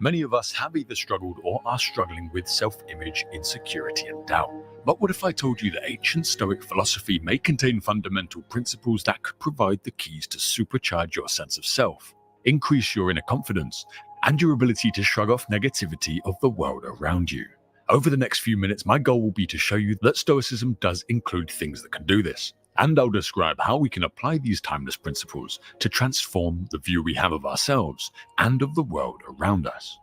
Many of us have either struggled or are struggling with self-image, insecurity, and doubt. But what if I told you that ancient Stoic philosophy may contain fundamental principles that could provide the keys to supercharge your sense of self, increase your inner confidence, and your ability to shrug off negativity of the world around you? Over the next few minutes, my goal will be to show you that Stoicism does include things that can do this, and I'll describe how we can apply these timeless principles to transform the view we have of ourselves and of the world around us.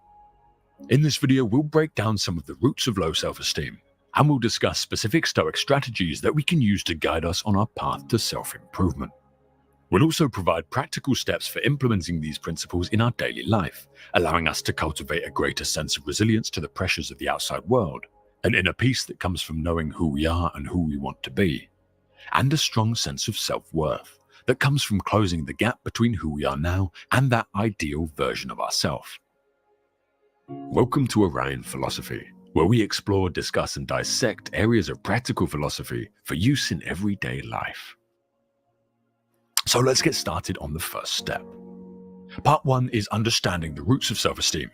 In this video, we'll break down some of the roots of low self-esteem, and we'll discuss specific Stoic strategies that we can use to guide us on our path to self-improvement. We'll also provide practical steps for implementing these principles in our daily life, allowing us to cultivate a greater sense of resilience to the pressures of the outside world, an inner peace that comes from knowing who we are and who we want to be, and a strong sense of self-worth that comes from closing the gap between who we are now and that ideal version of ourselves. Welcome to Orion Philosophy, where we explore, discuss, and dissect areas of practical philosophy for use in everyday life. So let's get started on the first step. Part 1 is understanding the roots of self-esteem,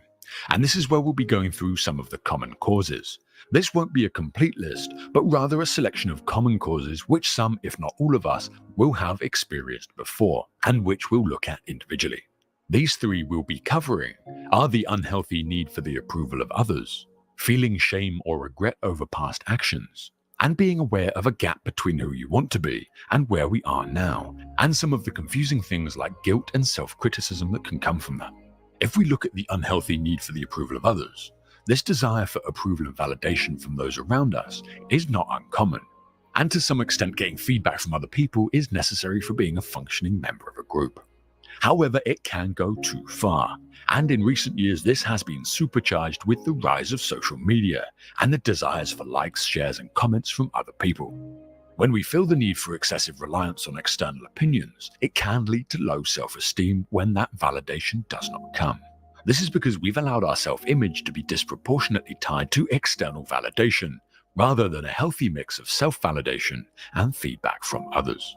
and this is where we'll be going through some of the common causes. This won't be a complete list, but rather a selection of common causes which some, if not all of us, will have experienced before, and which we'll look at individually. These three we'll be covering are the unhealthy need for the approval of others, feeling shame or regret over past actions, and being aware of a gap between who you want to be and where we are now, and some of the confusing things like guilt and self-criticism that can come from that. If we look at the unhealthy need for the approval of others, this desire for approval and validation from those around us is not uncommon, and to some extent getting feedback from other people is necessary for being a functioning member of a group. However, it can go too far, and in recent years this has been supercharged with the rise of social media and the desires for likes, shares, and comments from other people. When we feel the need for excessive reliance on external opinions, it can lead to low self-esteem when that validation does not come. This is because we've allowed our self-image to be disproportionately tied to external validation, rather than a healthy mix of self-validation and feedback from others.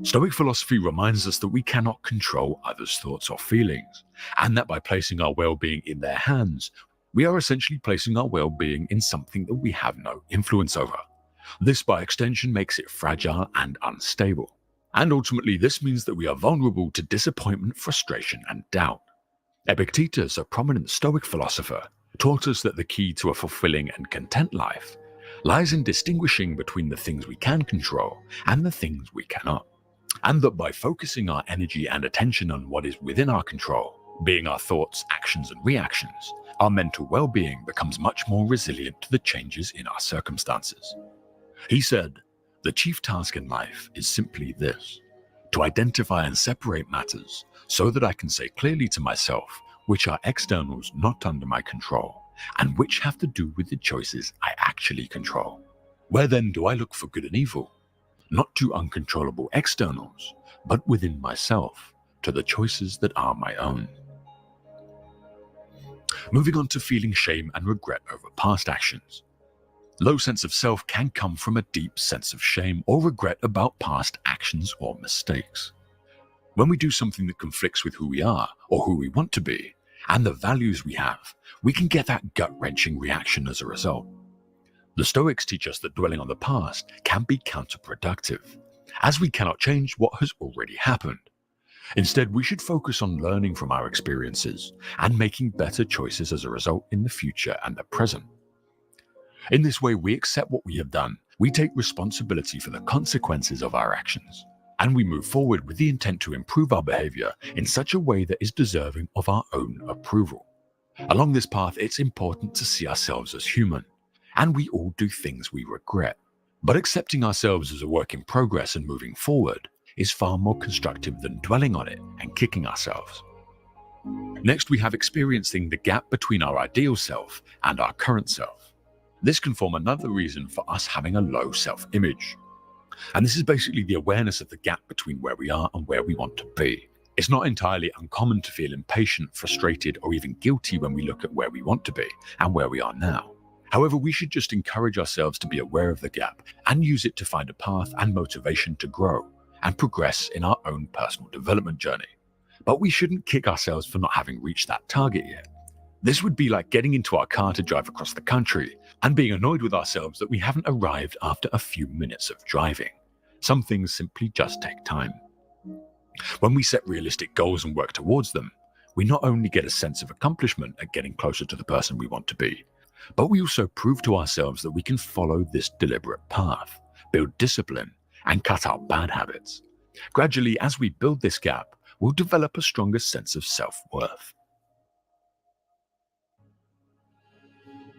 Stoic philosophy reminds us that we cannot control others' thoughts or feelings, and that by placing our well-being in their hands, we are essentially placing our well-being in something that we have no influence over. This, by extension, makes it fragile and unstable. And ultimately, this means that we are vulnerable to disappointment, frustration, and doubt. Epictetus, a prominent Stoic philosopher, taught us that the key to a fulfilling and content life lies in distinguishing between the things we can control and the things we cannot. And that by focusing our energy and attention on what is within our control, being our thoughts, actions, and reactions, our mental well-being becomes much more resilient to the changes in our circumstances. He said, "The chief task in life is simply this, to identify and separate matters so that I can say clearly to myself which are externals not under my control and which have to do with the choices I actually control. Where then do I look for good and evil? Not to uncontrollable externals, but within myself, to the choices that are my own." Moving on to feeling shame and regret over past actions. Low sense of self can come from a deep sense of shame or regret about past actions or mistakes. When we do something that conflicts with who we are or who we want to be, and the values we have, we can get that gut-wrenching reaction as a result. The Stoics teach us that dwelling on the past can be counterproductive, as we cannot change what has already happened. Instead, we should focus on learning from our experiences and making better choices as a result in the future and the present. In this way, we accept what we have done, we take responsibility for the consequences of our actions, and we move forward with the intent to improve our behavior in such a way that is deserving of our own approval. Along this path, it's important to see ourselves as human, and we all do things we regret. But accepting ourselves as a work in progress and moving forward is far more constructive than dwelling on it and kicking ourselves. Next, we have experiencing the gap between our ideal self and our current self. This can form another reason for us having a low self-image. And this is basically the awareness of the gap between where we are and where we want to be. It's not entirely uncommon to feel impatient, frustrated, or even guilty when we look at where we want to be and where we are now. However, we should just encourage ourselves to be aware of the gap and use it to find a path and motivation to grow and progress in our own personal development journey. But we shouldn't kick ourselves for not having reached that target yet. This would be like getting into our car to drive across the country and being annoyed with ourselves that we haven't arrived after a few minutes of driving. Some things simply just take time. When we set realistic goals and work towards them, we not only get a sense of accomplishment at getting closer to the person we want to be, but we also prove to ourselves that we can follow this deliberate path, build discipline, and cut out bad habits. Gradually, as we build this gap, we'll develop a stronger sense of self-worth.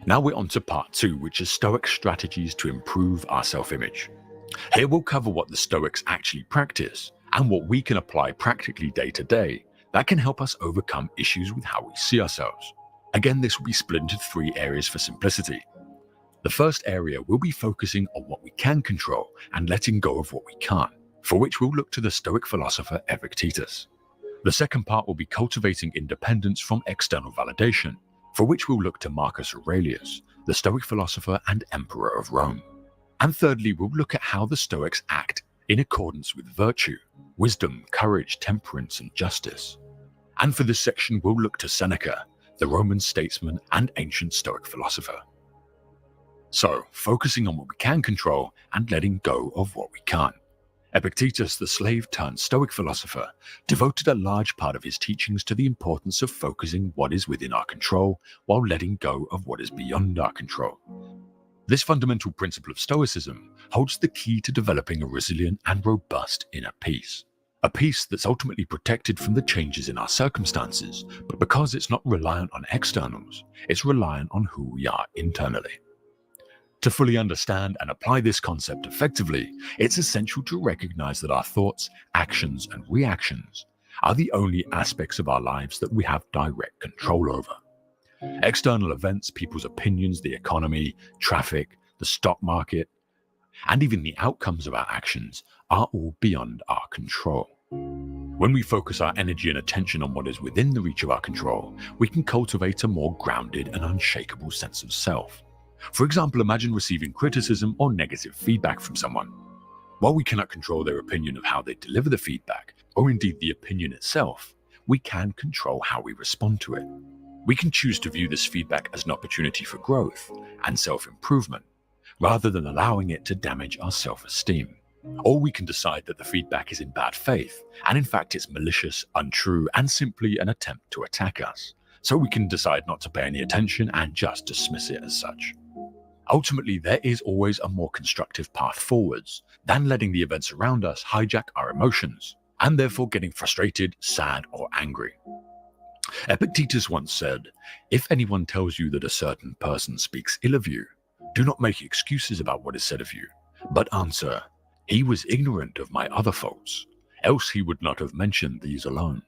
Now we're on to part 2, which is Stoic strategies to improve our self-image. Here we'll cover what the Stoics actually practice and what we can apply practically day to day that can help us overcome issues with how we see ourselves. Again, this will be split into 3 areas for simplicity. The first area will be focusing on what we can control and letting go of what we can't, for which we'll look to the Stoic philosopher Epictetus. The second part will be cultivating independence from external validation, for which we'll look to Marcus Aurelius, the Stoic philosopher and Emperor of Rome. And thirdly, we'll look at how the Stoics act in accordance with virtue, wisdom, courage, temperance, and justice. And for this section, we'll look to Seneca, the Roman statesman and ancient Stoic philosopher. So, focusing on what we can control and letting go of what we can't. Epictetus, the slave-turned-Stoic philosopher, devoted a large part of his teachings to the importance of focusing what is within our control while letting go of what is beyond our control. This fundamental principle of Stoicism holds the key to developing a resilient and robust inner peace. A peace that's ultimately protected from the changes in our circumstances, but because it's not reliant on externals, it's reliant on who we are internally. To fully understand and apply this concept effectively, it's essential to recognize that our thoughts, actions, and reactions are the only aspects of our lives that we have direct control over. External events, people's opinions, the economy, traffic, the stock market, and even the outcomes of our actions are all beyond our control. When we focus our energy and attention on what is within the reach of our control, we can cultivate a more grounded and unshakable sense of self. For example, imagine receiving criticism or negative feedback from someone. While we cannot control their opinion of how they deliver the feedback, or indeed the opinion itself, we can control how we respond to it. We can choose to view this feedback as an opportunity for growth and self-improvement, rather than allowing it to damage our self-esteem. Or we can decide that the feedback is in bad faith, and in fact it's malicious, untrue, and simply an attempt to attack us. So we can decide not to pay any attention and just dismiss it as such. Ultimately, there is always a more constructive path forwards than letting the events around us hijack our emotions, and therefore getting frustrated, sad, or angry. Epictetus once said, "If anyone tells you that a certain person speaks ill of you, do not make excuses about what is said of you, but answer, 'He was ignorant of my other faults, else he would not have mentioned these alone.'"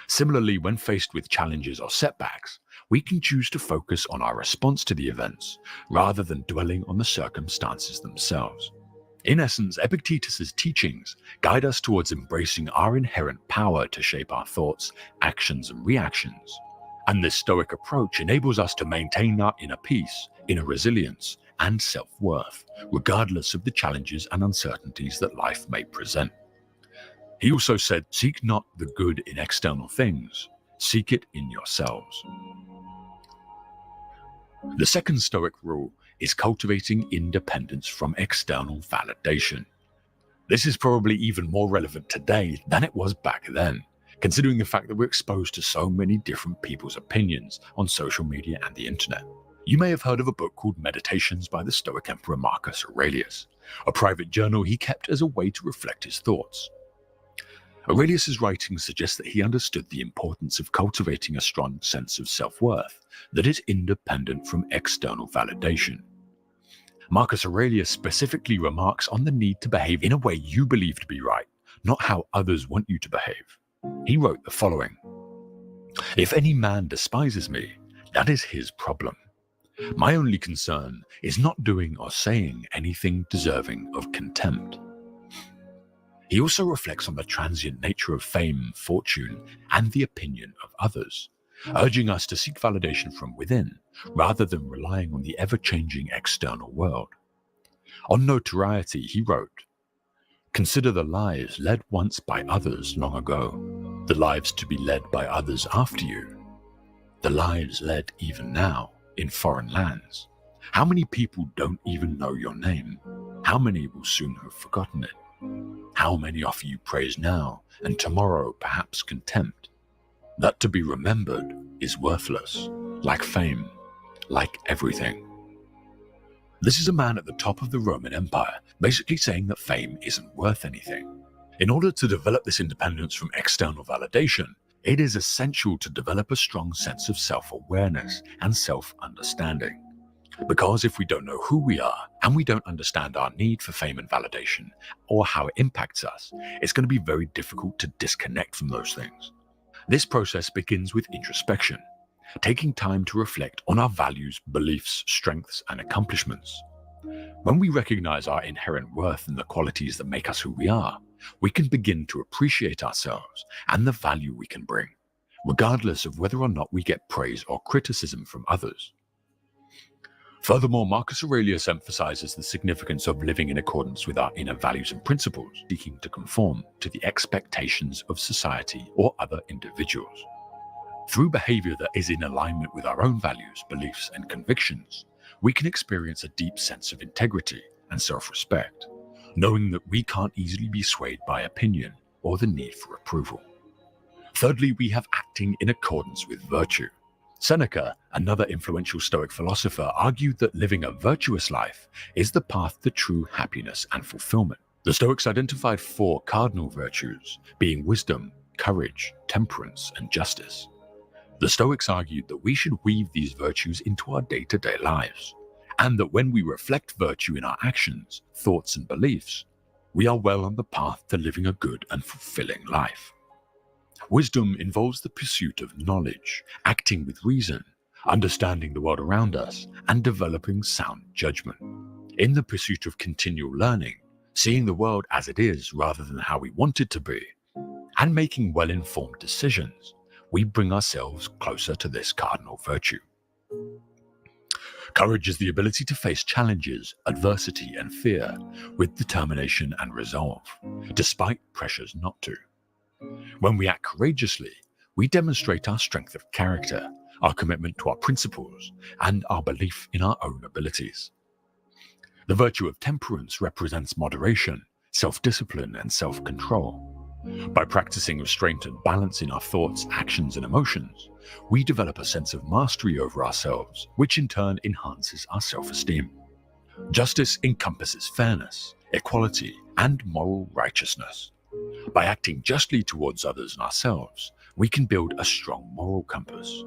Similarly, when faced with challenges or setbacks, we can choose to focus on our response to the events rather than dwelling on the circumstances themselves. In essence, Epictetus's teachings guide us towards embracing our inherent power to shape our thoughts, actions, and reactions. And this Stoic approach enables us to maintain our inner peace, inner resilience, and self-worth, regardless of the challenges and uncertainties that life may present. He also said, "Seek not the good in external things, seek it in yourselves." The second Stoic rule is cultivating independence from external validation. This is probably even more relevant today than it was back then, considering the fact that we're exposed to so many different people's opinions on social media and the internet. You may have heard of a book called Meditations by the Stoic Emperor Marcus Aurelius, a private journal he kept as a way to reflect his thoughts. Aurelius's writings suggest that he understood the importance of cultivating a strong sense of self-worth that is independent from external validation. Marcus Aurelius specifically remarks on the need to behave in a way you believe to be right, not how others want you to behave. He wrote the following: "If any man despises me, that is his problem. My only concern is not doing or saying anything deserving of contempt." He also reflects on the transient nature of fame, fortune, and the opinion of others, urging us to seek validation from within, rather than relying on the ever-changing external world. On notoriety, he wrote, "Consider the lives led once by others long ago, the lives to be led by others after you. the lives led even now in foreign lands. How many people don't even know your name? How many will soon have forgotten it? How many offer you praise now, and tomorrow perhaps contempt? That to be remembered is worthless, like fame, like everything. This is a man at the top of the Roman Empire, basically saying that fame isn't worth anything. In order to develop this independence from external validation, it is essential to develop a strong sense of self-awareness and self-understanding. Because if we don't know who we are, and we don't understand our need for fame and validation, or how it impacts us, it's going to be very difficult to disconnect from those things. This process begins with introspection, taking time to reflect on our values, beliefs, strengths, and accomplishments. When we recognize our inherent worth and the qualities that make us who we are, we can begin to appreciate ourselves and the value we can bring, regardless of whether or not we get praise or criticism from others. Furthermore, Marcus Aurelius emphasizes the significance of living in accordance with our inner values and principles, seeking to conform to the expectations of society or other individuals. Through behavior that is in alignment with our own values, beliefs, and convictions, we can experience a deep sense of integrity and self-respect, knowing that we can't easily be swayed by opinion or the need for approval. Thirdly, we have acting in accordance with virtue. Seneca, another influential Stoic philosopher, argued that living a virtuous life is the path to true happiness and fulfillment. The Stoics identified 4 cardinal virtues, being wisdom, courage, temperance, and justice. The Stoics argued that we should weave these virtues into our day-to-day lives, and that when we reflect virtue in our actions, thoughts, and beliefs, we are well on the path to living a good and fulfilling life. Wisdom involves the pursuit of knowledge, acting with reason, understanding the world around us, and developing sound judgment. In the pursuit of continual learning, seeing the world as it is rather than how we want it to be, and making well-informed decisions, we bring ourselves closer to this cardinal virtue. Courage is the ability to face challenges, adversity, and fear with determination and resolve, despite pressures not to. When we act courageously, we demonstrate our strength of character, our commitment to our principles, and our belief in our own abilities. The virtue of temperance represents moderation, self-discipline, and self-control. By practicing restraint and balance in our thoughts, actions, and emotions, we develop a sense of mastery over ourselves, which in turn enhances our self-esteem. Justice encompasses fairness, equality, and moral righteousness. By acting justly towards others and ourselves, we can build a strong moral compass.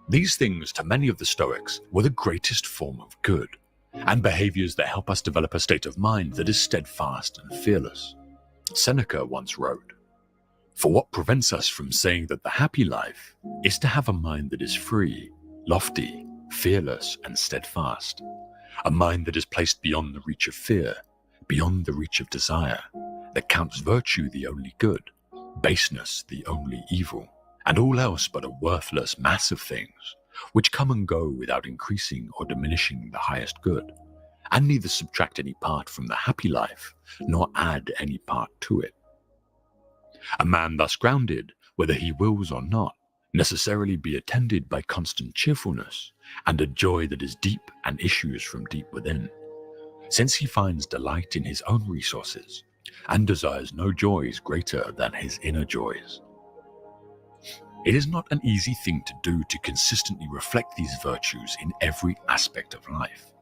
These things, to many of the Stoics, were the greatest form of good, and behaviors that help us develop a state of mind that is steadfast and fearless. Seneca once wrote, "For what prevents us from saying that the happy life is to have a mind that is free, lofty, fearless, and steadfast, a mind that is placed beyond the reach of fear, beyond the reach of desire, that counts virtue the only good, baseness the only evil, and all else but a worthless mass of things, which come and go without increasing or diminishing the highest good, and neither subtract any part from the happy life, nor add any part to it. A man thus grounded, whether he wills or not, necessarily be attended by constant cheerfulness, and a joy that is deep and issues from deep within, since he finds delight in his own resources, and desires no joys greater than his inner joys." It is not an easy thing to do to consistently reflect these virtues in every aspect of life.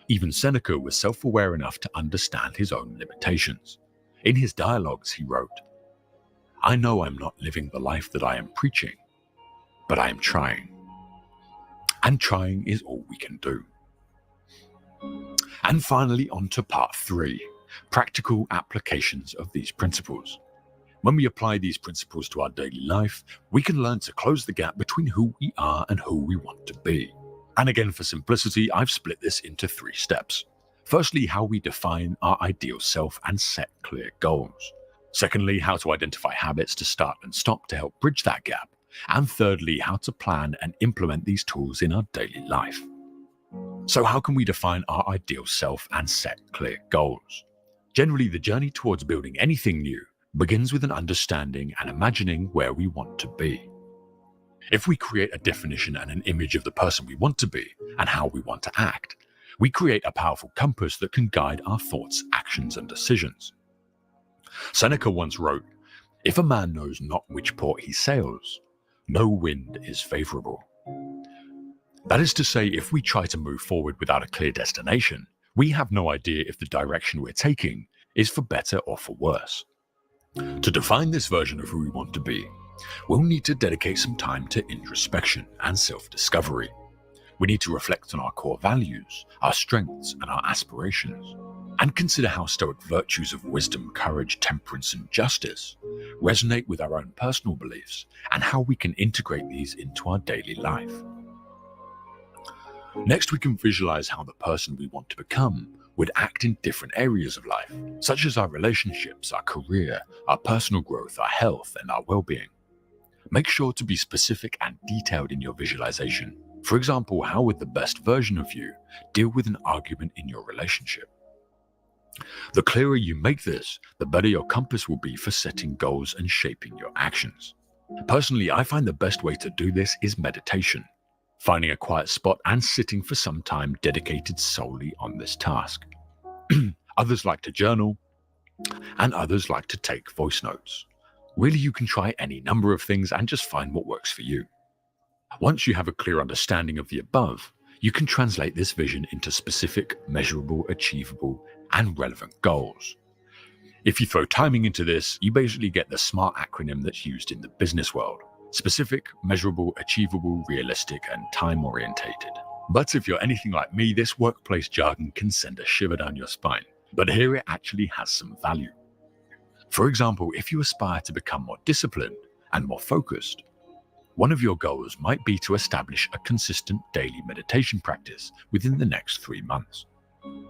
Even Seneca was self-aware enough to understand his own limitations. In his dialogues he wrote, "I know I'm not living the life that I am preaching, but I am trying. And trying is all we can do." And finally, on to part 3, practical applications of these principles. When we apply these principles to our daily life, we can learn to close the gap between who we are and who we want to be. And again, for simplicity, I've split this into 3 steps. Firstly, how we define our ideal self and set clear goals. Secondly, how to identify habits to start and stop to help bridge that gap. And thirdly, how to plan and implement these tools in our daily life. So how can we define our ideal self and set clear goals? Generally, the journey towards building anything new begins with an understanding and imagining where we want to be. If we create a definition and an image of the person we want to be and how we want to act, we create a powerful compass that can guide our thoughts, actions, and decisions. Seneca once wrote, "If a man knows not which port he sails, no wind is favorable." That is to say, if we try to move forward without a clear destination, we have no idea if the direction we're taking is for better or for worse. To define this version of who we want to be, we'll need to dedicate some time to introspection and self-discovery. We need to reflect on our core values, our strengths, and our aspirations, and consider how Stoic virtues of wisdom, courage, temperance, and justice resonate with our own personal beliefs and how we can integrate these into our daily life. Next, we can visualize how the person we want to become would act in different areas of life, such as our relationships, our career, our personal growth, our health, and our well-being. Make sure to be specific and detailed in your visualization. For example, how would the best version of you deal with an argument in your relationship? The clearer you make this, the better your compass will be for setting goals and shaping your actions. Personally, I find the best way to do this is meditation, finding a quiet spot and sitting for some time dedicated solely on this task. Others like to journal, and others like to take voice notes. Really, you can try any number of things and just find what works for you. Once you have a clear understanding of the above, you can translate this vision into specific, measurable, achievable, and relevant goals. If you throw timing into this, you basically get the SMART acronym that's used in the business world: specific, measurable, achievable, realistic, and time-orientated. But if you're anything like me, this workplace jargon can send a shiver down your spine. But here it actually has some value. For example, if you aspire to become more disciplined and more focused, one of your goals might be to establish a consistent daily meditation practice within the next 3 months.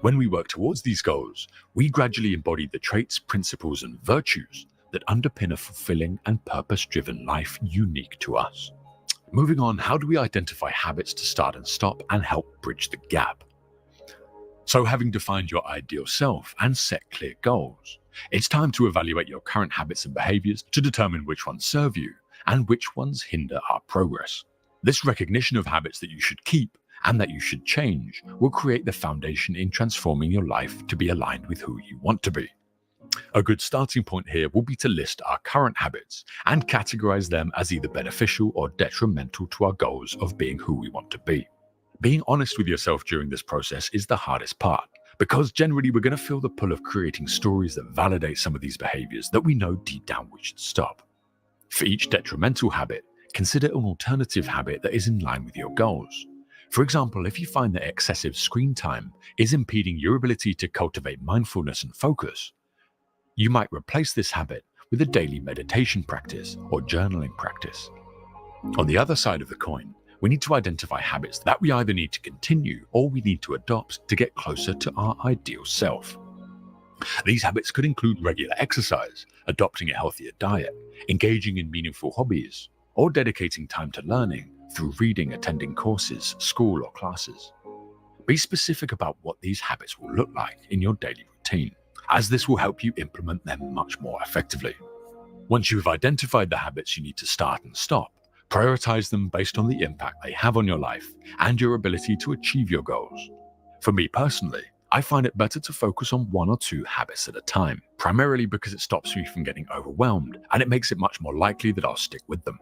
When we work towards these goals, we gradually embody the traits, principles, and virtues that underpin a fulfilling and purpose-driven life unique to us. Moving on, how do we identify habits to start and stop and help bridge the gap? So, having defined your ideal self and set clear goals, it's time to evaluate your current habits and behaviors to determine which ones serve you and which ones hinder our progress. This recognition of habits that you should keep and that you should change will create the foundation in transforming your life to be aligned with who you want to be. A good starting point here will be to list our current habits and categorize them as either beneficial or detrimental to our goals of being who we want to be. Being honest with yourself during this process is the hardest part, because generally we're going to feel the pull of creating stories that validate some of these behaviors that we know deep down we should stop. For each detrimental habit, consider an alternative habit that is in line with your goals. For example, if you find that excessive screen time is impeding your ability to cultivate mindfulness and focus, you might replace this habit with a daily meditation practice or journaling practice. On the other side of the coin, we need to identify habits that we either need to continue or we need to adopt to get closer to our ideal self. These habits could include regular exercise, adopting a healthier diet, engaging in meaningful hobbies, or dedicating time to learning through reading, attending courses, school, or classes. Be specific about what these habits will look like in your daily routine, as this will help you implement them much more effectively. Once you have identified the habits you need to start and stop, prioritize them based on the impact they have on your life and your ability to achieve your goals. For me personally, I find it better to focus on 1 or 2 habits at a time, primarily because it stops me from getting overwhelmed and it makes it much more likely that I'll stick with them.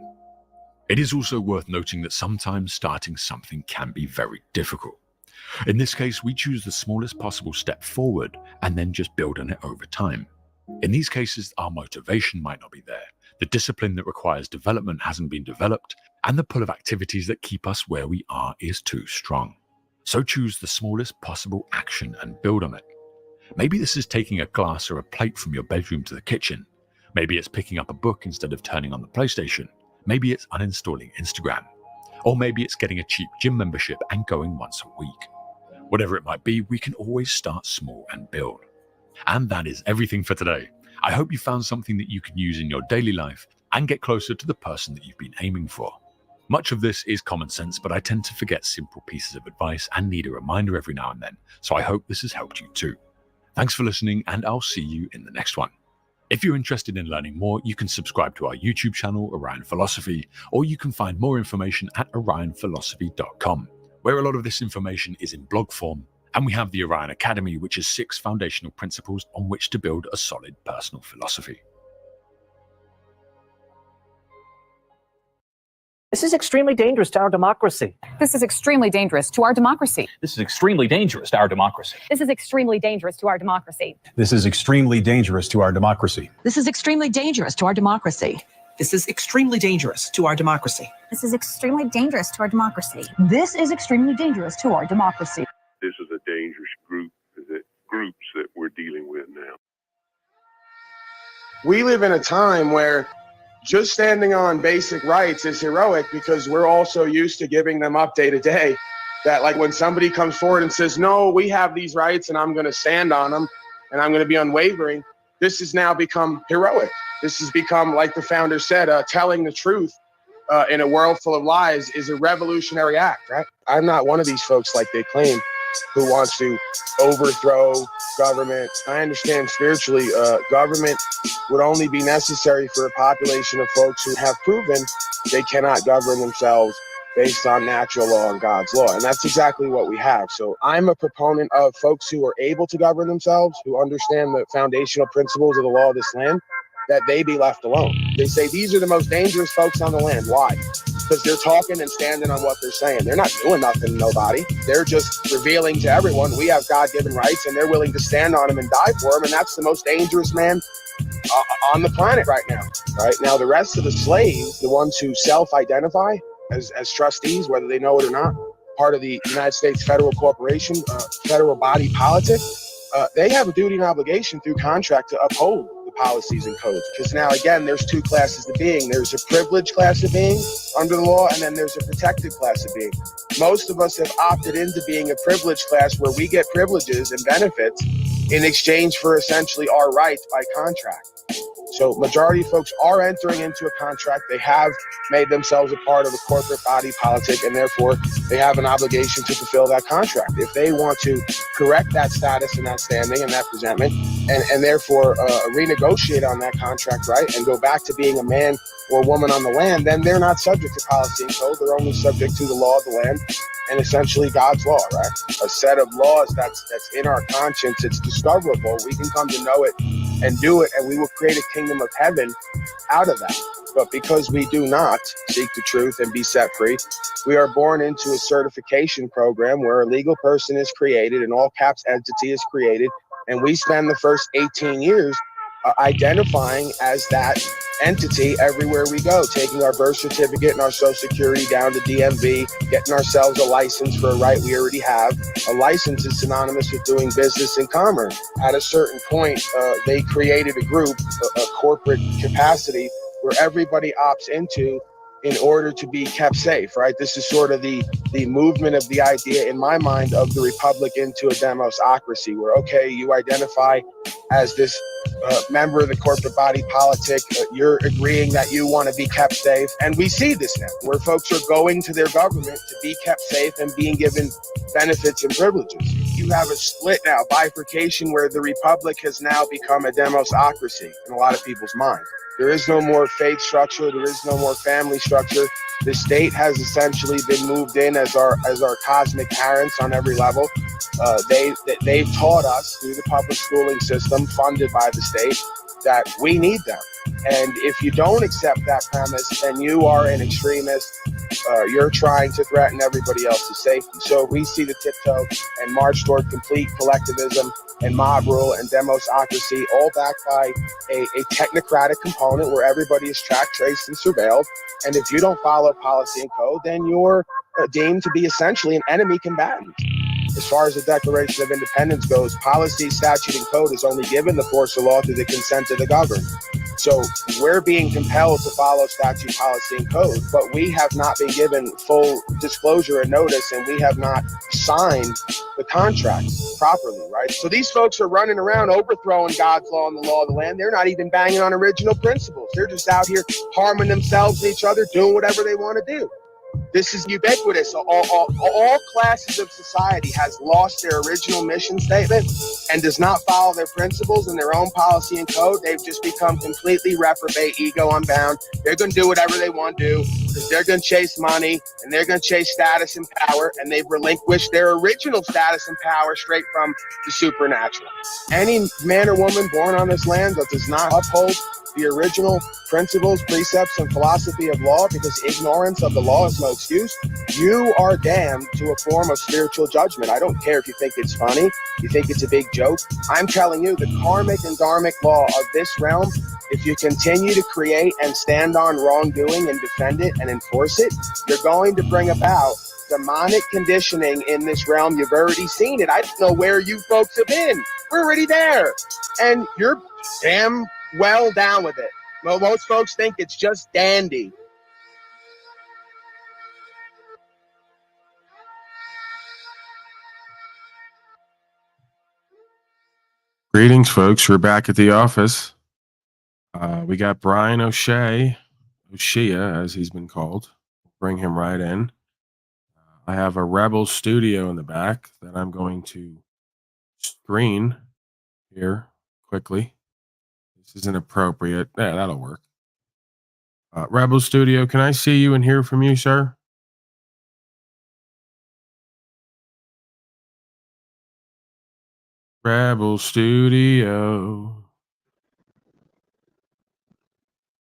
It is also worth noting that sometimes starting something can be very difficult. In this case, we choose the smallest possible step forward and then just build on it over time. In these cases, our motivation might not be there, the discipline that requires development hasn't been developed, and the pull of activities that keep us where we are is too strong. So choose the smallest possible action and build on it. Maybe this is taking a glass or a plate from your bedroom to the kitchen. Maybe it's picking up a book instead of turning on the PlayStation. Maybe it's uninstalling Instagram. Or maybe it's getting a cheap gym membership and going once a week. Whatever it might be, we can always start small and build. And that is everything for today. I hope you found something that you can use in your daily life and get closer to the person that you've been aiming for. Much of this is common sense, but I tend to forget simple pieces of advice and need a reminder every now and then, so I hope this has helped you too. Thanks for listening, and I'll see you in the next one. If you're interested in learning more, you can subscribe to our YouTube channel, Orion Philosophy, or you can find more information at orionphilosophy.com, where a lot of this information is in blog form. And we have the Orion Academy, which is 6 foundational principles on which to build a solid personal philosophy. This is extremely dangerous to our democracy. This is extremely dangerous to our democracy. This is extremely dangerous to our democracy. This is extremely dangerous to our democracy. This is extremely dangerous to our democracy. This is extremely dangerous to our democracy. This is extremely dangerous to our democracy. This is extremely dangerous to our democracy. This is extremely dangerous to our democracy. This is a dangerous groups that we're dealing with now. We live in a time where just standing on basic rights is heroic because we're also used to giving them up day to day. That like when somebody comes forward and says, no, we have these rights and I'm going to stand on them and I'm going to be unwavering, this has now become heroic. This has become, like the founder said, telling the truth in a world full of lies is a revolutionary act, right? I'm not one of these folks like they claim who wants to overthrow government. I understand spiritually, government would only be necessary for a population of folks who have proven they cannot govern themselves based on natural law and God's law. And that's exactly what we have. So I'm a proponent of folks who are able to govern themselves, who understand the foundational principles of the law of this land, that they be left alone. They say these are the most dangerous folks on the land. Why? Because they're talking and standing on what they're saying. They're not doing nothing to nobody. They're just revealing to everyone we have God-given rights and they're willing to stand on them and die for them. And that's the most dangerous man on the planet right now. Right now, the rest of the slaves, the ones who self-identify as trustees, whether they know it or not, part of the United States federal corporation, federal body politic, they have a duty and obligation through contract to uphold the policies and codes. Because now, again, there's 2 classes of being. There's a privileged class of being under the law, and then there's a protected class of being. Most of us have opted into being a privileged class where we get privileges and benefits in exchange for essentially our rights by contract. So majority of folks are entering into a contract. They have made themselves a part of a corporate body politic, and therefore they have an obligation to fulfill that contract. If they want to correct that status and that standing and that presentment, and therefore renegotiate on that contract, right, and go back to being a man or woman on the land, then they're not subject to policy and code. They're only subject to the law of the land and essentially God's law, right? A set of laws that's in our conscience. It's discoverable. We can come to know it and do it, and we will create a kingdom of heaven out of that. But because we do not seek the truth and be set free, we are born into a certification program where a legal person is created, an all caps entity is created, and we spend the first 18 years identifying as that entity everywhere we go, taking our birth certificate and our social security down to DMV, getting ourselves a license for a right we already have. A license is synonymous with doing business and commerce. At a certain point, they created a group, a corporate capacity, where everybody opts into in order to be kept safe, right? This is sort of the movement of the idea in my mind of the republic into a demosocracy, where, okay, you identify as this member of the corporate body politic, you're agreeing that you want to be kept safe. And we see this now, where folks are going to their government to be kept safe and being given benefits and privileges. You have a split now, bifurcation, where the republic has now become a demosocracy in a lot of people's minds. There is no more faith structure. There is no more family structure. The state has essentially been moved in as our cosmic parents on every level. They've taught us through the public schooling system funded by the state that we need them. And if you don't accept that premise, then you are an extremist. You're trying to threaten everybody else's safety. So we see the tiptoe and march toward complete collectivism and mob rule and demosocracy, all backed by a technocratic component where everybody is tracked, traced, and surveilled. And if you don't follow policy and code, then you're deemed to be essentially an enemy combatant. As far as the Declaration of Independence goes, policy, statute, and code is only given the force of law through the consent of the governed. So we're being compelled to follow statute, policy, and code, but we have not been given full disclosure and notice, and we have not signed the contracts properly, right? So these folks are running around overthrowing God's law and the law of the land. They're not even banging on original principles. They're just out here harming themselves and each other, doing whatever they want to do. This is ubiquitous. All classes of society has lost their original mission statement and does not follow their principles and their own policy and code. They've just become completely reprobate, ego unbound. They're going to do whatever they want to do because they're going to chase money and they're going to chase status and power, and they've relinquished their original status and power straight from the supernatural. Any man or woman born on this land that does not uphold the original principles, precepts, and philosophy of law, because ignorance of the law is no excuse, you are damned to a form of spiritual judgment. I don't care if you think it's funny, you think it's a big joke. I'm telling you, the karmic and dharmic law of this realm, if you continue to create and stand on wrongdoing and defend it and enforce it, you're going to bring about demonic conditioning in this realm. You've already seen it. I don't know where you folks have been. We're already there. And you're damn well down with it. Well, most folks think it's just dandy. Greetings, folks. We're back at the office. We got Brian O'Shea, as he's been called. Bring him right in. I have a Rebel studio in the back that I'm going to screen here quickly. This isn't appropriate. Yeah, that'll work. Rebel Studio, can I see you and hear from you, sir? Rebel Studio.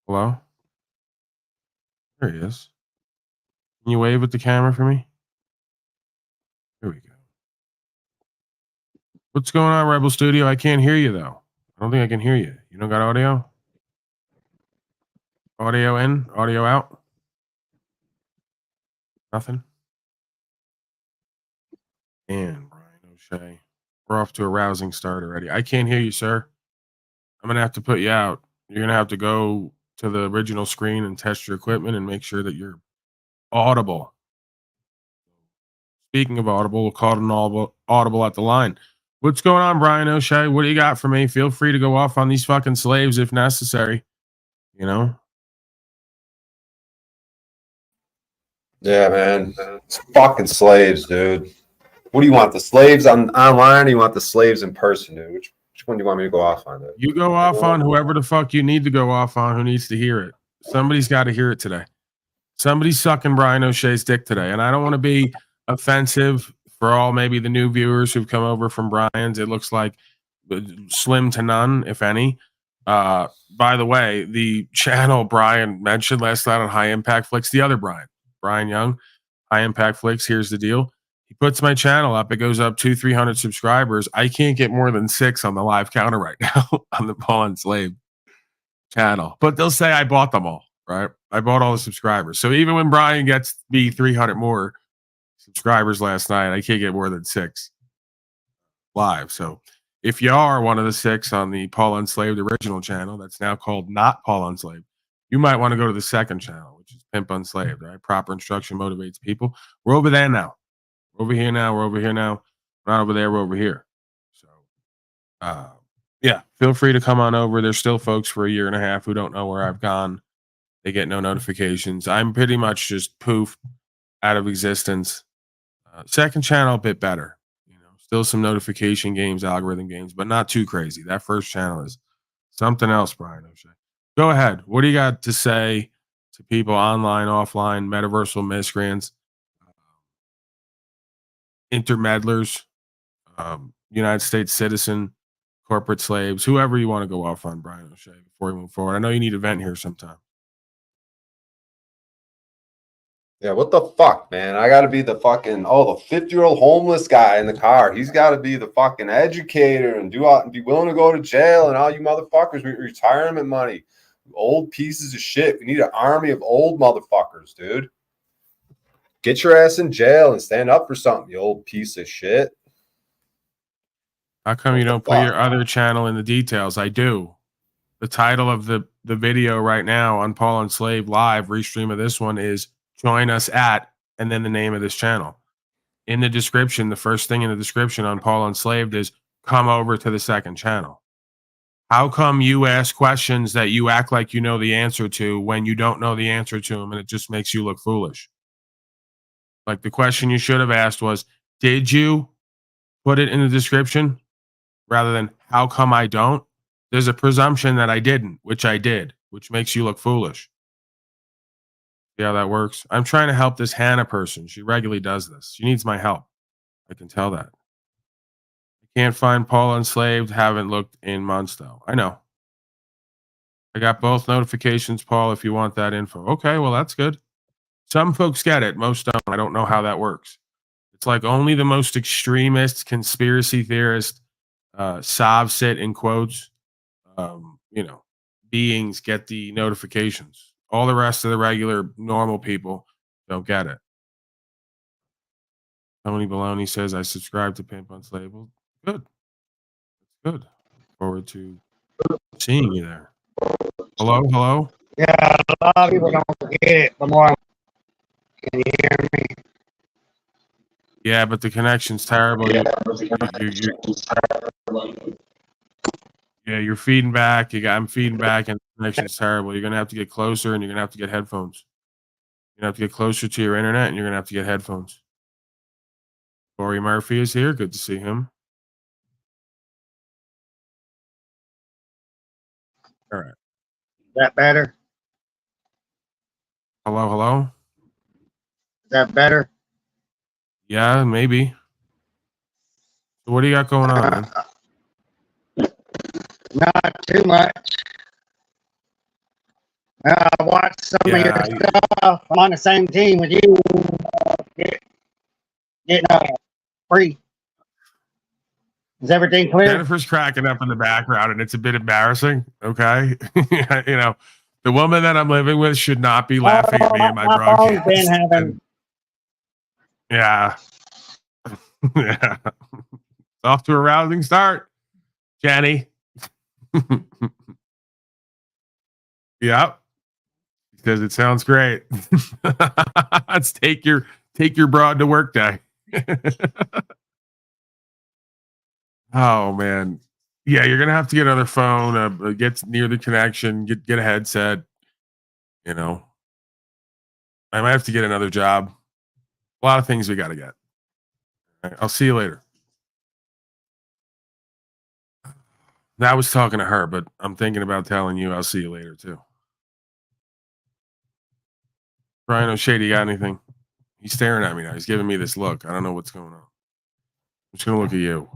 Hello? There he is. Can you wave at the camera for me? Here we go. What's going on, Rebel Studio? I can't hear you, though. I don't think I can hear you. You don't got audio? Audio in? Audio out? Nothing? And Brian O'Shea. We're off to a rousing start already. I can't hear you, sir. I'm going to have to put you out. You're going to have to go to the original screen and test your equipment and make sure that you're audible. Speaking of audible, we'll call it an audible at the line. What's going on, Brian O'Shea? What do you got for me? Feel free to go off on these fucking slaves if necessary. You know? Yeah, man. It's fucking slaves, dude. What do you want? The slaves online, or do you want the slaves in person, dude? Which one do you want me to go off on, dude? You go off on whoever the fuck you need to go off on, who needs to hear it. Somebody's got to hear it today. Somebody's sucking Brian O'Shea's dick today. And I don't want to be offensive for all maybe the new viewers who've come over from Brian's. It looks like slim to none, if any. By the way, the channel Brian mentioned last night on High Impact Flicks, the other Brian Young, High Impact Flicks, here's the deal. He puts my channel up. It goes up 200-300 subscribers. I can't get more than 6 on the live counter right now on the Paul Unslaved channel. But they'll say I bought them all, right? I bought all the subscribers. So even when Brian gets me 300 more subscribers last night, I can't get more than 6 live. So if you are one of the 6 on the Paul Unslaved original channel, that's now called not Paul Unslaved, you might want to go to the second channel, which is Pimp Unslaved, right? Proper instruction motivates people. We're over there now. We're over here now. We're over here now. We're not over there. We're over here. So, yeah, feel free to come on over. There's still folks for a year and a half who don't know where I've gone. They get no notifications. I'm pretty much just poof out of existence. Second channel, a bit better. You know, still some notification games, algorithm games, but not too crazy. That first channel is something else, Brian O'Shea. Go ahead. What do you got to say to people online, offline, metaversal miscreants, intermeddlers, United States citizen, corporate slaves, whoever you want to go off on, Brian O'Shea, before we move forward? I know you need a vent here sometime. Yeah, what the fuck, man? I got to be the fucking, the 50-year-old homeless guy in the car. He's got to be the fucking educator and be willing to go to jail, and all you motherfuckers with retirement money. Old pieces of shit. We need an army of old motherfuckers, dude. Get your ass in jail and stand up for something, you old piece of shit. How come you don't put your other channel in the details? I do. The title of the video right now on Paul Unslaved Live, restream of this one, is Join Us At, and then the name of this channel. In the description, the first thing in the description on Paul Unslaved is come over to the second channel. How come you ask questions that you act like you know the answer to when you don't know the answer to them, and it just makes you look foolish? Like the question you should have asked was, did you put it in the description? Rather than, how come I don't? There's a presumption that I didn't, which I did, which makes you look foolish. See how that works? I'm trying to help this Hannah person. She regularly does this. She needs my help. I can tell that. I can't find Paul Unslaved. Haven't looked in months, though. I know. I got both notifications, Paul, if you want that info. Okay, well, that's good. Some folks get it. Most don't. I don't know how that works. It's like only the most extremist conspiracy theorist, Savsit in quotes, beings get the notifications. All the rest of the regular, normal people don't get it. Tony Baloney says, I subscribe to Pimp Unslaved. Good. Good. Forward to seeing you there. Hello? Yeah, a lot of people don't get it. The more, can you hear me? Yeah, but the connection's terrible. You're feeding back. I'm feeding back, and the connection's terrible. You're gonna have to get closer, and you're gonna have to get headphones. You're gonna have to get closer to your internet, and you're gonna have to get headphones. Corey Murphy is here. Good to see him. All right. Is that better? Hello? Is that better? Yeah, maybe. So what do you got going on, man? Not too much. I watched some of your stuff. I'm on the same team with you. Getting free. Is everything clear? Jennifer's cracking up in the background, and it's a bit embarrassing. Okay, the woman that I'm living with should not be laughing at me in my broadcast. Been having... Yeah. Yeah. It's off to a rousing start, Jenny. Yep. Because it sounds great. Let's take your broad to work day. Oh man. Yeah, you're gonna have to get another phone, get near the connection, get a headset. I might have to get another job. A lot of things we gotta get. All right, I'll see you later. I was talking to her, but I'm thinking about telling you I'll see you later too. Brian O'Shea, you got anything? He's staring at me now. He's giving me this look. I don't know what's going on. I'm just gonna look at you.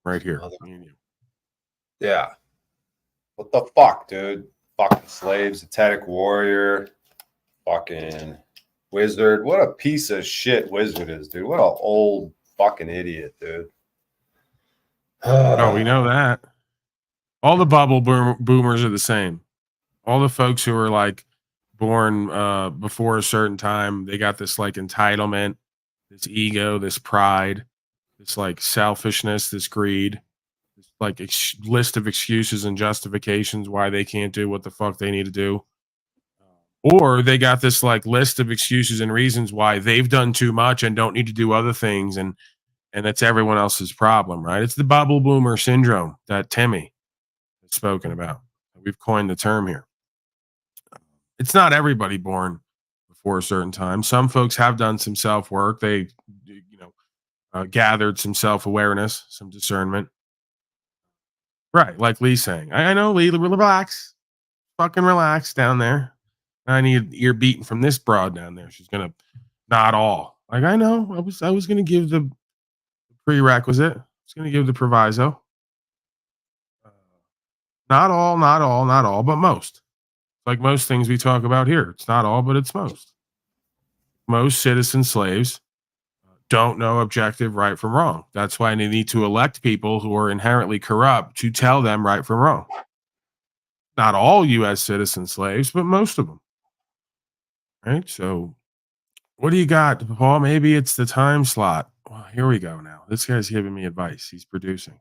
Right here. Me and you. Yeah. What the fuck, dude? Fucking slaves, Attic Warrior, fucking Wizard. What a piece of shit Wizard is, dude. What an old fucking idiot, dude. Oh, we know that. All the bubble boomers are the same. All the folks who are like born before a certain time, they got this like entitlement, this ego, this pride, this like selfishness, this greed, this like list of excuses and justifications why they can't do what the fuck they need to do. Or they got this like list of excuses and reasons why they've done too much and don't need to do other things, and that's everyone else's problem, right? It's the bubble boomer syndrome that Timmy has spoken about. We've coined the term here. It's not everybody born before a certain time. Some folks have done some self-work. They, gathered some self-awareness, some discernment. Right, like Lee's saying. I know, Lee, relax. Fucking relax down there. I need ear beating from this broad down there. She's going to not all. Like, I know. I was going to give the prerequisite. I was going to give the proviso. Not all, but most. Like most things we talk about here. It's not all, but it's most. Most citizen slaves don't know objective right from wrong. That's why they need to elect people who are inherently corrupt to tell them right from wrong. Not all U.S. citizen slaves, but most of them. Right? So what do you got, Paul? Maybe it's the time slot. Well, here we go now. This guy's giving me advice. He's producing.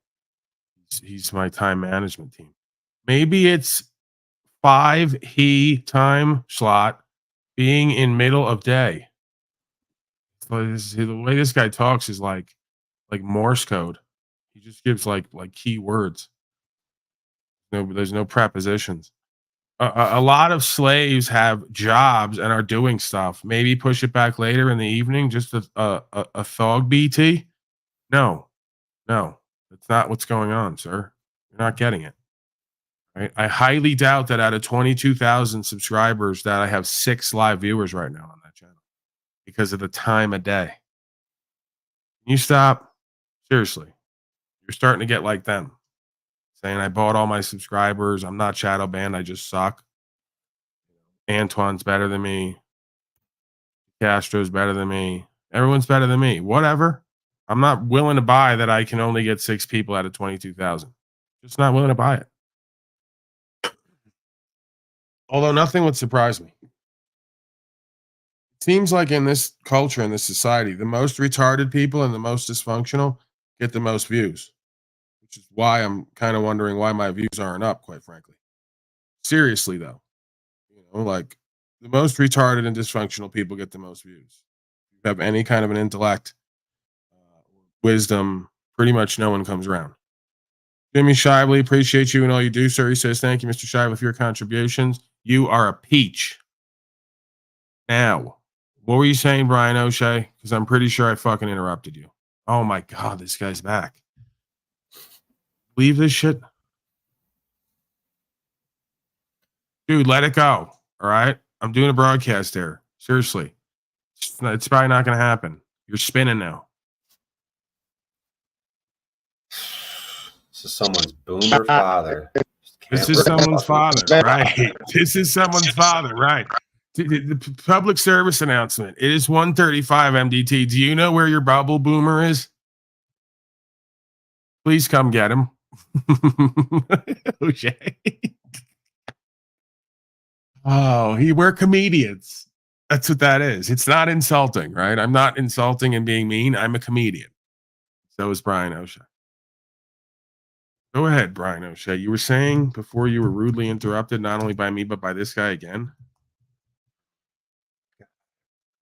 He's my time management team. Maybe it's 5 time slot being in middle of day. The way this guy talks is like Morse code. He just gives like key words. There's no prepositions. A lot of slaves have jobs and are doing stuff. Maybe push it back later in the evening, just a thug BT. No, that's not what's going on, sir. You're not getting it. Right? I highly doubt that out of 22,000 subscribers that I have 6 live viewers right now on that channel because of the time of day. Can you stop? Seriously. You're starting to get like them. Saying I bought all my subscribers. I'm not shadow banned. I just suck. Antoine's better than me. Castro's better than me. Everyone's better than me. Whatever. I'm not willing to buy that I can only get 6 people out of 22,000. Just not willing to buy it. Although nothing would surprise me. It seems like in this culture, in this society, the most retarded people and the most dysfunctional get the most views. Which is why I'm kind of wondering why my views aren't up, quite frankly. Seriously, though. You know, like the most retarded and dysfunctional people get the most views. If you have any kind of an intellect, wisdom, pretty much no one comes around. Jimmy Shively, appreciate you and all you do, sir. He says, thank you, Mr. Shively, for your contributions. You are a peach. Now, what were you saying, Brian O'Shea? Because I'm pretty sure I fucking interrupted you. Oh my God, this guy's back. Leave this shit. Dude, let it go. All right? I'm doing a broadcast there. Seriously. It's probably not going to happen. You're spinning now. This is someone's boomer father. This is someone's father, right? This is someone's father, right? The public service announcement. It is 1:35 MDT. Do you know where your bubble boomer is? Please come get him. Oh, we're comedians. That's what that is. It's not insulting, right? I'm not insulting and being mean. I'm a comedian. So is Brian O'Shea. Go ahead, Brian O'Shea. You were saying before you were rudely interrupted, not only by me, but by this guy again.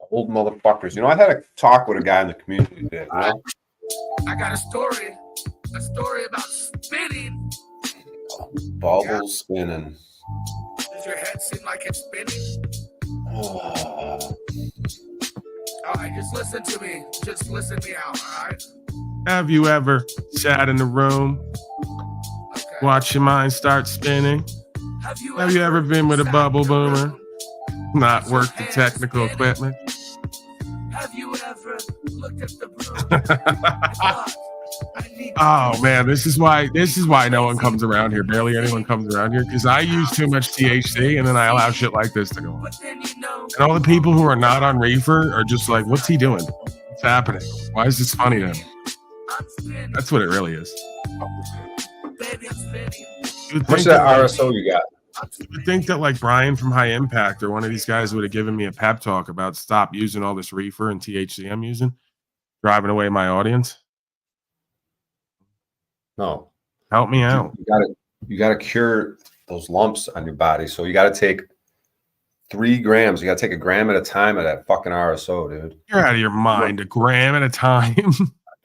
Old motherfuckers. You know, I had a talk with a guy in the community today. You know? I got a story about spinning. Bubbles spinning. Does your head seem like it's spinning? All right, just listen to me. Just listen me out, all right? Have you ever sat in the room, watch your mind start spinning? Have you ever been with a bubble boomer? Not worked the technical equipment? Have you ever looked at the broom? Oh man, this is why no one comes around here. Barely anyone comes around here because I use too much THC and then I allow shit like this to go on. And all the people who are not on reefer are just like, what's he doing? What's happening? Why is this funny to him? That's what it really is. How much of that RSO you got? You would think that like Brian from High Impact or one of these guys would have given me a pep talk about stop using all this reefer and THC I'm using, driving away my audience. No. Help me out. You gotta cure those lumps on your body. So you gotta take 3 grams. You gotta take a gram at a time of that fucking RSO, dude. You're out of your mind. A gram at a time.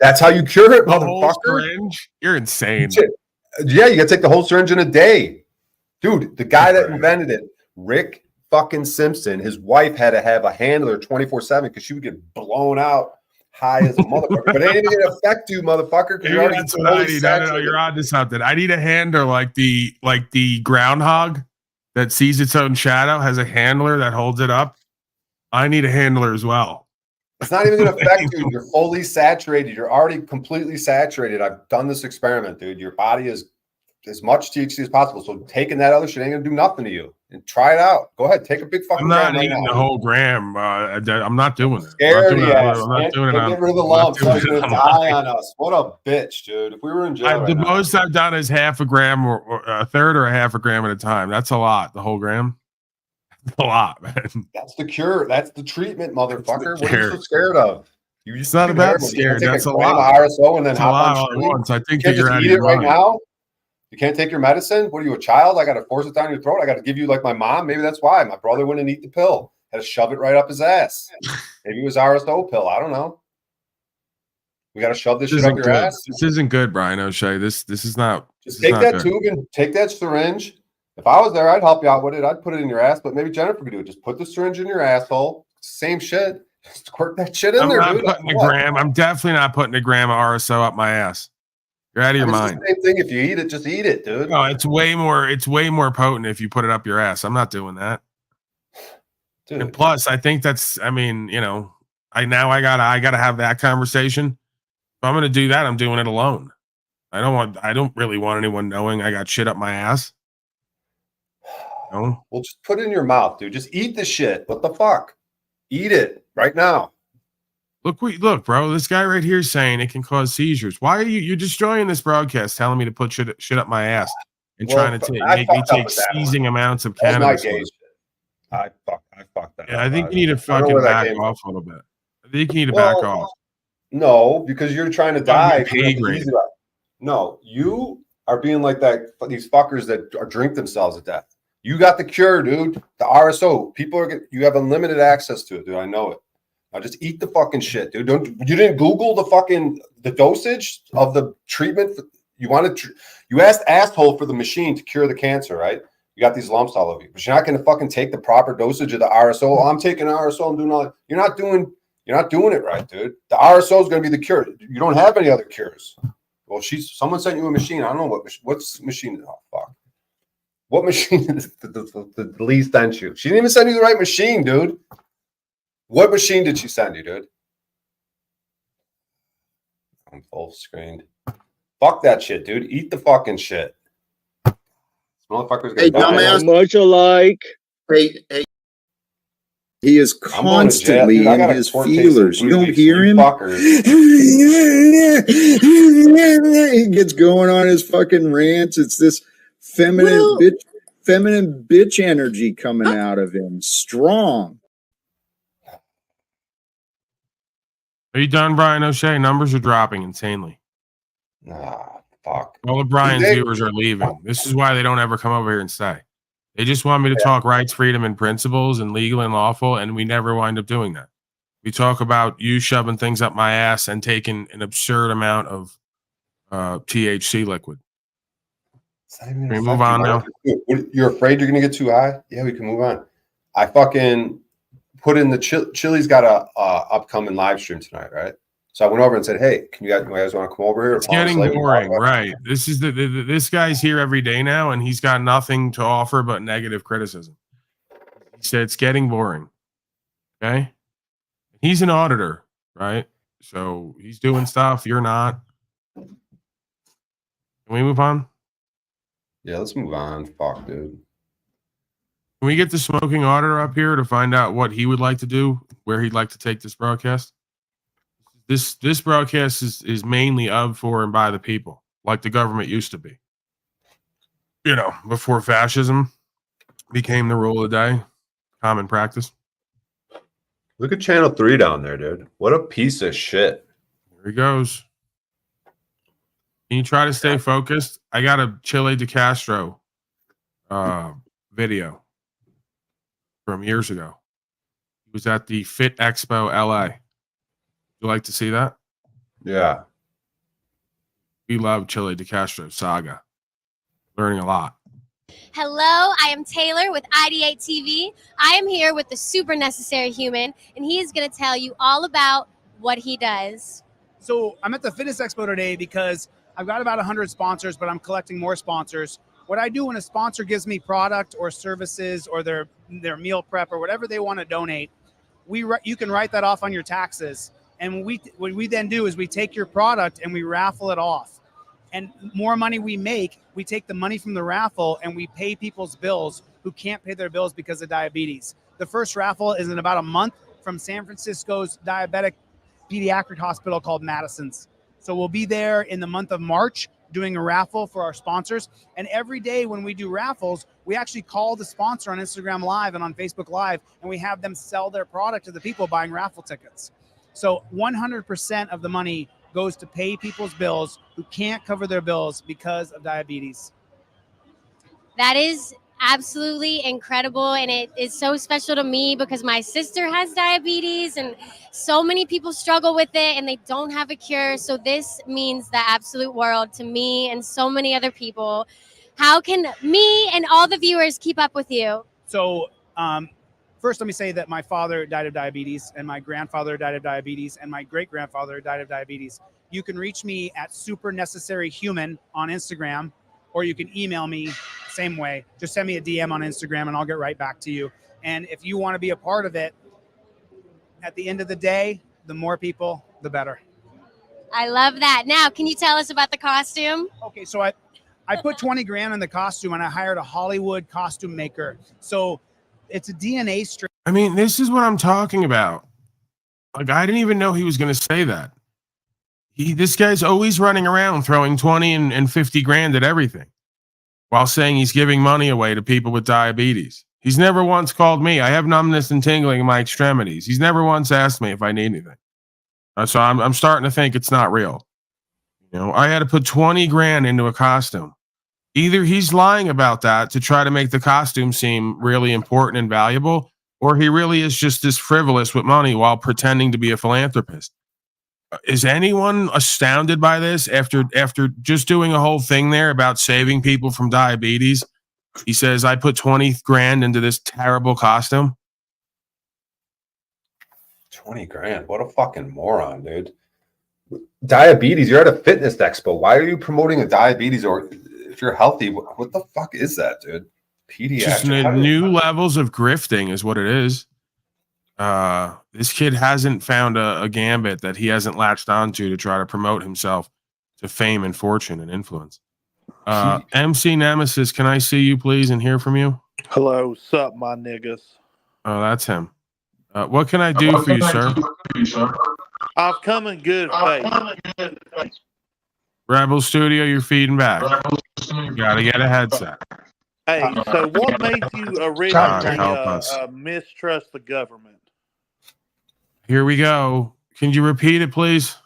That's how you cure it, the whole motherfucker. syringe? You're insane. Yeah, you gotta take the whole syringe in a day. Dude, the guy that invented it, Rick fucking Simpson, his wife had to have a handler 24/7 because she would get blown out high as a motherfucker. But it ain't even gonna affect you, motherfucker. Maybe that's what I need. No, you're on to something. I need a handler like the groundhog that sees its own shadow, has a handler that holds it up. I need a handler as well. It's not even gonna affect you. You're fully saturated. You're already completely saturated. I've done this experiment, dude. Your body is as much THC as possible. So taking that other shit ain't gonna do nothing to you. And try it out. Go ahead, take a big fucking. I'm not gram eating right the whole gram. I'm not doing it. Scared I'm not doing it. Get rid of the lumps. He's gonna die on us. What a bitch, dude. If we were in jail, the most I've done is half a gram or a third or a half a gram at a time. That's a lot. The whole gram. That's a lot, man. That's the cure. That's the treatment, motherfucker. What are you so scared of? It's not about scared. That's a lot. RSO and then hop on all at once. I think that you're out of your mind. Right now. You can't take your medicine? What are you, a child? I got to force it down your throat. I got to give you like my mom. Maybe that's why my brother wouldn't eat the pill. Had to shove it right up his ass. Maybe it was RSO pill. I don't know. We got to shove this shit up your ass. This isn't good, Brian O'Shea. This is not. Just take that tube and take that syringe If I was there, I'd help you out with it. I'd put it in your ass, but maybe Jennifer could do it. Just put the syringe in your asshole. Same shit. Just squirt that shit in I'm there, not dude. putting a gram. I'm definitely not putting a gram of RSO up my ass. You're out of your mind. It's the same thing. If you eat it, just eat it, dude. No, it's way more potent if you put it up your ass. I'm not doing that. Dude. And plus, I think that's, I mean, you know, I gotta have that conversation. If I'm gonna do that, I'm doing it alone. I don't really want anyone knowing I got shit up my ass. No. Well, just put it in your mouth, dude. Just eat the shit. What the fuck? Eat it right now. Look, bro. This guy right here is saying it can cause seizures. Why are you're destroying this broadcast, telling me to put shit up my ass and trying to make me take seizing amounts of cannabis? I fucked that. Yeah, I think you need to fucking back off a little bit. I think you need to back off. No, because you're trying to die. Grade. No, you are being like that. These fuckers that drink themselves to death. You got the cure, dude. The RSO. You have unlimited access to it, dude. I know it. Now just eat the fucking shit, dude. You didn't Google the dosage of the treatment. You asked asshole for the machine to cure the cancer, right? You got these lumps all over you, but you're not going to fucking take the proper dosage of the RSO. Oh, I'm taking RSO. I'm doing all that. You're not doing it right, dude. The RSO is going to be the cure. You don't have any other cures. Well, someone sent you a machine. I don't know what's machine. Oh fuck. What machine the Lee sent you? She didn't even send you the right machine, dude. What machine did she send you, dude? I'm full screened. Fuck that shit, dude. Eat the fucking shit. This motherfucker's gonna die. Much alike. Hey. He is constantly in his feelers. You don't hear him? He gets going on his fucking rants. It's this feminine bitch energy coming out of him. Strong. Are you done, Brian O'Shea? Numbers are dropping insanely. Fuck. All of Brian's viewers are leaving. This is why they don't ever come over here and stay. They just want me to talk rights, freedom, and principles and legal and lawful, and we never wind up doing that. We talk about you shoving things up my ass and taking an absurd amount of THC liquid. Can we move on now? You're afraid you're going to get too high? Yeah, we can move on. I fucking put in the Chili's got a upcoming live stream tonight, right? So I went over and said, "Hey, you guys want to come over here?" It's getting boring, right? This is this guy's here every day now, and he's got nothing to offer but negative criticism. He said it's getting boring. Okay, he's an auditor, right? So he's doing stuff you're not. Can we move on? Yeah, let's move on. Fuck, dude. Can we get the smoking auditor up here to find out what he would like to do, where he'd like to take this broadcast? This broadcast is mainly of, for, and by the people, like the government used to be. You know, before fascism became the rule of the day, common practice. Look at Channel 3 down there, dude. What a piece of shit. Here he goes. Can you try to stay focused? I got a Chile de Castro video from years ago. He was at the Fit Expo LA. You like to see that? Yeah. We love Chile de Castro saga. Learning a lot. Hello, I am Taylor with ID8 TV. I am here with the super necessary human, and he is going to tell you all about what he does. So I'm at the Fitness Expo today because I've got about 100 sponsors, but I'm collecting more sponsors. What I do when a sponsor gives me product or services or their meal prep or whatever they want to donate, you can write that off on your taxes. And what we then do is we take your product and we raffle it off. And more money we make, we take the money from the raffle and we pay people's bills who can't pay their bills because of diabetes. The first raffle is in about a month from San Francisco's diabetic pediatric hospital called Madison's. So we'll be there in the month of March doing a raffle for our sponsors. And every day when we do raffles, we actually call the sponsor on Instagram Live and on Facebook Live, and we have them sell their product to the people buying raffle tickets. So 100% of the money goes to pay people's bills who can't cover their bills because of diabetes. That is absolutely incredible, and it is so special to me because my sister has diabetes and so many people struggle with it and they don't have a cure. So this means the absolute world to me and so many other people. How can me and all the viewers keep up with you? So, first, let me say that my father died of diabetes, and my grandfather died of diabetes, and my great-grandfather died of diabetes. You can reach me at Super Necessary Human on Instagram, or you can email me same way. Just send me a DM on Instagram, and I'll get right back to you. And if you want to be a part of it, at the end of the day, the more people, the better. I love that. Now, can you tell us about the costume? Okay, so I put 20 grand in the costume, and I hired a Hollywood costume maker. So it's a DNA strip. I mean, this is what I'm talking about. Like, I didn't even know he was going to say that. This guy's always running around throwing 20 and 50 grand at everything while saying he's giving money away to people with diabetes. He's never once called me. I have numbness and tingling in my extremities. He's never once asked me if I need anything. So I'm starting to think it's not real. You know, I had to put 20 grand into a costume. Either he's lying about that to try to make the costume seem really important and valuable, or he really is just this frivolous with money while pretending to be a philanthropist. Is anyone astounded by this after just doing a whole thing there about saving people from diabetes? He says, I put 20 grand into this terrible costume. 20 grand. What a fucking moron, dude. Diabetes. You're at a fitness expo. Why are you promoting a diabetes? Or if you're healthy, what the fuck is that, dude? Pediatric. Just new levels of grifting is what it is. This kid hasn't found a gambit that he hasn't latched onto to try to promote himself to fame and fortune and influence. MC Nemesis, can I see you please and hear from you? Hello, sup, my niggas. Oh, that's him. What can I do for you, sir? I've come in good faith. Rebel Studio, you're feeding back. You gotta get a headset. Hey, so what made you originally mistrust the government? Here we go. Can you repeat it, please?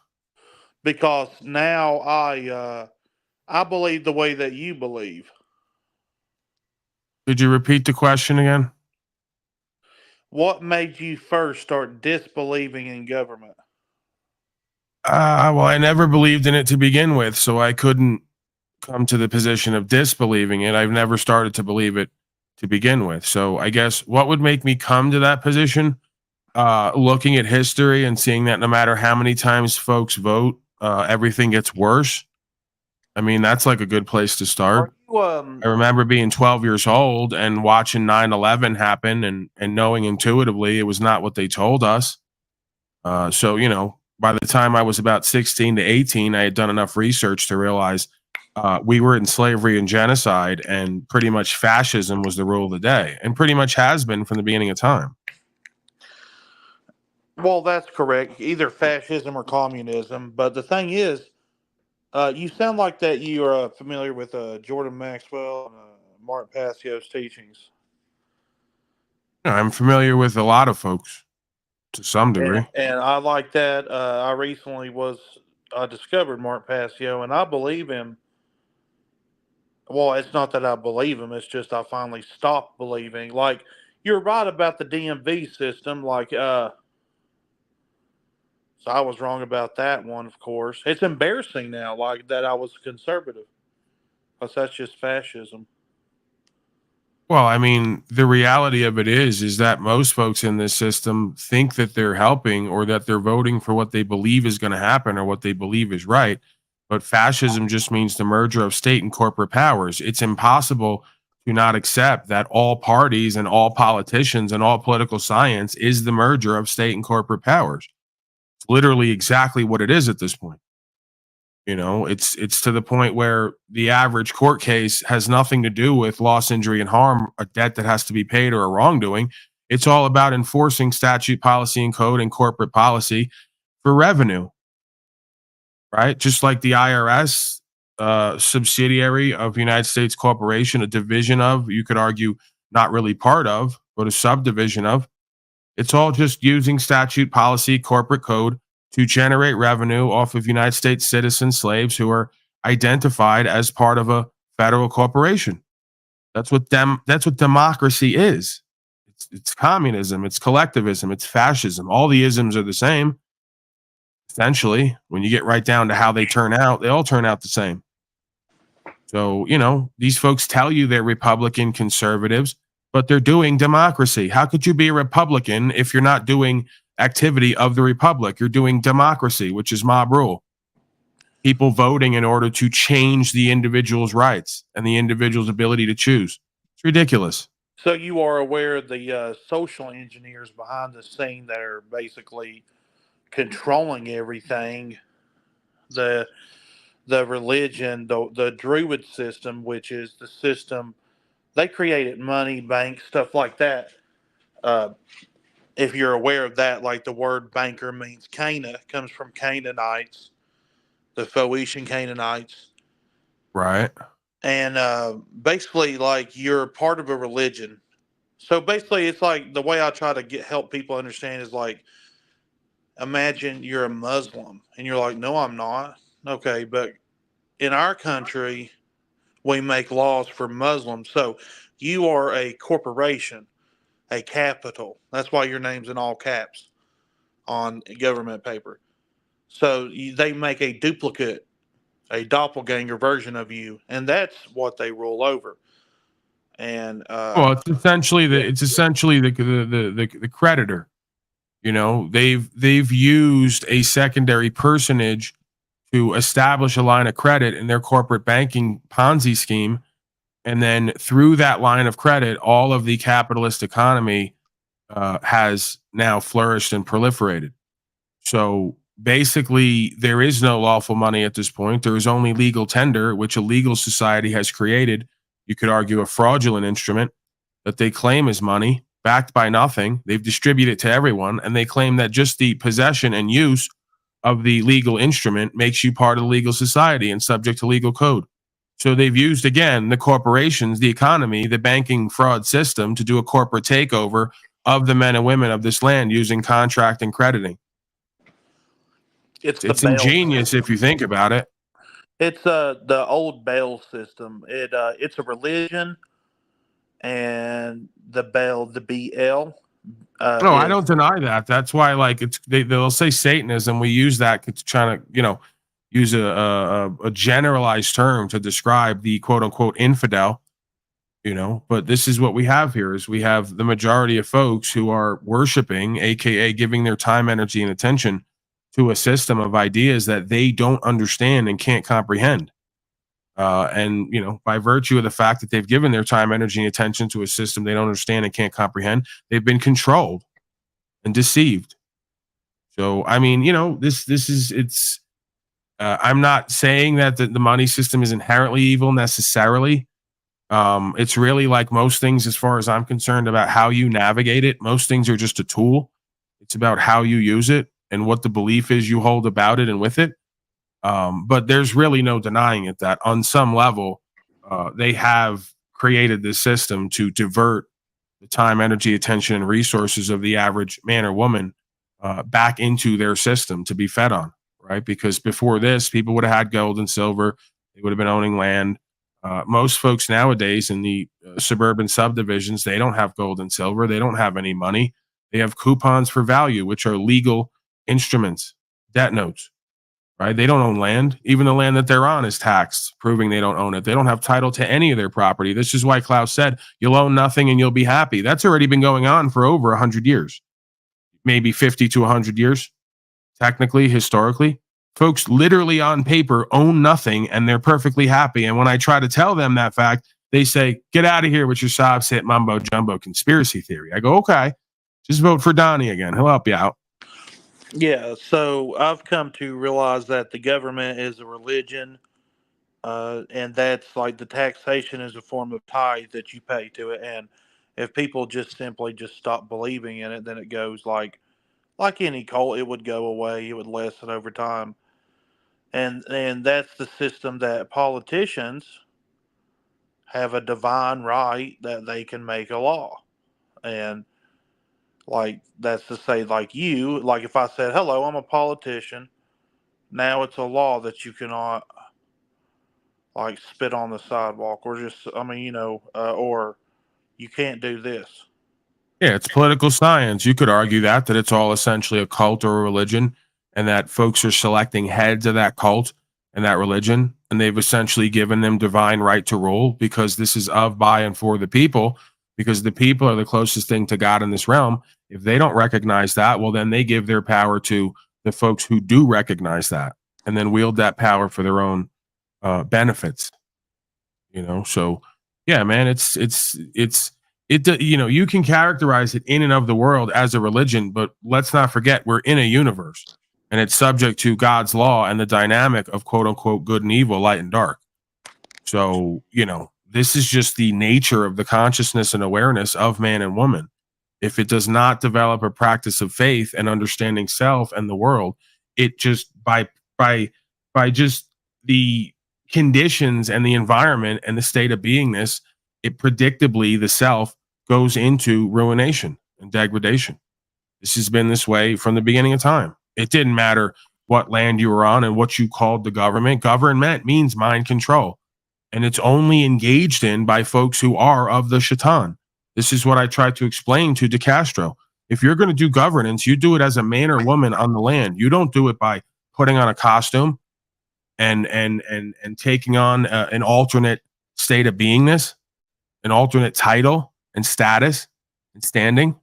Because now I believe the way that you believe. Could you repeat the question again? What made you first start disbelieving in government? Well, I never believed in it to begin with, so I couldn't come to the position of disbelieving it. I've never started to believe it to begin with. So I guess what would make me come to that position? Looking at history and seeing that no matter how many times folks vote, everything gets worse. I mean, that's like a good place to start. I remember being 12 years old and watching 9/11 happen and knowing intuitively it was not what they told us. So, you know, by the time I was about 16 to 18, I had done enough research to realize we were in slavery and genocide, and pretty much fascism was the rule of the day, and pretty much has been from the beginning of time. Well, that's correct. Either fascism or communism. But the thing is, you sound like that you are familiar with Jordan Maxwell and Mark Passio's teachings. I'm familiar with a lot of folks to some degree. And I like that. I recently discovered Mark Passio, and I believe him. Well, it's not that I believe him. It's just I finally stopped believing. Like, you're right about the DMV system. Like, so I was wrong about that one, of course. It's embarrassing now, like, that I was conservative. Because that's just fascism. Well, I mean, the reality of it is that most folks in this system think that they're helping or that they're voting for what they believe is going to happen or what they believe is right. But fascism just means the merger of state and corporate powers. It's impossible to not accept that all parties and all politicians and all political science is the merger of state and corporate powers. It's literally exactly what it is at this point. You know, it's to the point where the average court case has nothing to do with loss, injury, and harm, a debt that has to be paid, or a wrongdoing. It's all about enforcing statute, policy, and code and corporate policy for revenue, right? Just like the IRS, subsidiary of United States Corporation, a division of, you could argue, not really part of, but a subdivision of. It's all just using statute, policy, corporate code to generate revenue off of United States citizen slaves who are identified as part of a federal corporation. That's what democracy is. It's communism, it's collectivism, it's fascism. All the isms are the same. Essentially, when you get right down to how they turn out, they all turn out the same. So, these folks tell you they're Republican conservatives, but they're doing democracy. How could you be a Republican if you're not doing activity of the Republic? You're doing democracy, which is mob rule. People voting in order to change the individual's rights and the individual's ability to choose. It's ridiculous. So you are aware of the social engineers behind the scene that are basically controlling everything. The religion, the Druid system, which is the system they created, money, banks, stuff like that. If you're aware of that, like the word banker means Cana, comes from Canaanites, the Phoenician Canaanites. Right. And basically, like, you're part of a religion. So basically, it's like the way I try to help people understand is like, imagine you're a Muslim and you're like, no, I'm not. Okay, but in our country, we make laws for Muslims. So you are a corporation, a capital. That's why your name's in all caps on government paper. So they make a duplicate, a doppelganger version of you, and that's what they rule over. And well, it's essentially the creditor. They've used a secondary personage to establish a line of credit in their corporate banking Ponzi scheme. And then through that line of credit, all of the capitalist economy has now flourished and proliferated. So basically, there is no lawful money at this point. There is only legal tender, which a legal society has created. You could argue a fraudulent instrument that they claim is money, backed by nothing. They've distributed it to everyone, and they claim that just the possession and use of the legal instrument makes you part of the legal society and subject to legal code. So they've used, again, the corporations, the economy, the banking fraud system to do a corporate takeover of the men and women of this land using contract and crediting. It's ingenious if you think about it. It's the old bail system. It's a religion, and the bail, the BL. No, I don't deny that. That's why, like, they'll say Satanism. We use that to try to, use a generalized term to describe the quote unquote infidel. But this is what we have here: is we have the majority of folks who are worshiping, aka giving their time, energy, and attention to a system of ideas that they don't understand and can't comprehend. And by virtue of the fact that they've given their time, energy, and attention to a system they don't understand and can't comprehend, they've been controlled and deceived. So, I mean, it's. I'm not saying that the money system is inherently evil necessarily. It's really like most things, as far as I'm concerned, about how you navigate it. Most things are just a tool. It's about how you use it and what the belief is you hold about it and with it. But there's really no denying it that on some level, they have created this system to divert the time, energy, attention, and resources of the average man or woman back into their system to be fed on, right? Because before this, people would have had gold and silver. They would have been owning land. Most folks nowadays in the suburban subdivisions, they don't have gold and silver. They don't have any money. They have coupons for value, which are legal instruments, debt notes. Right? They don't own land. Even the land that they're on is taxed, proving they don't own it. They don't have title to any of their property. This is why Klaus said, you'll own nothing and you'll be happy. That's already been going on for over 100 years, maybe 50 to 100 years, technically, historically. Folks literally on paper own nothing and they're perfectly happy. And when I try to tell them that fact, they say, get out of here with your sob sit mumbo jumbo conspiracy theory. I go, okay, just vote for Donnie again. He'll help you out. Yeah, so I've come to realize that the government is a religion, and that's like the taxation is a form of tithe that you pay to it. And if people just simply just stop believing in it, then it goes like any cult, it would go away. It would lessen over time. And that's the system that politicians have a divine right that they can make a law. And like, that's to say, like if I said, hello, I'm a politician, now it's a law that you cannot, like, spit on the sidewalk or just, or you can't do this. Yeah, it's political science. You could argue that it's all essentially a cult or a religion, and that folks are selecting heads of that cult and that religion, and they've essentially given them divine right to rule because this is of, by, and for the people, because the people are the closest thing to God in this realm. If they don't recognize that, well, then they give their power to the folks who do recognize that and then wield that power for their own benefits. So yeah, man, you can characterize it in and of the world as a religion, but let's not forget we're in a universe and it's subject to God's law and the dynamic of quote unquote good and evil, light and dark. So, this is just the nature of the consciousness and awareness of man and woman. If it does not develop a practice of faith and understanding self and the world, it just by just the conditions and the environment and the state of beingness, it predictably, the self goes into ruination and degradation. This has been this way from the beginning of time. It didn't matter what land you were on and what you called the government. Government means mind control, and it's only engaged in by folks who are of the shaitan. This is what I tried to explain to De Castro. If you're going to do governance, you do it as a man or woman on the land. You don't do it by putting on a costume and taking on an alternate state of beingness, an alternate title and status and standing.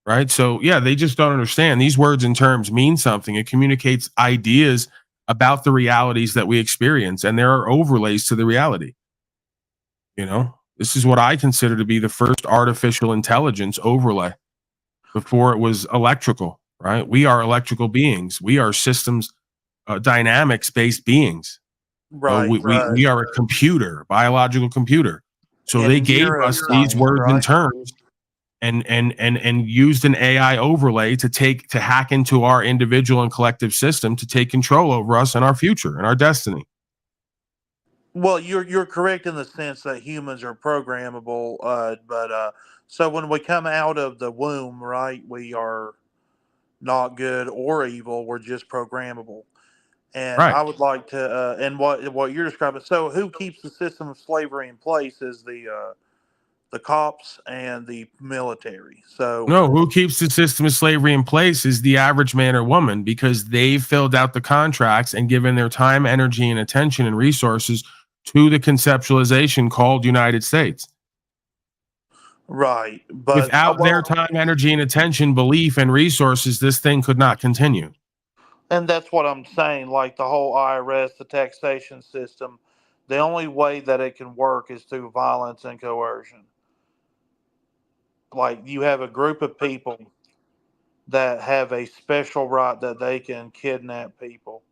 Right. So, yeah, they just don't understand. These words and terms mean something. It communicates ideas about the realities that we experience, and there are overlays to the reality. This is what I consider to be the first artificial intelligence overlay before it was electrical. Right. We are electrical beings. We are systems, dynamics based beings. Right. We are a computer, biological computer. So And they gave us these words and terms and used an AI overlay to hack into our individual and collective system to take control over us and our future and our destiny. Well, you're correct in the sense that humans are programmable, but so when we come out of the womb, right, we are not good or evil. We're just programmable. And Right. I would like to, and what you're describing. So, who keeps the system of slavery in place is the cops and the military. So, No, who keeps the system of slavery in place is the average man or woman, because they've filled out the contracts and given their time, energy, and attention and resources to the conceptualization called United States. right, but Without their time, energy, and attention, belief, and resources, this thing could not continue. and that's what I'm saying. Like the whole IRS, the taxation system, the only way that it can work is through violence and coercion. Like you have a group of people that have a special right that they can kidnap people,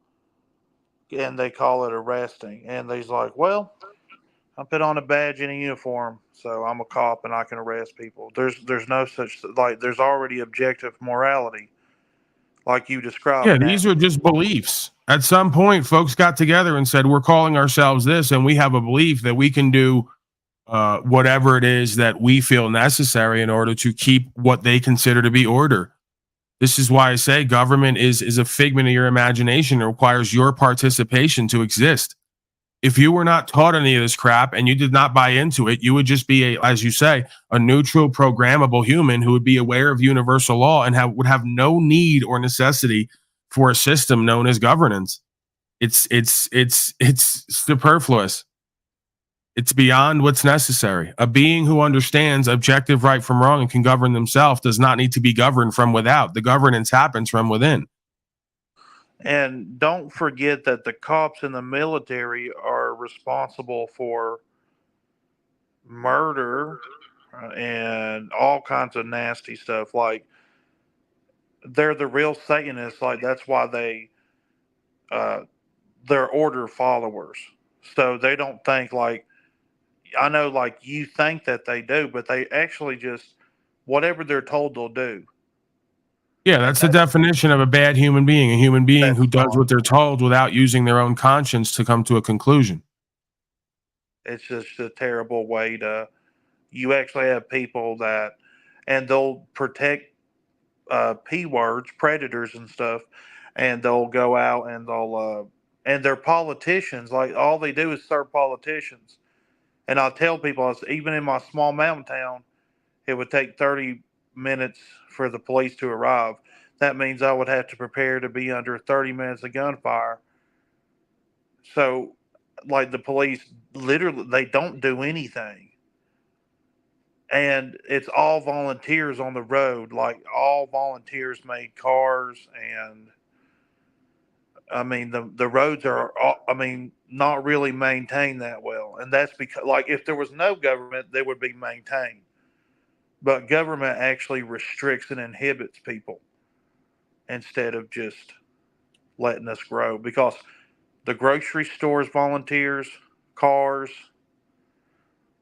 and they call it arresting. And they's like, well, I put on a badge and a uniform, so I'm a cop and I can arrest people. There's no such, like, there's already objective morality, like you described. Yeah, these are just beliefs. At some point, folks got together and said, we're calling ourselves this, and we have a belief that we can do whatever it is that we feel necessary in order to keep what they consider to be order. This is why I say government is a figment of your imagination. It requires your participation to exist. If you were not taught any of this crap and you did not buy into it, you would just be, as you say, a neutral, programmable human who would be aware of universal law and would have no need or necessity for a system known as governance. It's superfluous. It's beyond what's necessary. A being who understands objective right from wrong and can govern themselves does not need to be governed from without. The governance happens from within. And don't forget that the cops and the military are responsible for murder and all kinds of nasty stuff. Like, they're the real Satanists. Like, that's why they're order followers. So they don't think like, I know, like you think that they do, but they actually just, whatever they're told, they'll do. Yeah, that's the definition of a bad human being, a human being who does what they're told without using their own conscience to come to a conclusion. It's just a terrible way to, you actually have people that, and they'll protect P words, predators and stuff, and they'll go out and and they're politicians. Like, all they do is serve politicians. And I tell people, even in my small mountain town, it would take 30 minutes for the police to arrive. That means I would have to prepare to be under 30 minutes of gunfire So, like, the police literally, they don't do anything. And it's all volunteers on the road, like all volunteers made cars. And I mean, the roads are, I mean, not really maintained that well. And that's because, like, if there was no government, they would be maintained. But government actually restricts and inhibits people instead of just letting us grow. Because the grocery stores volunteers, cars.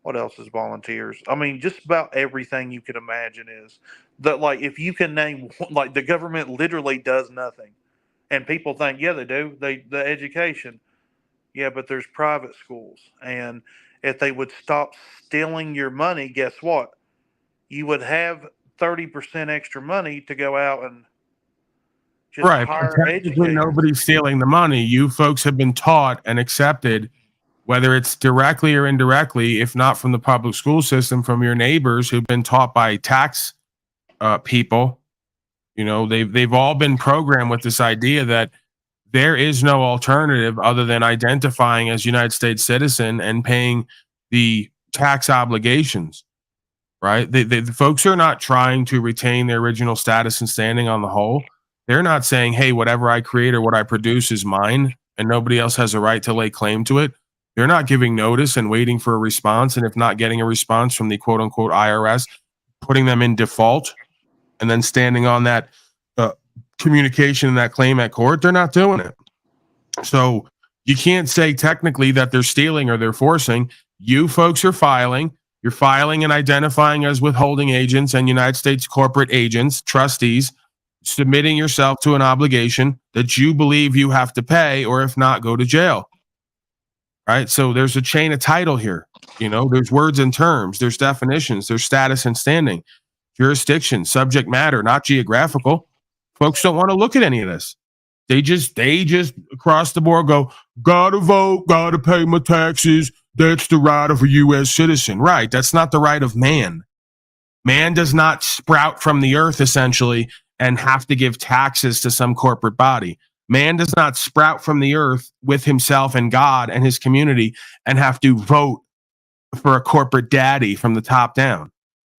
What else is volunteers? I mean, just about everything you could imagine is that, like, if you can name, like, the government literally does nothing. And people think, yeah, they do. The education. Yeah, but there's private schools. And if they would stop stealing your money, guess what? You would have 30% extra money to go out and just Right. hire Technically, educators. nobody's stealing the money. You folks have been taught and accepted, whether it's directly or indirectly, if not from the public school system, from your neighbors who've been taught by tax people. You know, they've all been programmed with this idea that there is no alternative other than identifying as United States citizen and paying the tax obligations. Right? The folks are not trying to retain their original status and standing on the whole. They're not saying, hey, whatever I create or what I produce is mine and nobody else has a right to lay claim to it. They're not giving notice and waiting for a response. And if not getting a response from the quote unquote IRS, putting them in default and then standing on that communication and that claim at court. They're not doing it. So you can't say technically that they're stealing or they're forcing. You folks are filing. You're filing and identifying as withholding agents and United States corporate agents, trustees, submitting yourself to an obligation that you believe you have to pay, or if not, go to jail. Right? So there's a chain of title here. You know, there's words and terms, there's definitions, there's status and standing, jurisdiction, subject matter, not geographical. Folks don't want to look at any of this. They just across the board go, gotta vote, gotta pay my taxes. That's the right of a U.S. citizen. Right. That's not the right of man. Man does not sprout from the earth, essentially, and have to give taxes to some corporate body. Man does not sprout from the earth with himself and God and his community and have to vote for a corporate daddy from the top down.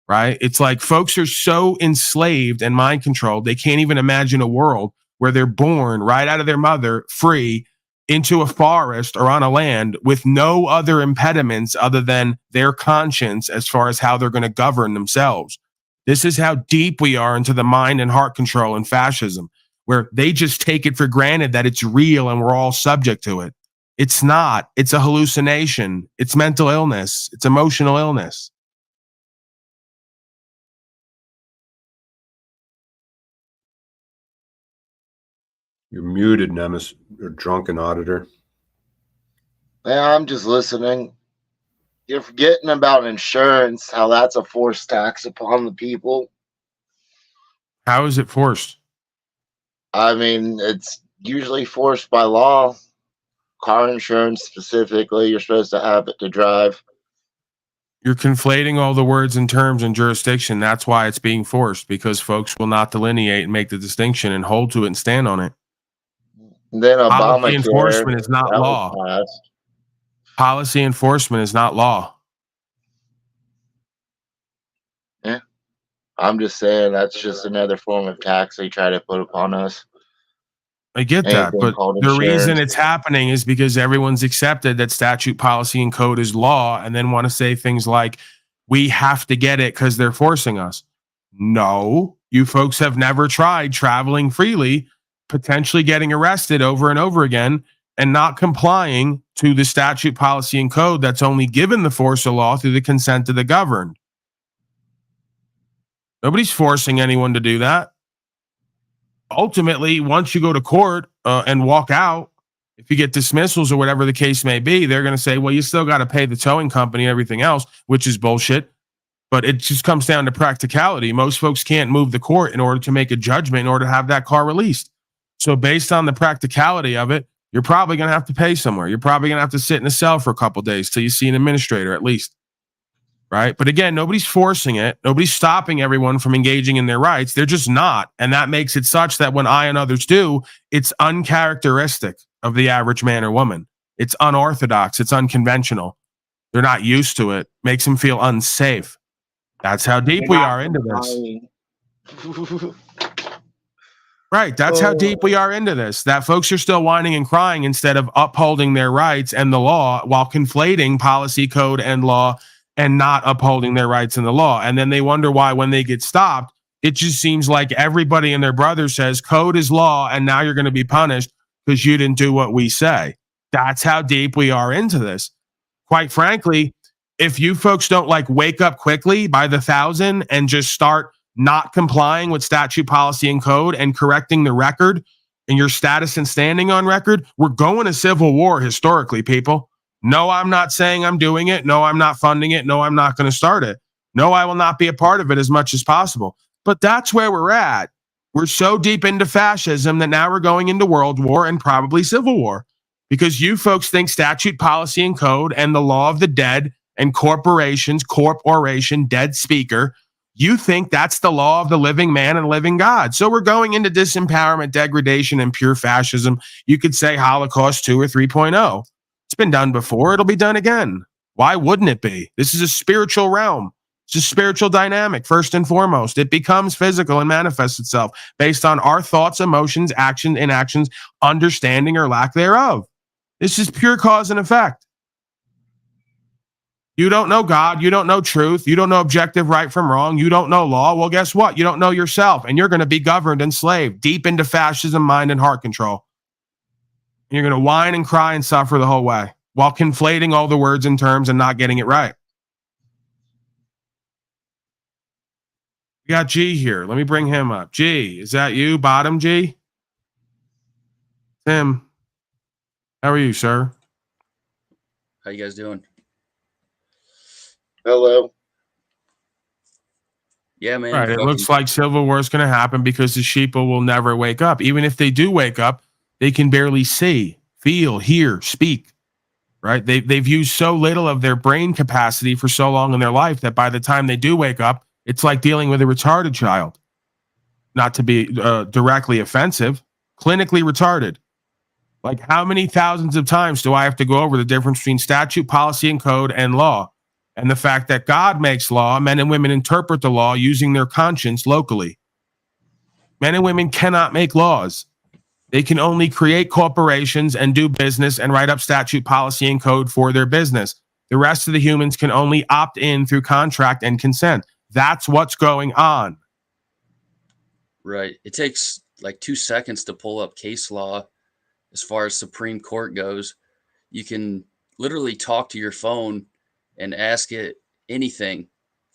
Right. It's like folks are so enslaved and mind controlled, they can't even imagine a world where they're born right out of their mother, free, into a forest or on a land with no other impediments other than their conscience as far as how they're going to govern themselves. This is how deep we are into the mind and heart control and fascism, where they just take it for granted that it's real and we're all subject to it. It's not. It's a hallucination. It's mental illness. It's emotional illness. You're muted, Nemesis. You're drunken auditor. Yeah, I'm just listening. You're forgetting about insurance, how that's a forced tax upon the people. How is it forced? I mean, it's usually forced by law. Car insurance specifically, you're supposed to have it to drive. You're conflating all the words and terms and jurisdiction. That's why it's being forced, because folks will not delineate and make the distinction and hold to it and stand on it. Then Policy enforcement is not law. Policy enforcement is not law. Yeah. I'm just saying that's just another form of tax they try to put upon us. I get that, but the reason it's happening is because everyone's accepted that statute, policy, and code is law, and then want to say things like, we have to get it because they're forcing us. No, you folks have never tried traveling freely, potentially getting arrested over and over again, and not complying to the statute, policy, and code that's only given the force of law through the consent of the governed. Nobody's forcing anyone to do that. Ultimately, once you go to court and walk out, if you get dismissals or whatever the case may be, they're going to say, well, you still got to pay the towing company and everything else, which is bullshit. But it just comes down to practicality. Most folks can't move the court in order to make a judgment in order to have that car released. So based on the practicality of it, you're probably going to have to pay somewhere. You're probably going to have to sit in a cell for a couple of days till you see an administrator at least. Right. But again, nobody's forcing it. Nobody's stopping everyone from engaging in their rights. They're just not. And that makes it such that when I and others do, it's uncharacteristic of the average man or woman. It's unorthodox. It's unconventional. They're not used to it. Makes them feel unsafe. That's how deep we are into this. Right. That's how deep we are into this. That folks are still whining and crying instead of upholding their rights and the law while conflating policy, code, and law and not upholding their rights and the law. And then they wonder why when they get stopped, it just seems like everybody and their brother says code is law and now you're going to be punished because you didn't do what we say. That's how deep we are into this. Quite frankly, if you folks don't like wake up quickly by the thousand and just start not complying with statute, policy, and code and correcting the record and your status and standing on record, we're going to civil war historically, people. No, I'm not saying I'm doing it. No, I'm not funding it. No, I'm not going to start it. No, I will not be a part of it as much as possible. But that's where we're at. We're so deep into fascism that now we're going into world war and probably civil war because you folks think statute, policy, and code and the law of the dead and corporations, corporation, dead speaker, you think that's the law of the living man and living God. So we're going into disempowerment, degradation, and pure fascism. You could say Holocaust 2 or 3.0. It's been done before. It'll be done again. Why wouldn't it be? This is a spiritual realm. It's a spiritual dynamic, first and foremost. It becomes physical and manifests itself based on our thoughts, emotions, actions, inactions, understanding or lack thereof. This is pure cause and effect. You don't know God. You don't know truth. You don't know objective right from wrong. You don't know law. Well, guess what? You don't know yourself, and you're going to be governed, enslaved, deep into fascism, mind, and heart control. And you're going to whine and cry and suffer the whole way while conflating all the words and terms and not getting it right. We got G here. Let me bring him up. G, is that you? Bottom G? Tim, how are you, sir? How you guys doing? Hello. Yeah, man. Right. It looks like civil war is going to happen because the sheeple will never wake up. Even if they do wake up, they can barely see, feel, hear, speak. Right. They've used so little of their brain capacity for so long in their life that by the time they do wake up, it's like dealing with a retarded child. Not to be directly offensive, clinically retarded. Like how many thousands of times do I have to go over the difference between statute, policy, and code and law? And the fact that God makes law, men and women interpret the law using their conscience locally. Men and women cannot make laws. They can only create corporations and do business and write up statute, policy, and code for their business. The rest of the humans can only opt in through contract and consent. That's what's going on. Right. It takes like 2 seconds to pull up case law as far as Supreme Court goes. You can literally talk to your phone and ask it anything.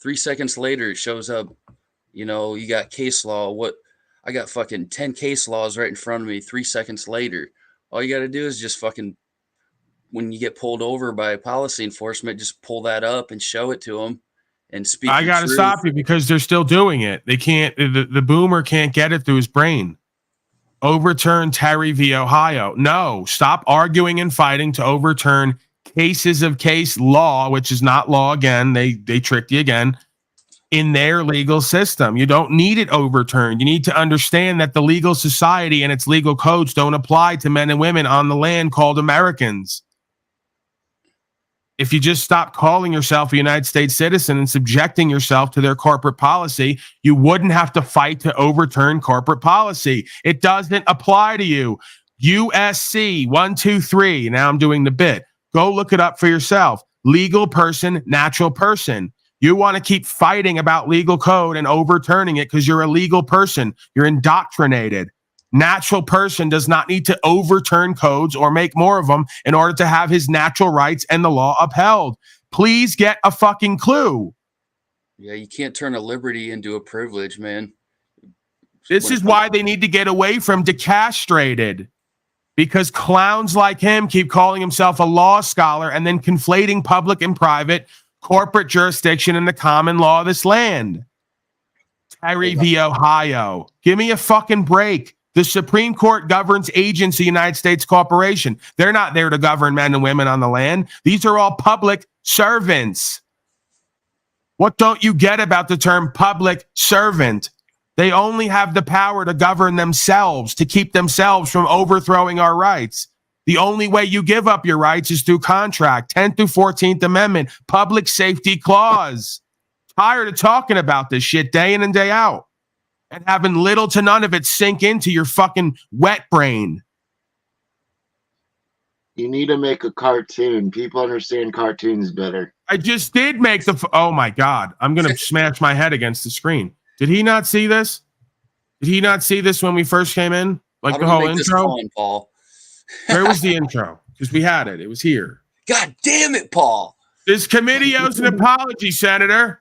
3 seconds later, it shows up, you know, you got case law. I got fucking 10 case laws right in front of me 3 seconds later. All you got to do is just fucking, when you get pulled over by policy enforcement, just pull that up and show it to them and speak. I got to stop you because they're still doing it. They can't, the boomer can't get it through his brain. Overturn Terry v. Ohio. No, stop arguing and fighting to overturn cases of case law, which is not law again. They tricked you again in their legal system. You don't need it overturned. You need to understand that the legal society and its legal codes don't apply to men and women on the land called Americans. If you just stop calling yourself a United States citizen and subjecting yourself to their corporate policy, you wouldn't have to fight to overturn corporate policy. It doesn't apply to you. USC 123. Now I'm doing the bit. Go look it up for yourself. Legal person, natural person. You want to keep fighting about legal code and overturning it because you're a legal person. You're indoctrinated. Natural person does not need to overturn codes or make more of them in order to have his natural rights and the law upheld. Please get a fucking clue. Yeah, you can't turn a liberty into a privilege, man. This is why they need to get away from decastrated. Because clowns like him keep calling himself a law scholar and then conflating public and private, corporate jurisdiction and the common law of this land. Terry v. Ohio. Give me a fucking break. The Supreme Court governs agency United States Corporation. They're not there to govern men and women on the land. These are all public servants. What don't you get about the term public servant? They only have the power to govern themselves, to keep themselves from overthrowing our rights. The only way you give up your rights is through contract. 10th through 14th Amendment, public safety clause. Tired of talking about this shit day in and day out and having little to none of it sink into your fucking wet brain. You need to make a cartoon. People understand cartoons better. I just did make oh my God. I'm going to smash my head against the screen. Did he not see this? Did he not see this when we first came in? Like the whole intro? Fun, Paul. Where was the intro? Because we had it. It was here. God damn it, Paul. This committee owes an apology, Senator.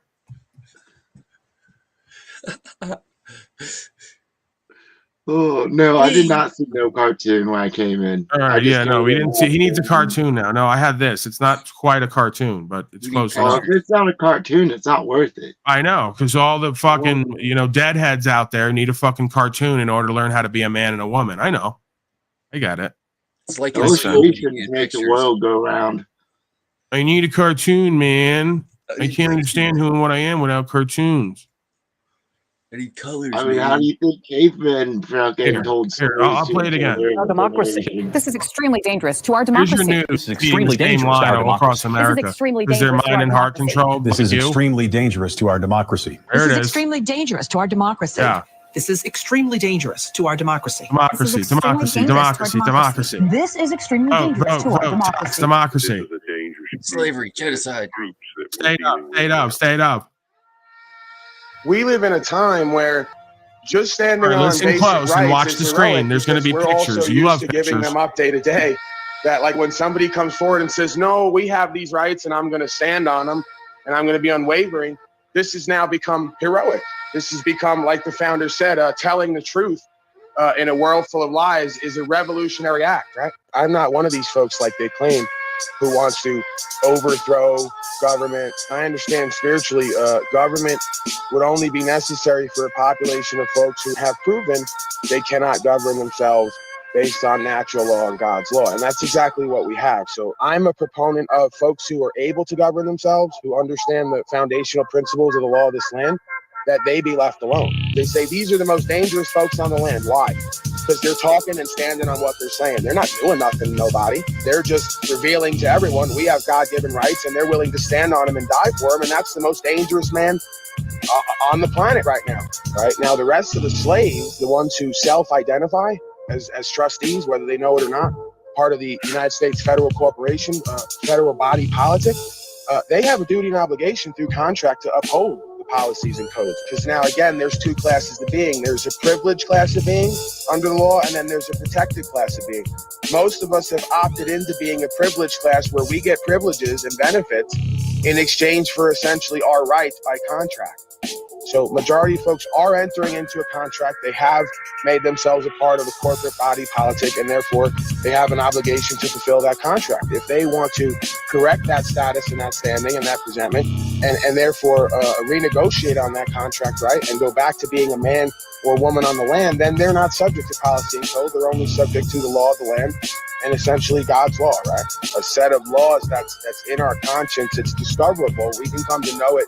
Oh, no, I did not see no cartoon when I came in. All right, yeah, no, we didn't see. He needs a cartoon now. No, I had this. It's not quite a cartoon, but it's close enough. If it's not a cartoon, it's not worth it. I know, because all the fucking, deadheads out there need a fucking cartoon in order to learn how to be a man and a woman. I know. I got it. It's like illustrations make the world go round. I need a cartoon, man. I can't understand who and what I am without cartoons. I need colors. I mean, how do you think cavemen fucking told stories? I'll play it again. Our democracy. This is extremely dangerous to our democracy. Here's your news. This is extremely dangerous to our all across democracy. America. This is extremely Is their dangerous to mind our and heart democracy. controlled? This is extremely dangerous to our democracy. This There is it is. extremely dangerous to our democracy. Yeah. This is extremely dangerous to our democracy. Democracy, This is extremely democracy, dangerous to our democracy, democracy. This is extremely Vote, dangerous vote, to our vote. democracy. Tax democracy. This is a dangerous group. Slavery, genocide. Groups that Stay we're up, dealing stay with up, now. stay up. We live in a time where just standing All right, on listen basic close and rights watch is the screen. heroic There's gonna because be we're also pictures. You used love to giving pictures. them update a day. That like when somebody comes forward and says, "No, we have these rights, and I'm going to stand on them, and I'm going to be unwavering," this has now become heroic. This has become, like the founder said, telling the truth in a world full of lies is a revolutionary act. Right? I'm not one of these folks like they claim who wants to overthrow government. I understand spiritually, government would only be necessary for a population of folks who have proven they cannot govern themselves based on natural law and God's law. And that's exactly what we have. So I'm a proponent of folks who are able to govern themselves, who understand the foundational principles of the law of this land, that they be left alone. They say these are the most dangerous folks on the land. Why? Because they're talking and standing on what they're saying. They're not doing nothing to nobody. They're just revealing to everyone we have God-given rights, and they're willing to stand on them and die for them. And that's the most dangerous man on the planet right now. Right now, the rest of the slaves, the ones who self-identify as trustees, whether they know it or not, part of the United States federal corporation, federal body politic, they have a duty and obligation through contract to uphold the policies and codes. Because now, again, there's two classes of being. There's a privileged class of being under the law, and then there's a protected class of being. Most of us have opted into being a privileged class where we get privileges and benefits in exchange for essentially our rights by contract. So majority of folks are entering into a contract. They have made themselves a part of a corporate body politic, and therefore they have an obligation to fulfill that contract. If they want to correct that status and that standing and that presentment, and therefore renegotiate on that contract, right, and go back to being a man or woman on the land, then they're not subject to policy and code. They're only subject to the law of the land and essentially God's law, right? A set of laws that's in our conscience. It's discoverable. We can come to know it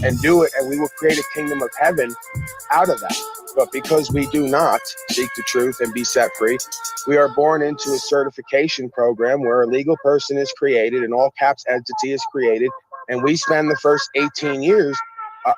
and do it, and we will create a kingdom of heaven out of that. But because we do not seek the truth and be set free, we are born into a certification program where a legal person is created, an all caps entity is created, and we spend the first 18 years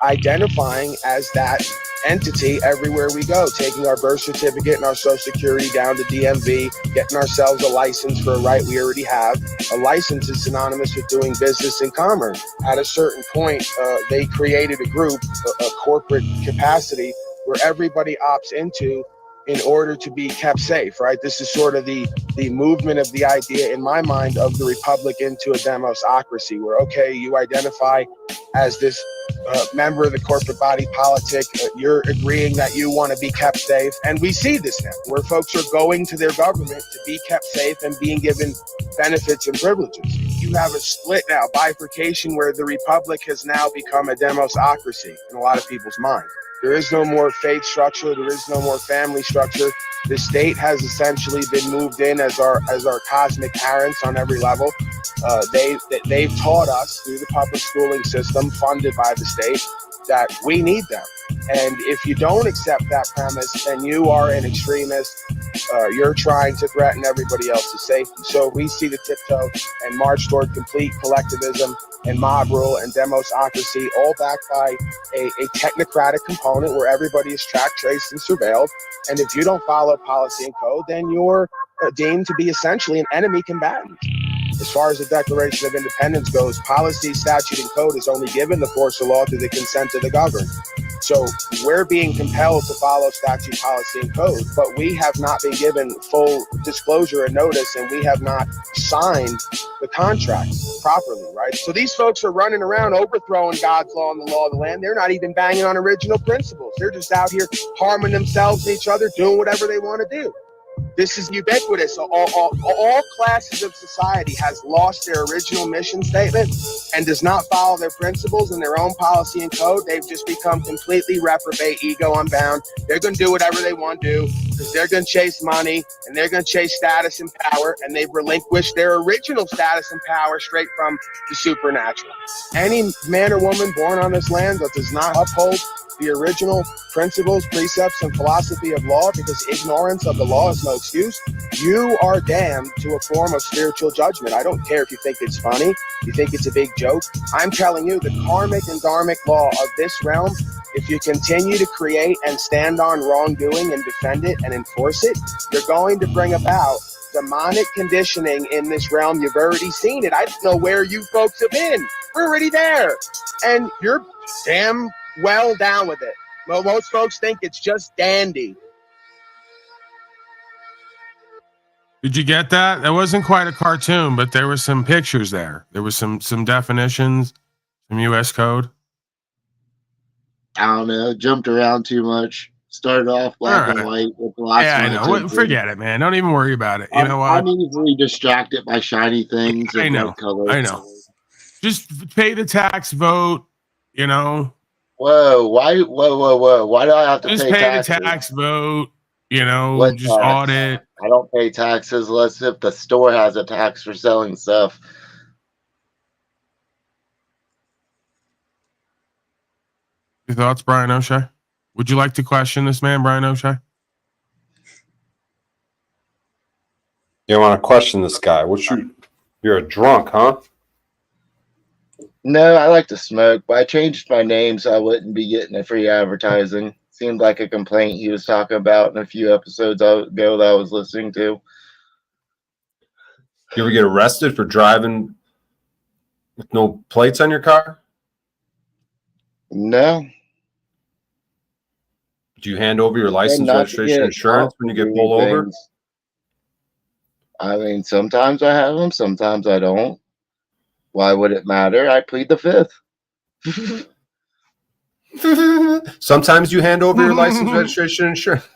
identifying as that entity everywhere we go, taking our birth certificate and our social security down to DMV, getting ourselves a license for a right we already have. A license is synonymous with doing business and commerce. At a certain point, they created a group, a corporate capacity, where everybody opts into in order to be kept safe, right? This is sort of the movement of the idea in my mind of the republic into a demosocracy, where, okay, you identify as this member of the corporate body politic, you're agreeing that you want to be kept safe. And we see this now, where folks are going to their government to be kept safe and being given benefits and privileges. You have a split now, bifurcation, where the republic has now become a demosocracy in a lot of people's minds. There is no more faith structure. There is no more family structure. The state has essentially been moved in as our cosmic parents on every level. They've taught us through the public schooling system funded by the state that we need them. And if you don't accept that premise, then you are an extremist. You're trying to threaten everybody else's safety. So we see the tiptoe and march toward complete collectivism and mob rule and democracy, all backed by a technocratic component where everybody is tracked, traced, and surveilled. And if you don't follow policy and code, then you're deemed to be essentially an enemy combatant. As far as the Declaration of Independence goes, policy, statute, and code is only given the force of law through the consent of the governed. So we're being compelled to follow statute, policy, and code, but we have not been given full disclosure and notice, and we have not signed the contracts properly, right? So these folks are running around overthrowing God's law and the law of the land. They're not even banging on original principles. They're just out here harming themselves and each other, doing whatever they want to do. This is ubiquitous. All classes of society has lost their original mission statement and does not follow their principles and their own policy and code. They've just become completely reprobate, ego unbound. They're going to do whatever they want to do because they're going to chase money and they're going to chase status and power, and they've relinquished their original status and power straight from the supernatural. Any man or woman born on this land that does not uphold the original principles, precepts, and philosophy of law, because ignorance of the law is no excuse, you are damned to a form of spiritual judgment. I don't care if you think it's funny, you think it's a big joke. I'm telling you, the karmic and dharmic law of this realm, if you continue to create and stand on wrongdoing and defend it and enforce it, you're going to bring about demonic conditioning in this realm. You've already seen it. I don't know where you folks have been. We're already there. And you're damn well down with it. Well, most folks think it's just dandy. Did you get that? That wasn't quite a cartoon, but there were some pictures there. There was some definitions, some U.S. code. I don't know. Jumped around too much. Started off black and white with the last Yeah, one. I know. Forget it, man. Don't even worry about it. You know what? I'm easily distracted by shiny things. I And know. bright colors. I know. Just pay the tax, vote. You know. Whoa! Whoa! Why do I have to Just pay pay taxes? the tax, vote. You know, What just tax? audit. I don't pay taxes unless if the store has a tax for selling stuff. Your thoughts, Brian O'Shea? Would you like to question this man, Brian O'Shea? You want to question this guy? You're a drunk, huh? No, I like to smoke, but I changed my name so I wouldn't be getting a free advertising. Seemed like a complaint he was talking about in a few episodes ago that I was listening to. You ever get arrested for driving with no plates on your car? No. Do you hand over your license, registration, insurance when you get pulled over? I mean, sometimes I have them, sometimes I don't. Why would it matter? I plead the fifth. Sometimes you hand over your license, registration, insurance.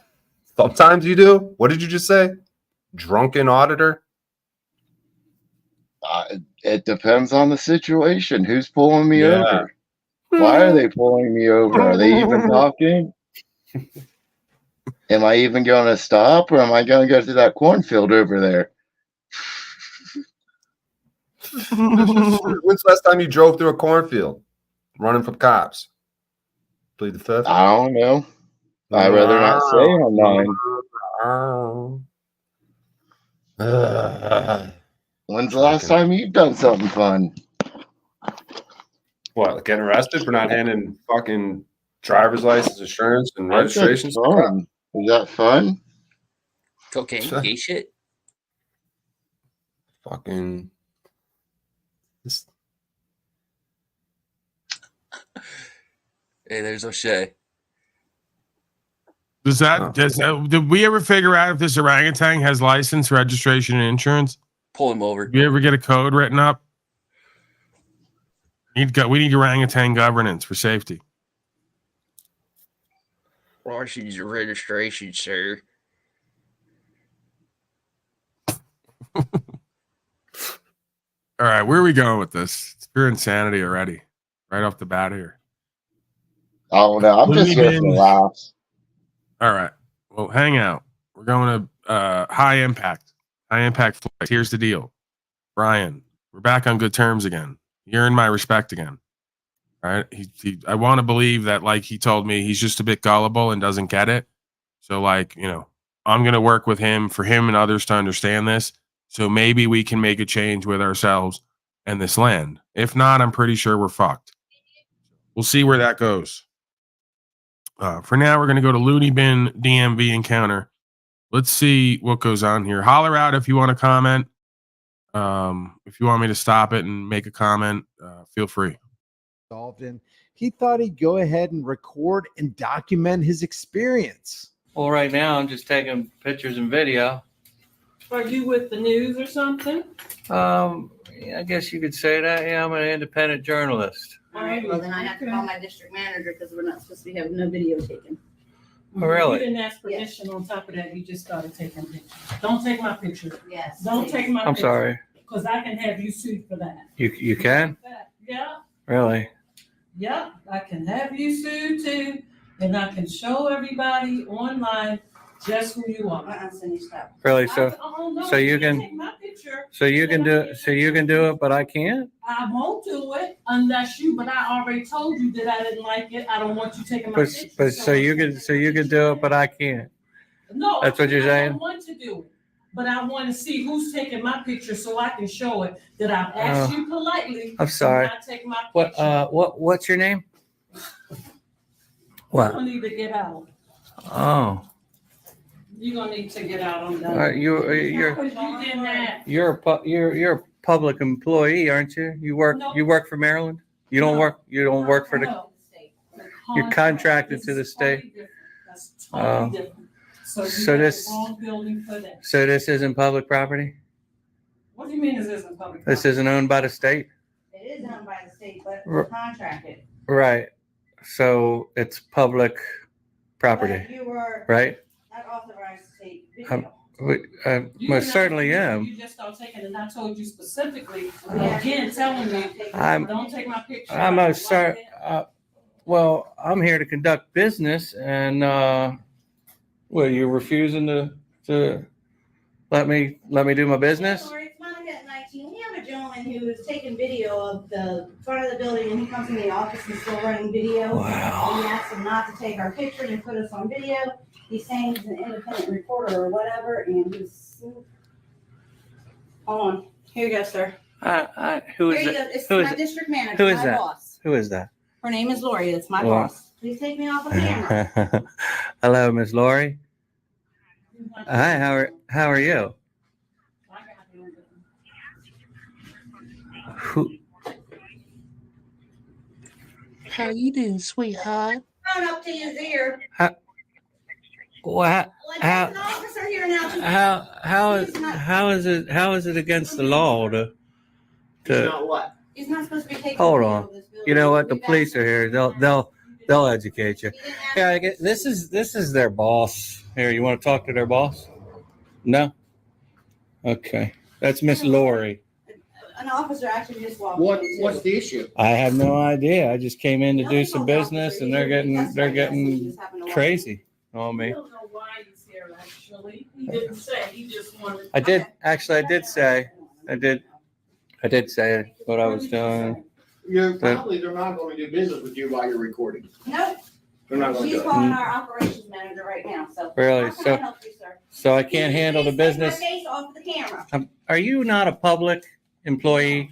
Sometimes you do. What did you just say? Drunken auditor? It depends on the situation. Who's pulling me over? Why are they pulling me over? Are they even talking? Am I even going to stop, or am I going to go through that cornfield over there? When's the last time you drove through a cornfield running from cops? Plead the fifth? I don't know. I'd rather not say on mine. When's the last time you've done something fun? What, getting arrested for not handing fucking driver's license, insurance, and registration? Is that fun? Cocaine, gay shit. Fucking. Hey, there's O'Shea. Did we ever figure out if this orangutan has license, registration, and insurance? Pull him over. Did you ever get a code written up? We need orangutan governance for safety. License and registration, sir. All right, where are we going with this? It's pure insanity already, right off the bat here. Oh no, I'm just here for laughs. All right, well, hang out. We're going to high impact flight. Here's the deal, Brian. We're back on good terms again. You're in my respect again. Right? I want to believe that, like he told me, he's just a bit gullible and doesn't get it. So, like, you know, I'm going to work with him for him and others to understand this. So maybe we can make a change with ourselves and this land. If not, I'm pretty sure we're fucked. We'll see where that goes. For now, we're going to go to Looney Bin DMV encounter. Let's see what goes on here. Holler out if you want to comment. If you want me to stop it and make a comment, feel free. And he thought he'd go ahead and record and document his experience. Well, right now I'm just taking pictures and video. Are you with the news or something? Yeah, I guess you could say that. Yeah, I'm an independent journalist. All right, well, then I have to call my district manager because we're not supposed to be having no video taken. Oh, really? You didn't ask permission. On top of that, you just started taking pictures. Don't take my picture. Yes. Don't take my I'm picture. sorry. Because I can have you sued for that. You can? Yeah. Really? Yep. I can have you sued too. And I can show everybody online just who you are. Really? So No, so you can't can take my picture. so you can do it, but I can't? I won't do it unless you, but I already told you that I didn't like it. I don't want you taking my But picture. but so you can do it, but I can't. No, That's what you're I saying? don't want to do it, but I want to see who's taking my picture so I can show it that I've asked Oh, you politely. I'm sorry. to not take my picture. What's your name? You're What? gonna need to get out. Oh. You're gonna need to get out on that. You're Because you didn't ask. you're a public employee, aren't you? You work for Maryland? You don't work for the No. you're contracted to the state. That's totally different. So you So have this the wrong building for that. so this isn't public property? What do you mean this isn't public? This isn't owned by the state? It is owned by the state, but R- it's contracted. Right. So it's public property, But you were right? not authorized to take I'm, video. we- most certainly am. You just don't take it, and I told you specifically, again, telling me, I'm- don't take my picture. I'm most certain. Well, I'm here to conduct business, and well, you're refusing to let me do my business? Sorry, it's Monica at 19. We have a gentleman who is taking video of the front of the building, and he comes in the office and still running video. Wow. And we asked him not to take our picture and put us on video. He's saying he's an independent reporter or whatever, and he's. Hold on. Here you go, sir. Who is Here you it? go. It's Who is my it? district manager, Who is my that? boss. Who is that? Her name is Lori. It's my Lori. boss. Please take me off of camera. Hello, Miss Lori. Hi. How are you? Who? How you doing, sweetheart? Phone up to his ear. What? Like, there's an officer here now. How is it against the law to what? He's not supposed to be taking hold video on? of this building. You know what? The police are here. They'll educate you. Yeah, I get, this is their boss. Here, you want to talk to their boss? No. Okay, that's Miss Lori. An officer actually just walked in. What's the issue? I have no idea. I just came in to do some business, and they're getting crazy on me. I don't know why he's here, actually. He didn't say, he just wanted. I did say what I was doing. You're But- probably they're not going to do business with you while you're recording. Nope. They're not going to She's do it. calling our operations manager right now, so. Really? How can I help you, sir? So I can't handle the Please take business. my face off the camera. Are you not a public employee?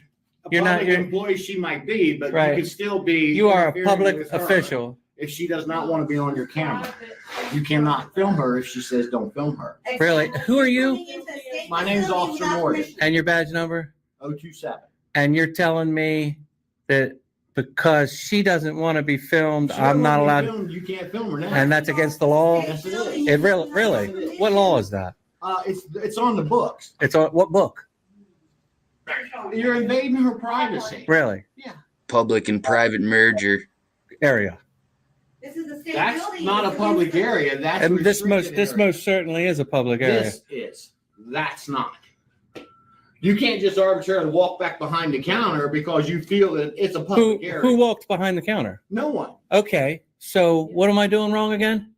You're not. Public employee she might be, but Right. you could still be. You are a interfering public with her. official. If she does not want to be on your camera, you cannot film her if she says don't film her. Really? Who are you? My name's Officer Morgan, And your badge number? 027. And you're telling me that because she doesn't want to be filmed, She I'm not doesn't allowed. want to be filmed, you can't film her now. And that's against the law? Yes, it is. It really? What law is that? It's on the books. It's on what book? You're invading her privacy. Really? Public and private merger area. This is a state That's building. not a public area. That's And this restricted area. most certainly is a public area. This is. That's not. You can't just arbitrarily walk back behind the counter because you feel that it's a public area. Who walked behind the counter? No one. Okay, so what am I doing wrong again?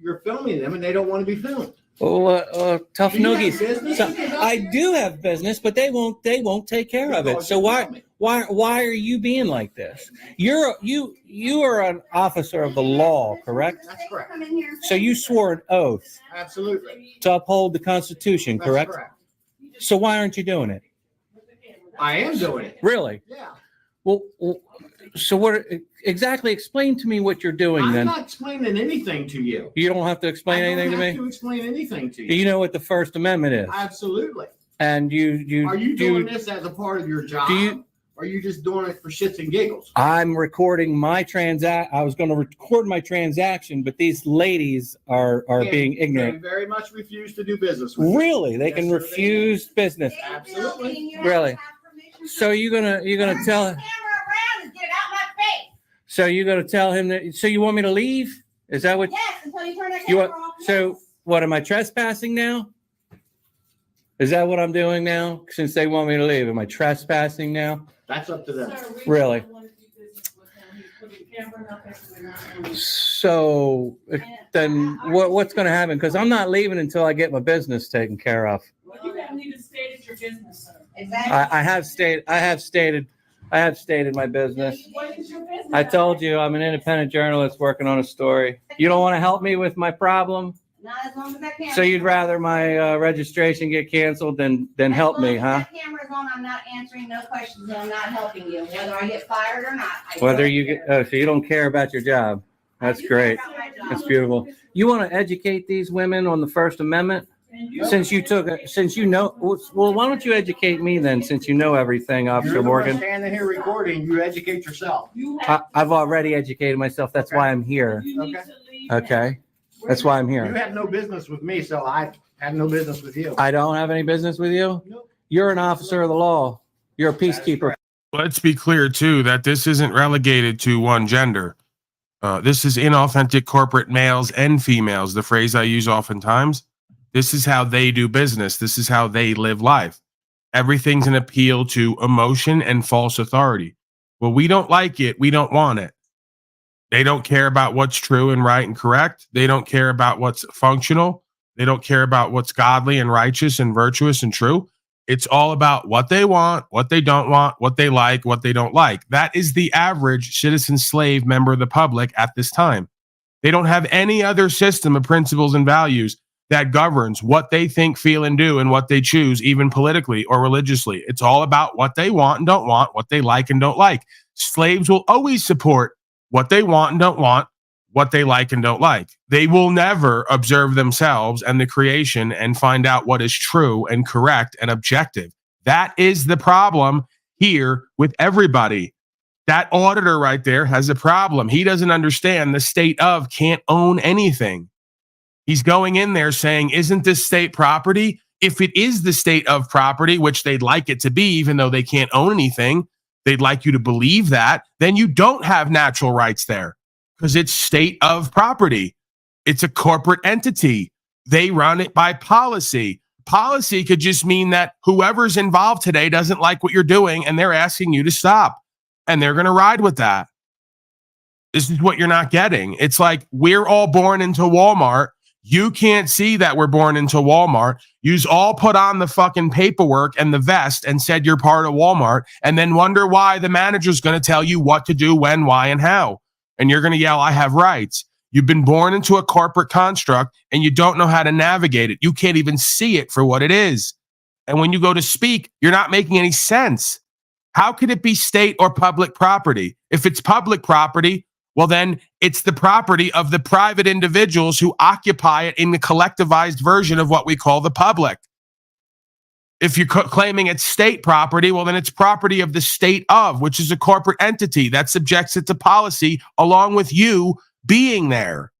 You're filming them and they don't want to be filmed. Well, tough Do you have noogies. business? So, I do have business, but they won't take care of it. So Why are you being like this? You are an officer of the law, correct? That's correct. So you swore an oath Absolutely. to uphold the Constitution, That's correct? correct. So why aren't you doing it? I am doing it. Really? Yeah. Well, so what exactly? Explain to me what you're doing I'm then. not explaining anything to you. You don't have to explain anything to I don't have me. to explain anything to Do you know what the First Amendment is? Absolutely. And you Are you doing this as a part of your job? Or are you just doing it for shits and giggles? I'm recording my I was going to record my transaction, but these ladies are They- being They ignorant. very much refuse to do business with you. Really? They Yes, can sir, refuse business. Absolutely. Really? So you're gonna tell So you're gonna tell him that so you want me to leave? Is that what Yes, until you turn that you camera want? off. So what am I trespassing now? Is that what I'm doing now? Since they want me to leave, am I trespassing now? That's up to them. Really? So then what's going to happen? Because I'm not leaving until I get my business taken care of. Well, you haven't even stated your business, sir. Exactly. I have stated my business. What is your business? I told you I'm an independent journalist working on a story. You don't want to help me with my problem? Not as long as that camera. So you'd rather my registration get canceled than help me, huh? That camera's on, I'm not answering no questions, and I'm not helping you, whether I get fired or not. Whether you get, so you don't care about your job. That's great. That's beautiful. You want to educate these women on the First Amendment? Since you know, well, why don't you educate me then, since you know everything, Officer You're the one Morgan? standing here recording. You educate yourself. I've already educated myself. That's why I'm here. Okay. Okay. That's why I'm You here. have no business with me, so I have no business with you. I don't have any business with you? You're an officer of the law. You're a peacekeeper. Let's be clear too that this isn't relegated to one gender. This is inauthentic corporate males and females. The phrase I use oftentimes. This is how they do business. This is how they live life. Everything's an appeal to emotion and false authority. Well, we don't like it. We don't want it. They don't care about what's true and right and correct. They don't care about what's functional. They don't care about what's godly and righteous and virtuous and true. It's all about what they want, what they don't want, what they like, what they don't like. That is the average citizen slave member of the public at this time. They don't have any other system of principles and values that governs what they think, feel, and do, and what they choose, even politically or religiously. It's all about what they want and don't want, what they like and don't like. Slaves will always support what they want and don't want, what they like and don't like. They will never observe themselves and the creation and find out what is true and correct and objective. That is the problem here with everybody. That auditor right there has a problem. He doesn't understand the state of can't own anything. He's going in there saying, isn't this state property? If it is the state of property, which they'd like it to be, even though they can't own anything, they'd like you to believe that, then you don't have natural rights there because it's state of property. It's a corporate entity. They run it by policy. Policy could just mean that whoever's involved today doesn't like what you're doing and they're asking you to stop and they're going to ride with that. This is what you're not getting. It's like we're all born into Walmart. You can't see that we're born into Walmart. You's all put on the fucking paperwork and the vest and said you're part of Walmart and then wonder why the manager's going to tell you what to do, when, why, and how. And you're going to yell, I have rights. You've been born into a corporate construct and you don't know how to navigate it. You can't even see it for what it is. And when you go to speak, you're not making any sense. How could it be state or public property? If it's public property, well, then it's the property of the private individuals who occupy it in the collectivized version of what we call the public. If you're claiming it's state property, well, then it's property of the state of, which is a corporate entity that subjects it to policy along with you being there.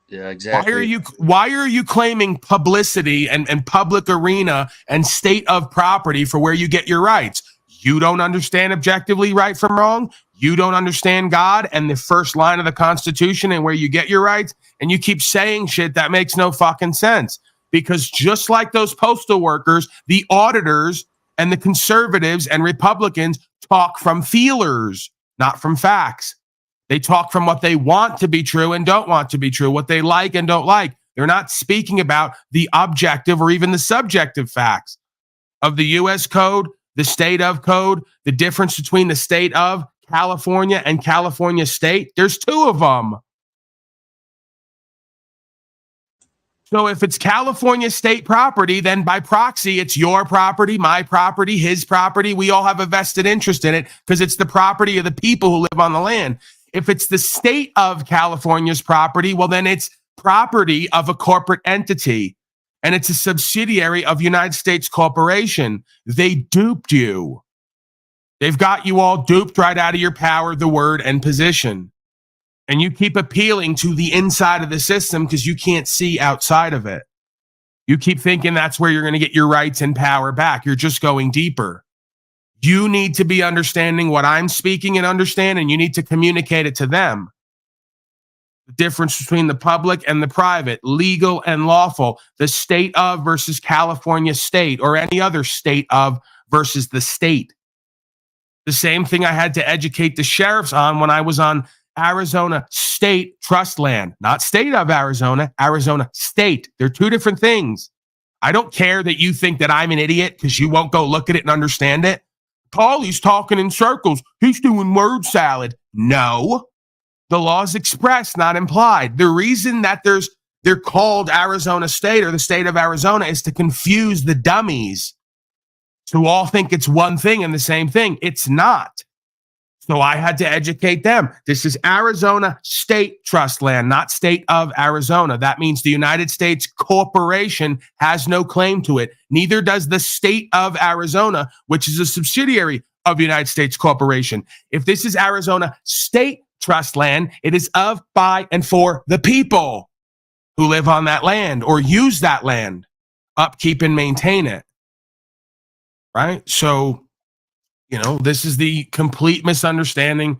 Yeah, exactly. Why are you claiming publicity and public arena and state of property for where you get your rights? You don't understand objectively right from wrong. You don't understand God and the first line of the Constitution and where you get your rights. And you keep saying shit that makes no fucking sense. Because just like those postal workers, the auditors and the conservatives and Republicans talk from feelers, not from facts. They talk from what they want to be true and don't want to be true, what they like and don't like. They're not speaking about the objective or even the subjective facts of the U.S. Code, the state of code, the difference between the state of California and California state, there's two of them. So if it's California state property, then by proxy, it's your property, my property, his property. We all have a vested interest in it because it's the property of the people who live on the land. If it's the state of California's property, well, then it's property of a corporate entity, and it's a subsidiary of United States Corporation. They duped you. They've got you all duped right out of your power, the word, and position. And you keep appealing to the inside of the system because you can't see outside of it. You keep thinking that's where you're going to get your rights and power back. You're just going deeper. You need to be understanding what I'm speaking and understand, and you need to communicate it to them. The difference between the public and the private, legal and lawful, the state of versus California state, or any other state of versus the state. The same thing I had to educate the sheriffs on when I was on Arizona state trust land, not state of Arizona, Arizona state. They're two different things. I don't care that you think that I'm an idiot because you won't go look at it and understand it. Paulie's talking in circles. He's doing word salad. No, the law is expressed, not implied. The reason that they're called Arizona state or the state of Arizona is to confuse the dummies who all think it's one thing and the same thing. It's not. So I had to educate them. This is Arizona state trust land, not state of Arizona. That means the United States Corporation has no claim to it. Neither does the state of Arizona, which is a subsidiary of the United States Corporation. If this is Arizona state trust land, it is of, by, and for the people who live on that land or use that land, upkeep and maintain it. Right? So, this is the complete misunderstanding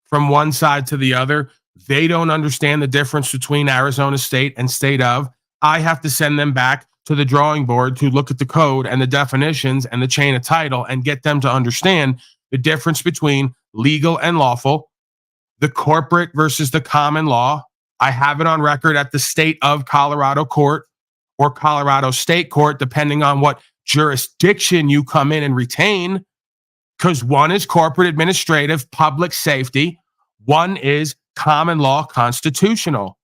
from one side to the other. They don't understand the difference between Arizona state and state of. I have to send them back to the drawing board to look at the code and the definitions and the chain of title and get them to understand the difference between legal and lawful, the corporate versus the common law. I have it on record at the state of Colorado court or Colorado state court, depending on what jurisdiction you come in and retain. Because one is corporate administrative, public safety. One is common law constitutional.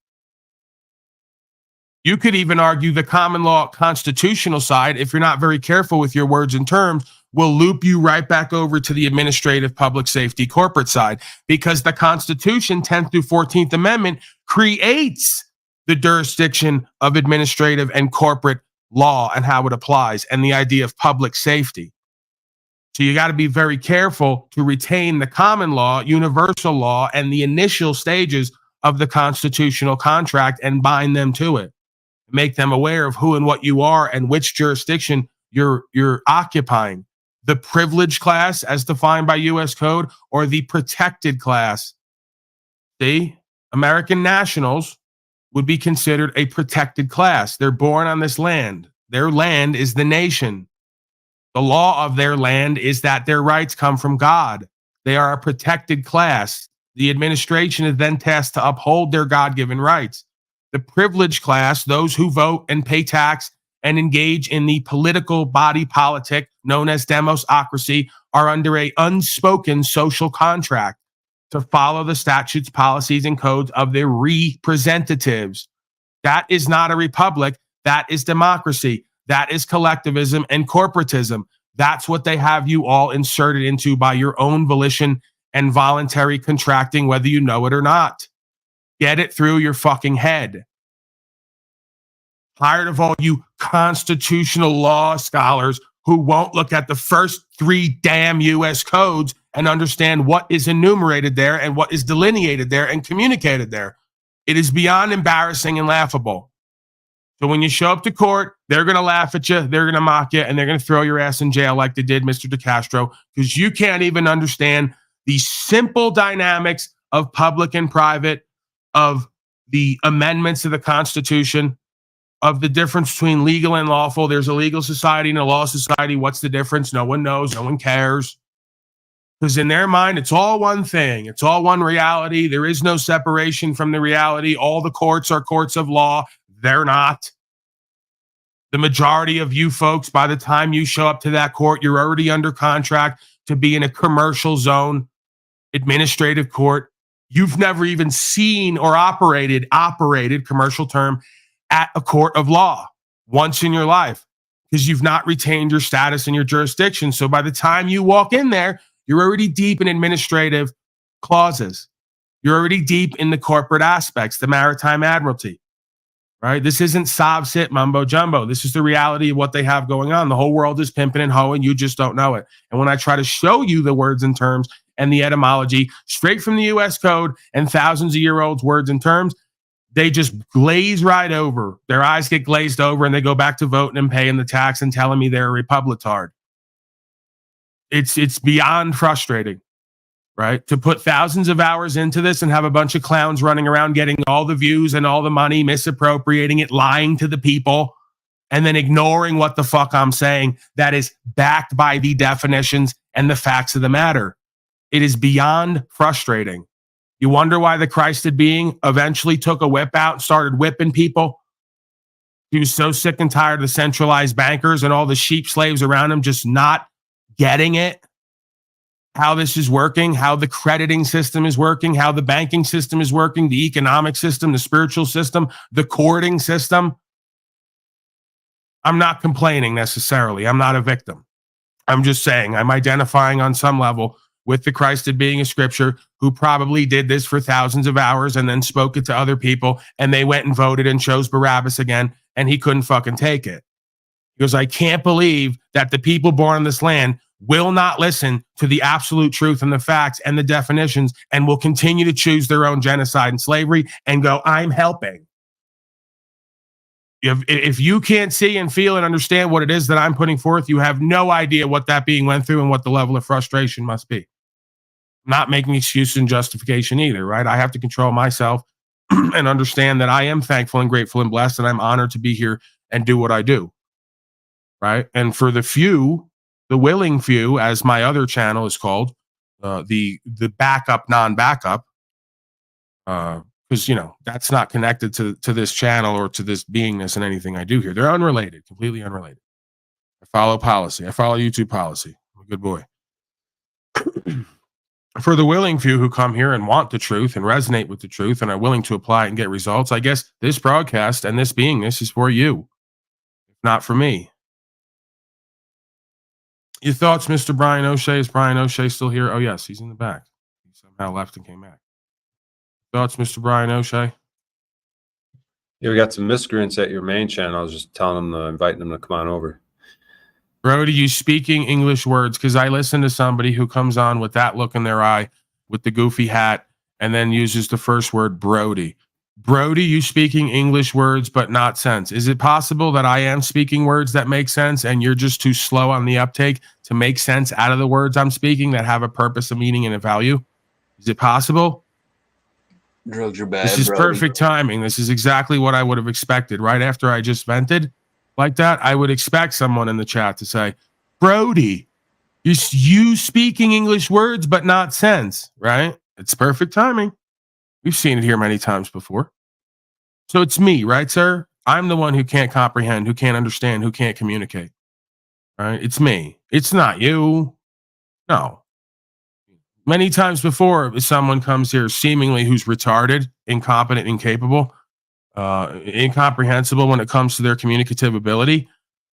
You could even argue the common law constitutional side, if you're not very careful with your words and terms, will loop you right back over to the administrative, public safety, corporate side. Because the Constitution, 10th through 14th Amendment, creates the jurisdiction of administrative and corporate law and how it applies, and the idea of public safety. So you got to be very careful to retain the common law, universal law, and the initial stages of the constitutional contract and bind them to it. Make them aware of who and what you are and which jurisdiction you're occupying. The privileged class as defined by U.S. Code or the protected class. See, American nationals would be considered a protected class. They're born on this land. Their land is the nation. The law of their land is that their rights come from God. They are a protected class. The administration is then tasked to uphold their God-given rights. The privileged class, those who vote and pay tax and engage in the political body politic known as demosocracy, are under an unspoken social contract to follow the statutes, policies, and codes of their representatives. That is not a republic. That is democracy. That is collectivism and corporatism. That's what they have you all inserted into by your own volition and voluntary contracting, whether you know it or not. Get it through your fucking head. Tired of all you constitutional law scholars who won't look at the first 3 damn U.S. codes and understand what is enumerated there and what is delineated there and communicated there. It is beyond embarrassing and laughable. So when you show up to court, they're going to laugh at you, they're going to mock you, and they're going to throw your ass in jail like they did Mr. DeCastro, because you can't even understand the simple dynamics of public and private, of the amendments to the Constitution, of the difference between legal and lawful. There's a legal society and a law society. What's the difference? No one knows. No one cares. Because in their mind, it's all one thing. It's all one reality. There is no separation from the reality. All the courts are courts of law. They're not. The majority of you folks, by the time you show up to that court, you're already under contract to be in a commercial zone, administrative court. You've never even seen or operated, commercial term, at a court of law once in your life because you've not retained your status in your jurisdiction. So by the time you walk in there, you're already deep in administrative clauses. You're already deep in the corporate aspects, the maritime admiralty. Right? This isn't sob sit mumbo jumbo. This is the reality of what they have going on. The whole world is pimping and hoeing. You just don't know it. And when I try to show you the words and terms and the etymology straight from the US code and thousands of year old words and terms, they just glaze right over. Their eyes get glazed over and they go back to voting and paying the tax and telling me they're a republicard. It's beyond frustrating. Right? To put thousands of hours into this and have a bunch of clowns running around getting all the views and all the money, misappropriating it, lying to the people, and then ignoring what the fuck I'm saying that is backed by the definitions and the facts of the matter. It is beyond frustrating. You wonder why the Christed being eventually took a whip out and started whipping people? He was so sick and tired of the centralized bankers and all the sheep slaves around him just not getting it. How this is working, how the crediting system is working, how the banking system is working, the economic system, the spiritual system, the courting system. I'm not complaining necessarily. I'm not a victim. I'm just saying I'm identifying on some level with the Christed being a scripture who probably did this for thousands of hours and then spoke it to other people and they went and voted and chose Barabbas again and he couldn't fucking take it. Because I can't believe that the people born in this land will not listen to the absolute truth and the facts and the definitions and will continue to choose their own genocide and slavery and go, I'm helping. If you can't see and feel and understand what it is that I'm putting forth, you have no idea what that being went through and what the level of frustration must be. I'm not making excuse and justification either, right? I have to control myself and understand that I am thankful and grateful and blessed and I'm honored to be here and do what I do, right? And for the few, the willing few, as my other channel is called, the backup, non-backup, because, you know, that's not connected to this channel or to this beingness and anything I do here. They're unrelated, completely unrelated. I follow policy. I follow YouTube policy. I'm a good boy. For the willing few who come here and want the truth and resonate with the truth and are willing to apply it and get results, I guess this broadcast and this beingness is for you, not for me. Your thoughts, Mr. Brian O'Shea? Is Brian O'Shea still here? Oh, yes, he's in the back. He somehow left and came back. Thoughts, Mr. Brian O'Shea? Yeah, we got some miscreants at your main channel. I was just telling them, inviting them to come on over. Brody, you speaking English words? Because I listen to somebody who comes on with that look in their eye, with the goofy hat, and then uses the first word, Brody. Brody, you speaking English words, but not sense. Is it possible that I am speaking words that make sense and you're just too slow on the uptake to make sense out of the words I'm speaking that have a purpose, a meaning, and a value? Is it possible? Drugs are bad. This is perfect timing. This is exactly what I would have expected. Right after I just vented like that, I would expect someone in the chat to say, Brody, you speaking English words, but not sense, right? It's perfect timing. We've seen it here many times before. So it's me, right, sir? I'm the one who can't comprehend, who can't understand, who can't communicate. Right? It's me. It's not you. No. Many times before, someone comes here seemingly who's retarded, incompetent, incapable, incomprehensible when it comes to their communicative ability,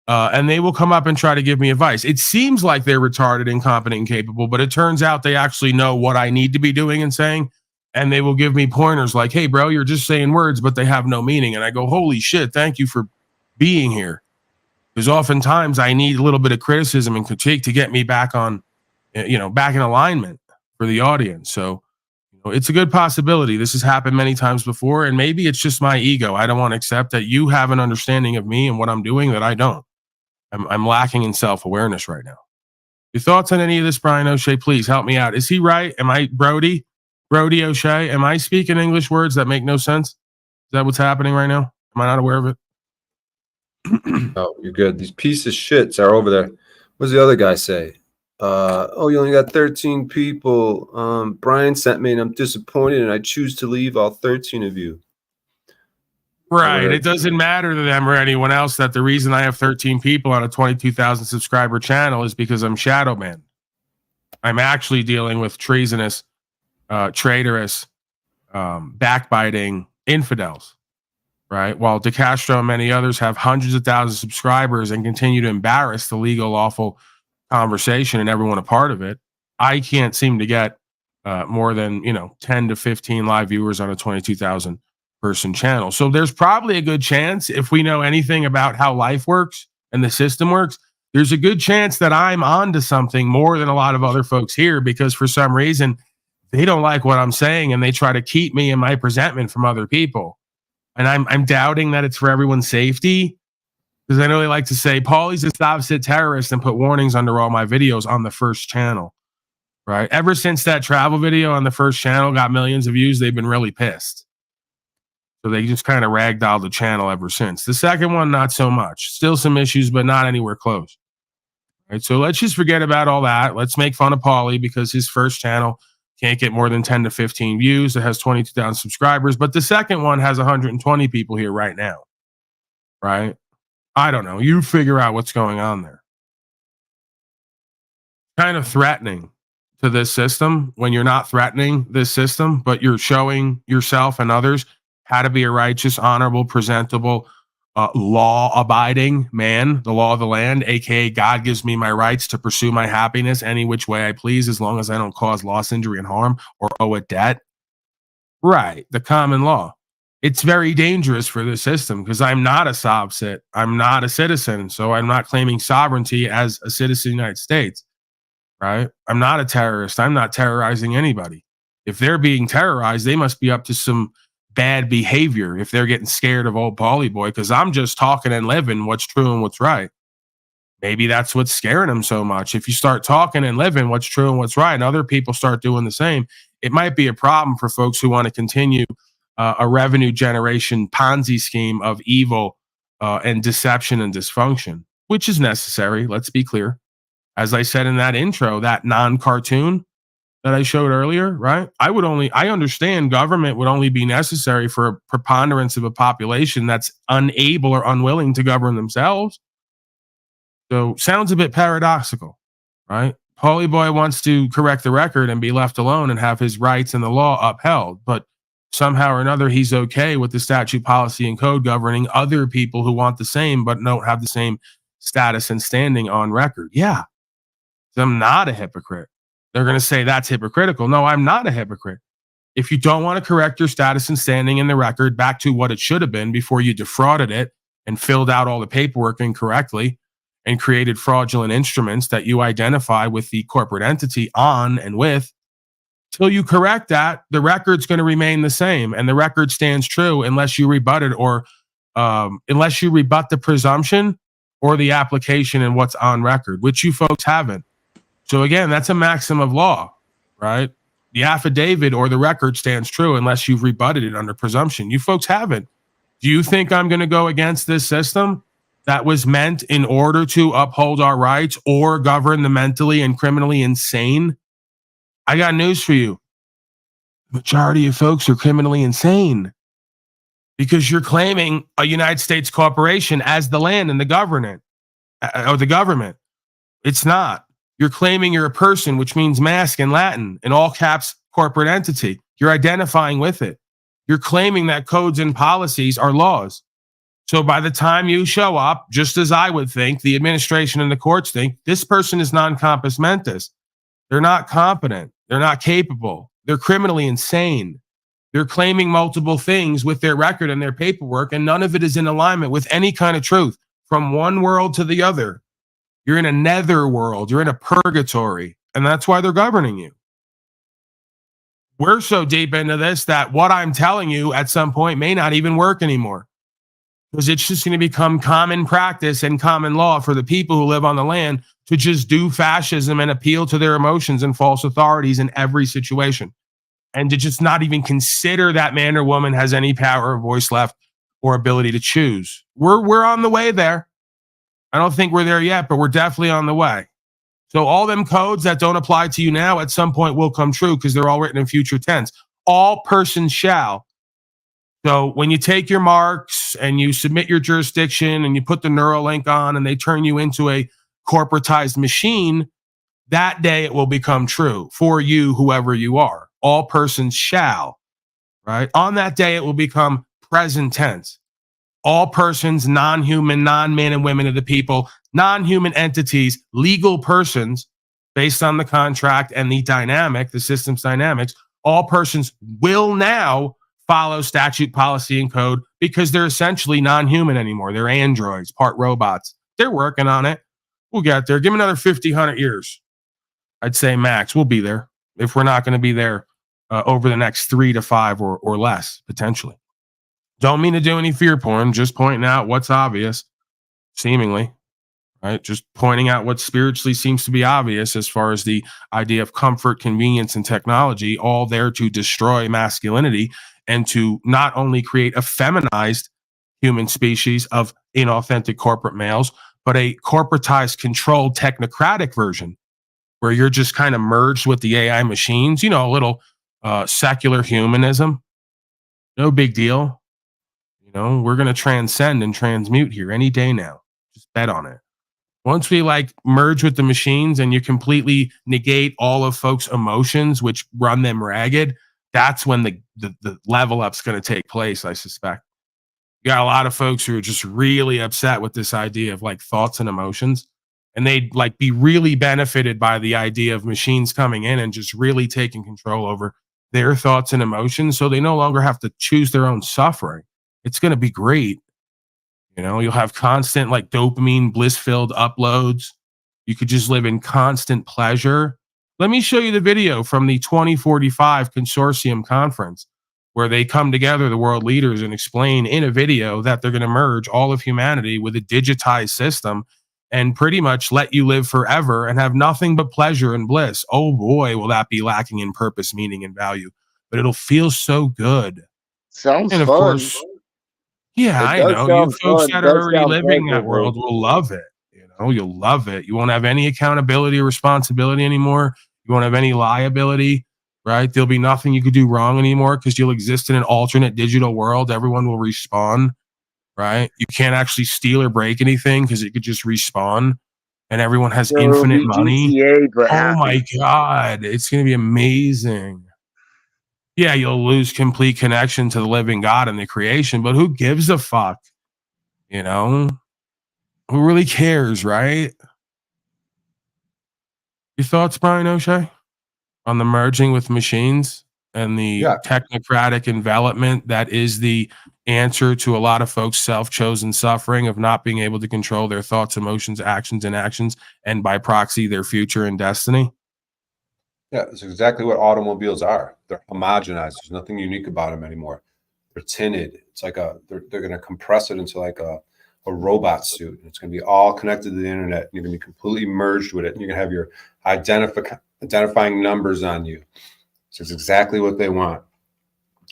and they will come up and try to give me advice. It seems like they're retarded, incompetent, incapable, but it turns out they actually know what I need to be doing and saying. And they will give me pointers like, hey, bro, you're just saying words, but they have no meaning. And I go, holy shit, thank you for being here. Because oftentimes I need a little bit of criticism and critique to get me back on, back in alignment for the audience. So it's a good possibility. This has happened many times before. And maybe it's just my ego. I don't want to accept that you have an understanding of me and what I'm doing that I don't. I'm lacking in self-awareness right now. Your thoughts on any of this, Brian O'Shea? Please help me out. Is he right? Am I Brody O'Shea? Am I speaking English words that make no sense? Is that what's happening right now? Am I not aware of it? Oh, you're good. These piece of shits are over there. What does the other guy say? Oh, you only got 13 people. Brian sent me and I'm disappointed and I choose to leave all 13 of you. Right. It doesn't matter to them or anyone else that the reason I have 13 people on a 22,000 subscriber channel is because I'm shadow banned. I'm actually dealing with treasonous, traitorous, backbiting infidels, right? While DeCastro and many others have hundreds of thousands of subscribers and continue to embarrass the legal, lawful conversation and everyone a part of it, I can't seem to get more than 10 to 15 live viewers on a 22,000 person channel. So there's probably a good chance, if we know anything about how life works and the system works, there's a good chance that I'm onto something more than a lot of other folks here, because for some reason they don't like what I'm saying and they try to keep me and my presentment from other people. And I'm doubting that it's for everyone's safety, because I know they like to say Paulie's a stop-sit terrorist and put warnings under all my videos on the first channel, right? Ever since that travel video on the first channel got millions of views, they've been really pissed. So they just kind of ragdolled the channel ever since. The second one, not so much. Still some issues, but not anywhere close. Right, so let's just forget about all that. Let's make fun of Paulie because his first channel can't get more than 10 to 15 views. It has 22,000 subscribers, but the second one has 120 people here right now. Right? I don't know. You figure out what's going on there. Kind of threatening to this system when you're not threatening this system, but you're showing yourself and others how to be a righteous, honorable, presentable, law-abiding man, the law of the land, aka God gives me my rights to pursue my happiness any which way I please, as long as I don't cause loss, injury, and harm or owe a debt. Right, the common law. It's very dangerous for the system because I'm not a sob-sit. I'm not a citizen, so I'm not claiming sovereignty as a citizen of the United States. Right? I'm not a terrorist. I'm not terrorizing anybody. If they're being terrorized, they must be up to some bad behavior if they're getting scared of old Paulie boy, because I'm just talking and living what's true and what's right. Maybe that's what's scaring them so much. If you start talking and living what's true and what's right and other people start doing the same, it might be a problem for folks who want to continue a revenue generation Ponzi scheme of evil and deception and dysfunction, which is necessary. Let's be clear. As I said in that intro, that non-cartoon that I showed earlier, right? I understand government would only be necessary for a preponderance of a population that's unable or unwilling to govern themselves. So sounds a bit paradoxical, right? Paulie boy wants to correct the record and be left alone and have his rights and the law upheld, but somehow or another he's okay with the statute, policy, and code governing other people who want the same but don't have the same status and standing on record. Yeah, I'm not a hypocrite. They're going to say that's hypocritical. No, I'm not a hypocrite. If you don't want to correct your status and standing in the record back to what it should have been before you defrauded it and filled out all the paperwork incorrectly and created fraudulent instruments that you identify with the corporate entity on and with, till you correct that, the record's going to remain the same. And the record stands true unless you rebut it or unless you rebut the presumption or the application and what's on record, which you folks haven't. So again, that's a maxim of law, right? The affidavit or the record stands true unless you've rebutted it under presumption. You folks haven't. Do you think I'm going to go against this system that was meant in order to uphold our rights or govern the mentally and criminally insane? I got news for you. The majority of folks are criminally insane because you're claiming a United States corporation as the land and the government or the government. It's not. You're claiming you're a person, which means mask in Latin, in all caps, corporate entity. You're identifying with it. You're claiming that codes and policies are laws. So by the time you show up, just as I would think, the administration and the courts think, this person is non-compos mentis. They're not competent. They're not capable. They're criminally insane. They're claiming multiple things with their record and their paperwork, and none of it is in alignment with any kind of truth from one world to the other. You're in a nether world. You're in a purgatory. And that's why they're governing you. We're so deep into this that what I'm telling you at some point may not even work anymore. Because it's just going to become common practice and common law for the people who live on the land to just do fascism and appeal to their emotions and false authorities in every situation. And to just not even consider that man or woman has any power or voice left or ability to choose. We're on the way there. I don't think we're there yet, but we're definitely on the way. So all them codes that don't apply to you now at some point will come true because they're all written in future tense. All persons shall So when you take your marks and you submit your jurisdiction and you put the Neuralink on and they turn you into a corporatized machine, that day it will become true for you, whoever you are. All persons shall, right? On that day, it will become present tense. All persons, non-human, non-men and women of the people, non-human entities, legal persons, based on the contract and the dynamic, the system's dynamics, all persons will now follow statute, policy, and code because they're essentially non-human anymore. They're androids, part robots. They're working on it. We'll get there. Give them another 50, 100 years. I'd say max. We'll be there. If we're not going to be there over the next 3 to 5 or less, potentially. Don't mean to do any fear porn, just pointing out what's obvious, seemingly, right? Just pointing out what spiritually seems to be obvious as far as the idea of comfort, convenience, and technology, all there to destroy masculinity and to not only create a feminized human species of inauthentic corporate males, but a corporatized, controlled, technocratic version where you're just kind of merged with the AI machines, a little secular humanism. No big deal. We're going to transcend and transmute here any day now. Just bet on it. Once we merge with the machines and you completely negate all of folks' emotions, which run them ragged, that's when the level up's going to take place, I suspect. You got a lot of folks who are just really upset with this idea of thoughts and emotions. And they'd be really benefited by the idea of machines coming in and just really taking control over their thoughts and emotions. So they no longer have to choose their own suffering. It's going to be great. You'll have constant dopamine, bliss-filled uploads. You could just live in constant pleasure. Let me show you the video from the 2045 Consortium Conference where they come together, the world leaders, and explain in a video that they're going to merge all of humanity with a digitized system and pretty much let you live forever and have nothing but pleasure and bliss. Oh boy, will that be lacking in purpose, meaning, and value. But it'll feel so good. Sounds and of fun. course, yeah, I know. You folks that are already living that world will love it. You'll love it. You won't have any accountability or responsibility anymore. You won't have any liability, right? There'll be nothing you could do wrong anymore because you'll exist in an alternate digital world. Everyone will respawn, right? You can't actually steal or break anything because it could just respawn and everyone has infinite money. Oh my God. It's going to be amazing. Yeah, you'll lose complete connection to the living God and the creation, but who gives a fuck? Who really cares, right? Your thoughts, Brian O'Shea, on the merging with machines and the technocratic envelopment that is the answer to a lot of folks' self-chosen suffering of not being able to control their thoughts, emotions, actions, and by proxy, their future and destiny? Yeah, it's exactly what automobiles are. They're homogenized. There's nothing unique about them anymore. They're tinted. It's they're going to compress it into a robot suit. It's going to be all connected to the internet. You're going to be completely merged with it. And you're going to have your identifying numbers on you. So it's exactly what they want.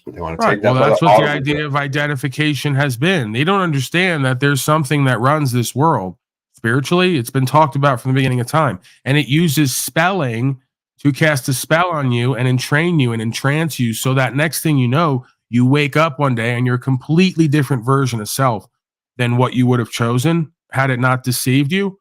They want to take that. Well, that's what the idea of identification has been. They don't understand that there's something that runs this world spiritually. It's been talked about from the beginning of time, and it uses spelling to cast a spell on you and entrain you and entrance you so that next thing you know, you wake up one day and you're a completely different version of self than what you would have chosen had it not deceived you.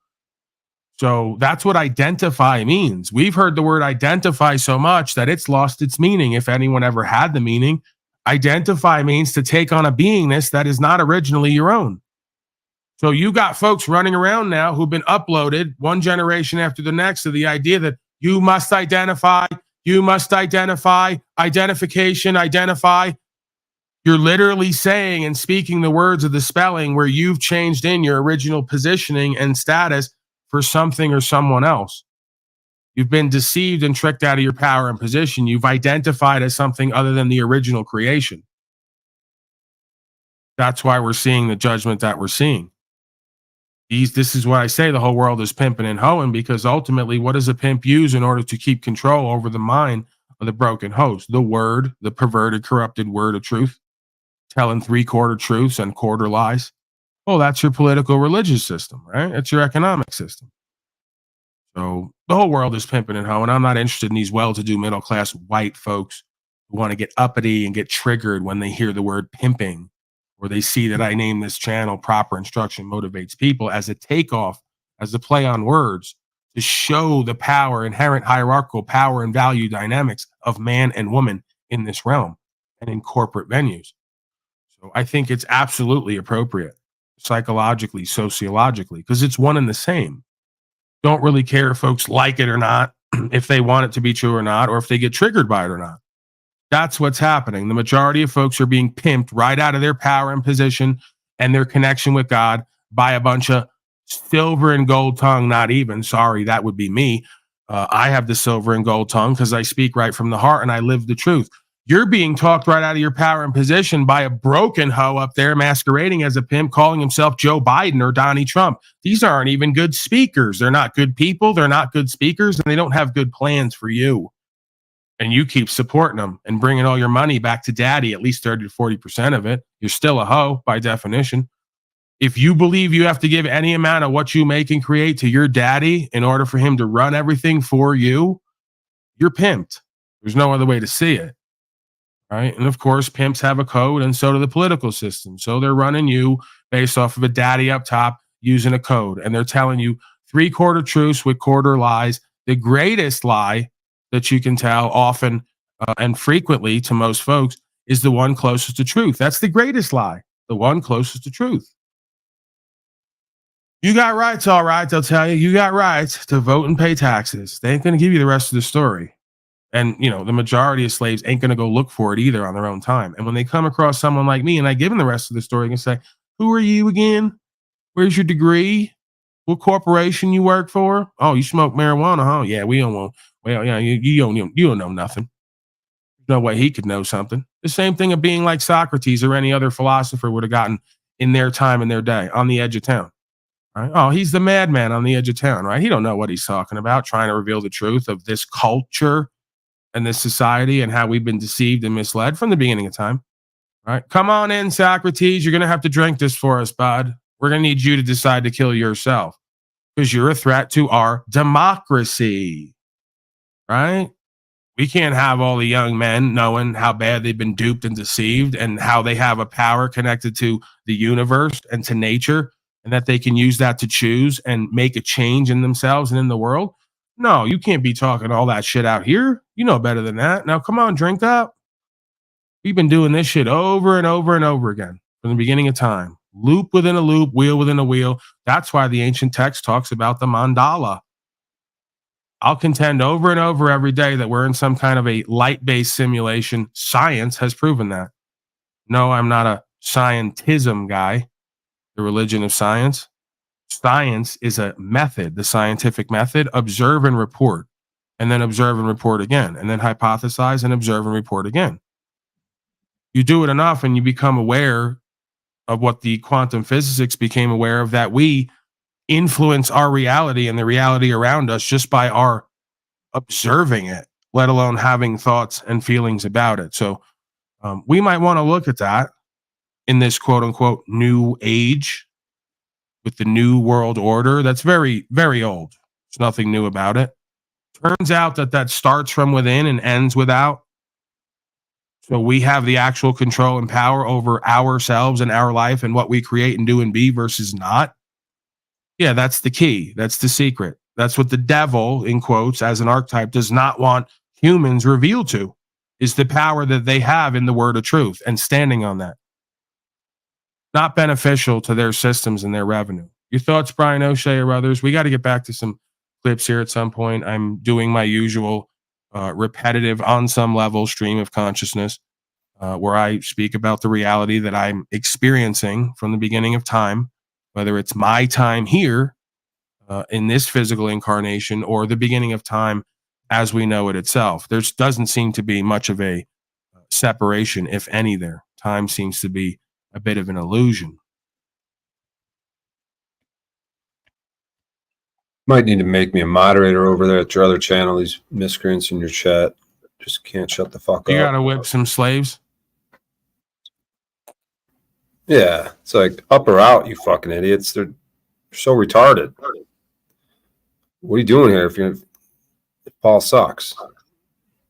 So that's what identify means. We've heard the word identify so much that it's lost its meaning, if anyone ever had the meaning. Identify means to take on a beingness that is not originally your own. So you got folks running around now who've been uploaded one generation after the next to the idea that you must identify, identification, identify. You're literally saying and speaking the words of the spelling where you've changed in your original positioning and status for something or someone else. You've been deceived and tricked out of your power and position. You've identified as something other than the original creation. That's why we're seeing the judgment that we're seeing. This is what I say, the whole world is pimping and hoeing, because ultimately, what does a pimp use in order to keep control over the mind of the broken host? The word, the perverted, corrupted word of truth, telling 3/4 truths and quarter lies. Oh, that's your political religious system, right? It's your economic system. So the whole world is pimping and hoeing. I'm not interested in these well-to-do middle-class white folks who want to get uppity and get triggered when they hear the word pimping, or they see that I name this channel Proper Instruction Motivates People as a takeoff, as a play on words to show the power, inherent hierarchical power and value dynamics of man and woman in this realm and in corporate venues. So I think it's absolutely appropriate psychologically, sociologically, because it's one and the same. Don't really care if folks like it or not, if they want it to be true or not, or if they get triggered by it or not. That's what's happening. The majority of folks are being pimped right out of their power and position and their connection with God by a bunch of silver and gold tongue. Not even, sorry, that would be me. I have the silver and gold tongue because I speak right from the heart and I live the truth. You're being talked right out of your power and position by a broken hoe up there masquerading as a pimp, calling himself Joe Biden or Donnie Trump. These aren't even good speakers. They're not good people. They're not good speakers, and they don't have good plans for you. And you keep supporting them and bringing all your money back to daddy, at least 30 to 40% of it. You're still a hoe by definition. If you believe you have to give any amount of what you make and create to your daddy in order for him to run everything for you, you're pimped. There's no other way to see it. Right. And of course, pimps have a code, and so do the political system. So they're running you based off of a daddy up top using a code. And they're telling you 3/4 truths with quarter lies. The greatest lie that you can tell often and frequently to most folks is the one closest to truth. That's the greatest lie, the one closest to truth. You got rights, all right. They'll tell you, you got rights to vote and pay taxes. They ain't going to give you the rest of the story. And, you know, the majority of slaves ain't going to go look for it either on their own time. And when they come across someone like me and I give them the rest of the story, they can say, who are you again? Where's your degree? What corporation you work for? Oh, you smoke marijuana, huh? Yeah, we don't want. Well, yeah, you don't know nothing. No way he could know something. The same thing of being like Socrates or any other philosopher would have gotten in their time, in their day, on the edge of town. Right? Oh, he's the madman on the edge of town, right? He don't know what he's talking about, trying to reveal the truth of this culture and this society and how we've been deceived and misled from the beginning of time. All right, come on in, Socrates. You're going to have to drink this for us, bud. We're going to need you to decide to kill yourself because you're a threat to our democracy, right? We can't have all the young men knowing how bad they've been duped and deceived and how they have a power connected to the universe and to nature and that they can use that to choose and make a change in themselves and in the world. No, you can't be talking all that shit out here. You know better than that. Now, come on, drink up. We've been doing this shit over and over and over again from the beginning of time. Loop within a loop, wheel within a wheel. That's why the ancient text talks about the mandala. I'll contend over and over every day that we're in some kind of a light-based simulation. Science has proven that. No, I'm not a scientism guy, the religion of science. Science is a method, the scientific method. Observe and report, and then observe and report again, and then hypothesize and observe and report again. You do it enough and you become aware of what the quantum physicists became aware of, that we influence our reality and the reality around us just by our observing it, let alone having thoughts and feelings about it. So we might want to look at that in this quote unquote new age with the new world order. That's very, very old. There's nothing new about it. Turns out that starts from within and ends without. So we have the actual control and power over ourselves and our life and what we create and do and be versus not. Yeah, that's the key. That's the secret. That's what the devil, in quotes, as an archetype, does not want humans revealed to, is the power that they have in the word of truth and standing on that. Not beneficial to their systems and their revenue. Your thoughts, Brian O'Shea or others? We got to get back to some clips here at some point. I'm doing my usual repetitive, on some level, stream of consciousness where I speak about the reality that I'm experiencing from the beginning of time, whether it's my time here in this physical incarnation or the beginning of time as we know it itself. There doesn't seem to be much of a separation, if any, there. Time seems to be a bit of an illusion. Might need to make me a moderator over there at your other channel. These miscreants in your chat just can't shut the fuck up. You gotta whip some slaves? Yeah, it's like up or out, you fucking idiots. They're so retarded. What are you doing here if Paul sucks?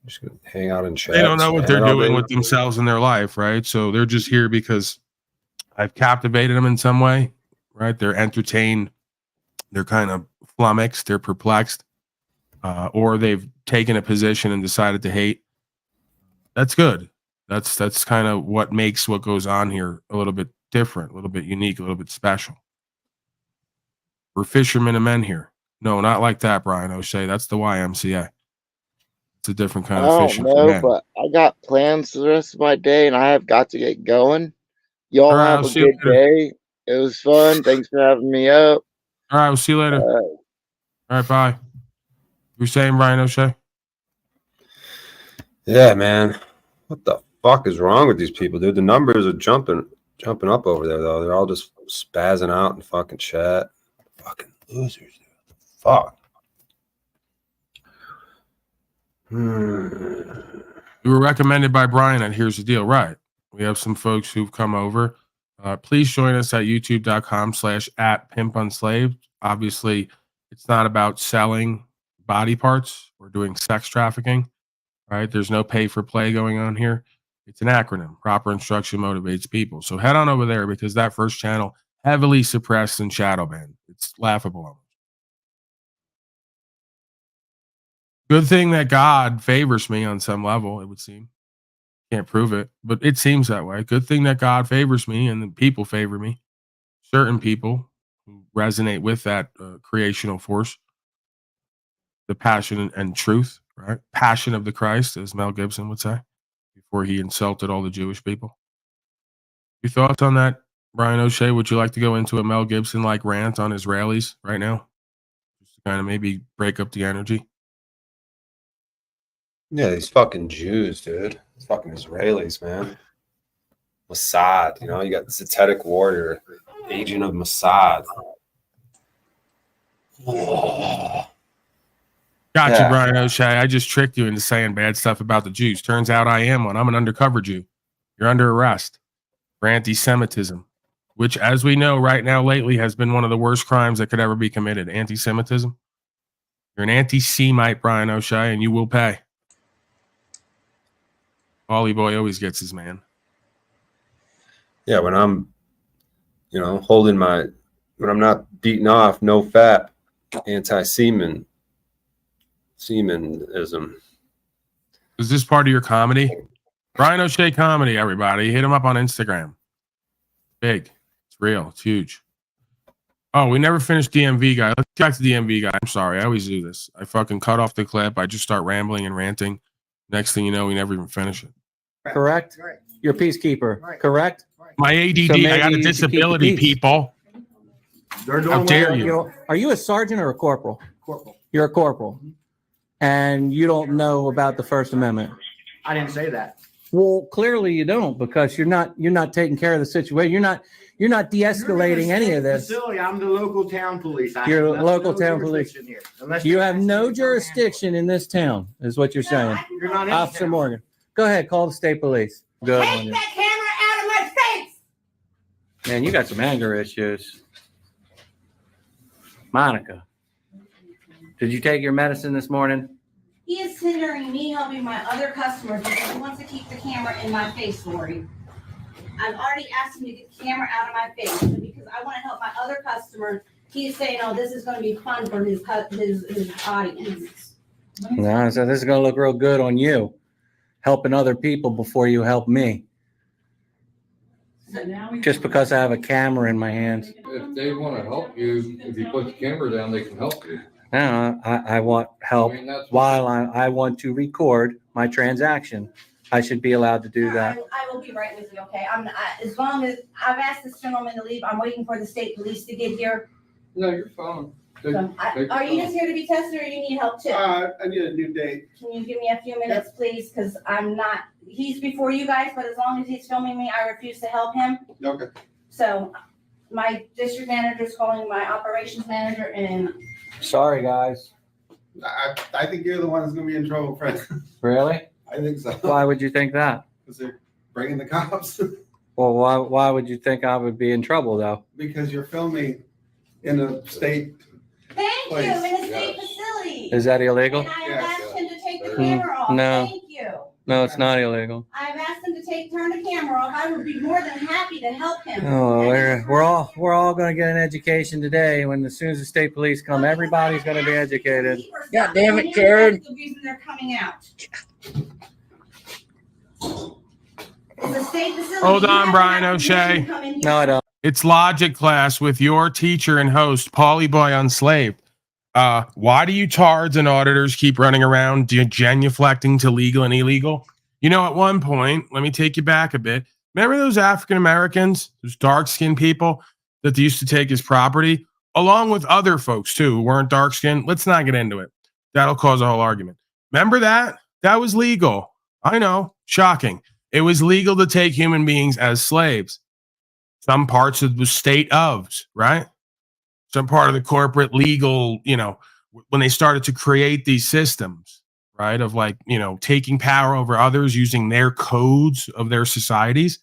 Just gonna hang out and chat. They don't know what they're doing with with themselves in their life, right? So they're just here because I've captivated them in some way, right? They're entertained, they're kind of flummoxed, they're perplexed, or they've taken a position and decided to hate. That's good. That's kind of what makes what goes on here a little bit different, a little bit unique, a little bit special. We're fishermen and men here. No, not like that, Brian O'Shea. That's the YMCA. It's a different kind of I fishing don't for know, men. but I got plans for the rest of my day, and I have got to get going. Y'all All right, have I'll a see you good later. day. It was fun. Thanks for having me up. All right, we'll see you later. All right, bye. You were saying, Brian O'Shea? Yeah, man. What the fuck is wrong with these people, dude? The numbers are jumping up over there, though. They're all just spazzing out and fucking chat. Fucking losers, dude. Fuck. We were recommended by Brian at Here's the Deal. Right. We have some folks who've come over. Please join us at youtube.com/@PimpUnslaved. Obviously, it's not about selling body parts or doing sex trafficking, right? There's no pay for play going on here. It's an acronym. Proper instruction motivates people. So head on over there because that first channel heavily suppressed and shadow banned. It's laughable. Good thing that God favors me on some level, it would seem. Can't prove it, but it seems that way. Good thing that God favors me and the people favor me. Certain people who resonate with that creational force, the passion and truth, right? Passion of the Christ, as Mel Gibson would say, before he insulted all the Jewish people. Your thoughts on that, Brian O'Shea? Would you like to go into a Mel Gibson-like rant on Israelis right now? Just to kind of maybe break up the energy. Yeah, these fucking Jews, dude. These fucking Israelis, man. Mossad, you know, you got the Zetetic warrior, agent of Mossad. Got you, Brian O'Shea. I just tricked you into saying bad stuff about the Jews. Turns out I am one. I'm an undercover Jew. You're under arrest for anti-Semitism, which, as we know right now lately, has been one of the worst crimes that could ever be committed. Anti-Semitism. You're an anti-Semite, Brian O'Shea, and you will pay. Ollie boy always gets his man. Yeah, when I'm, you know, when I'm not beating off, no fat, anti-Semenism. Is this part of your comedy? Brian O'Shea Comedy, everybody. Hit him up on Instagram. Big. It's real. It's huge. Oh, we never finished DMV guy. Let's get back to DMV guy. I'm sorry. I always do this. I fucking cut off the clip. I just start rambling and ranting. Next thing you know, we never even finish it. Correct? You're a peacekeeper, correct? My ADD, So maybe I got a you should keep the disability, peace. people. How dare you? Are you a sergeant or a corporal? Corporal. You're a corporal. And you don't know about the First Amendment. I didn't say that. Well, clearly you don't, because you're not taking care of the situation. You're not de-escalating any of this. Facility. I'm the local town police. You're have local no town police. jurisdiction here, unless You they have ask me no to come jurisdiction in this town, is what you're saying. You're not in Officer town. Morgan, go ahead, call the state police. Good on Take you. that camera out of my face! Man, you got some anger issues. Monica, did you take your medicine this morning? He is hindering me helping my other customers because he wants to keep the camera in my face, Lori. I've already asked him to get the camera out of my face, but because I want to help my other customers, he's saying, "Oh, this is going to be fun for his audience." No, so this is going to look real good on you, helping other people before you help me. Just because I have a camera in my hands. If they want to help you, if you put the camera down, they can help you. No, I want help while I want to record my transaction. I should be allowed to do that. I will be right with you, okay? As long as I've asked this gentleman to leave, I'm waiting for the state police to get here. No, you're fine. So, are you just here to be tested, or you need help too? I need a new date. Can you give me a few minutes, please? Because I'm not. He's before you guys, but as long as he's filming me, I refuse to help him. Okay. So, my district manager is calling my operations manager, and Sorry, guys. I think you're the one that's going to be in trouble, Fred. Really? I think so. Why would you think that? Because they're bringing the cops. Well, why would you think I would be in trouble, though? Because you're filming in a state. thank Place. you, in a state facility. Is that illegal? And I have asked him to take the camera off. No. Thank you. No, it's not illegal. I've asked him to turn the camera off. I would be more than happy to help him. Oh, we're all going to get an education today. When as soon as the state police come, everybody's going to be educated. God damn it, Karen. The reason they're coming out. It's a state facility. Hold on, Brian O'Shea. No, I don't. It's logic class with your teacher and host, Paulie Boy Unslaved. Why do you tards and auditors keep running around genuflecting to legal and illegal? You know, at one point, let me take you back a bit. Remember those African Americans, those dark-skinned people that they used to take as property, along with other folks too who weren't dark-skinned? Let's not get into it. That'll cause a whole argument. Remember that? That was legal. I know, shocking. It was legal to take human beings as slaves. Some parts of the state ofs, right? Some part of the corporate legal, you know, when they started to create these systems, right, of like, you know, taking power over others using their codes of their societies.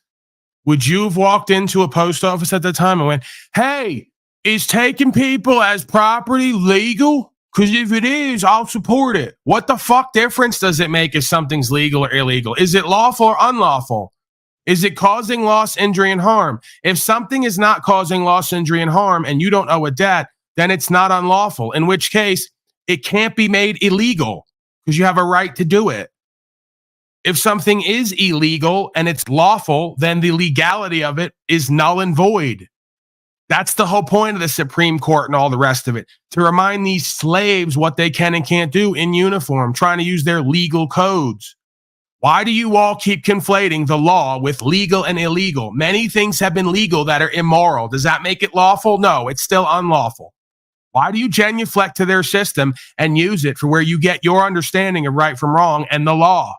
Would you have walked into a post office at the time and went, hey, is taking people as property legal? Because if it is, I'll support it. What the fuck difference does it make if something's legal or illegal? Is it lawful or unlawful? Is it causing loss, injury, and harm? If something is not causing loss, injury, and harm, and you don't owe a debt, then it's not unlawful, in which case it can't be made illegal because you have a right to do it. If something is illegal and it's lawful, then the legality of it is null and void. That's the whole point of the Supreme Court and all the rest of it, to remind these slaves what they can and can't do in uniform, trying to use their legal codes. Why do you all keep conflating the law with legal and illegal? Many things have been legal that are immoral. Does that make it lawful? No, it's still unlawful. Why do you genuflect to their system and use it for where you get your understanding of right from wrong and the law?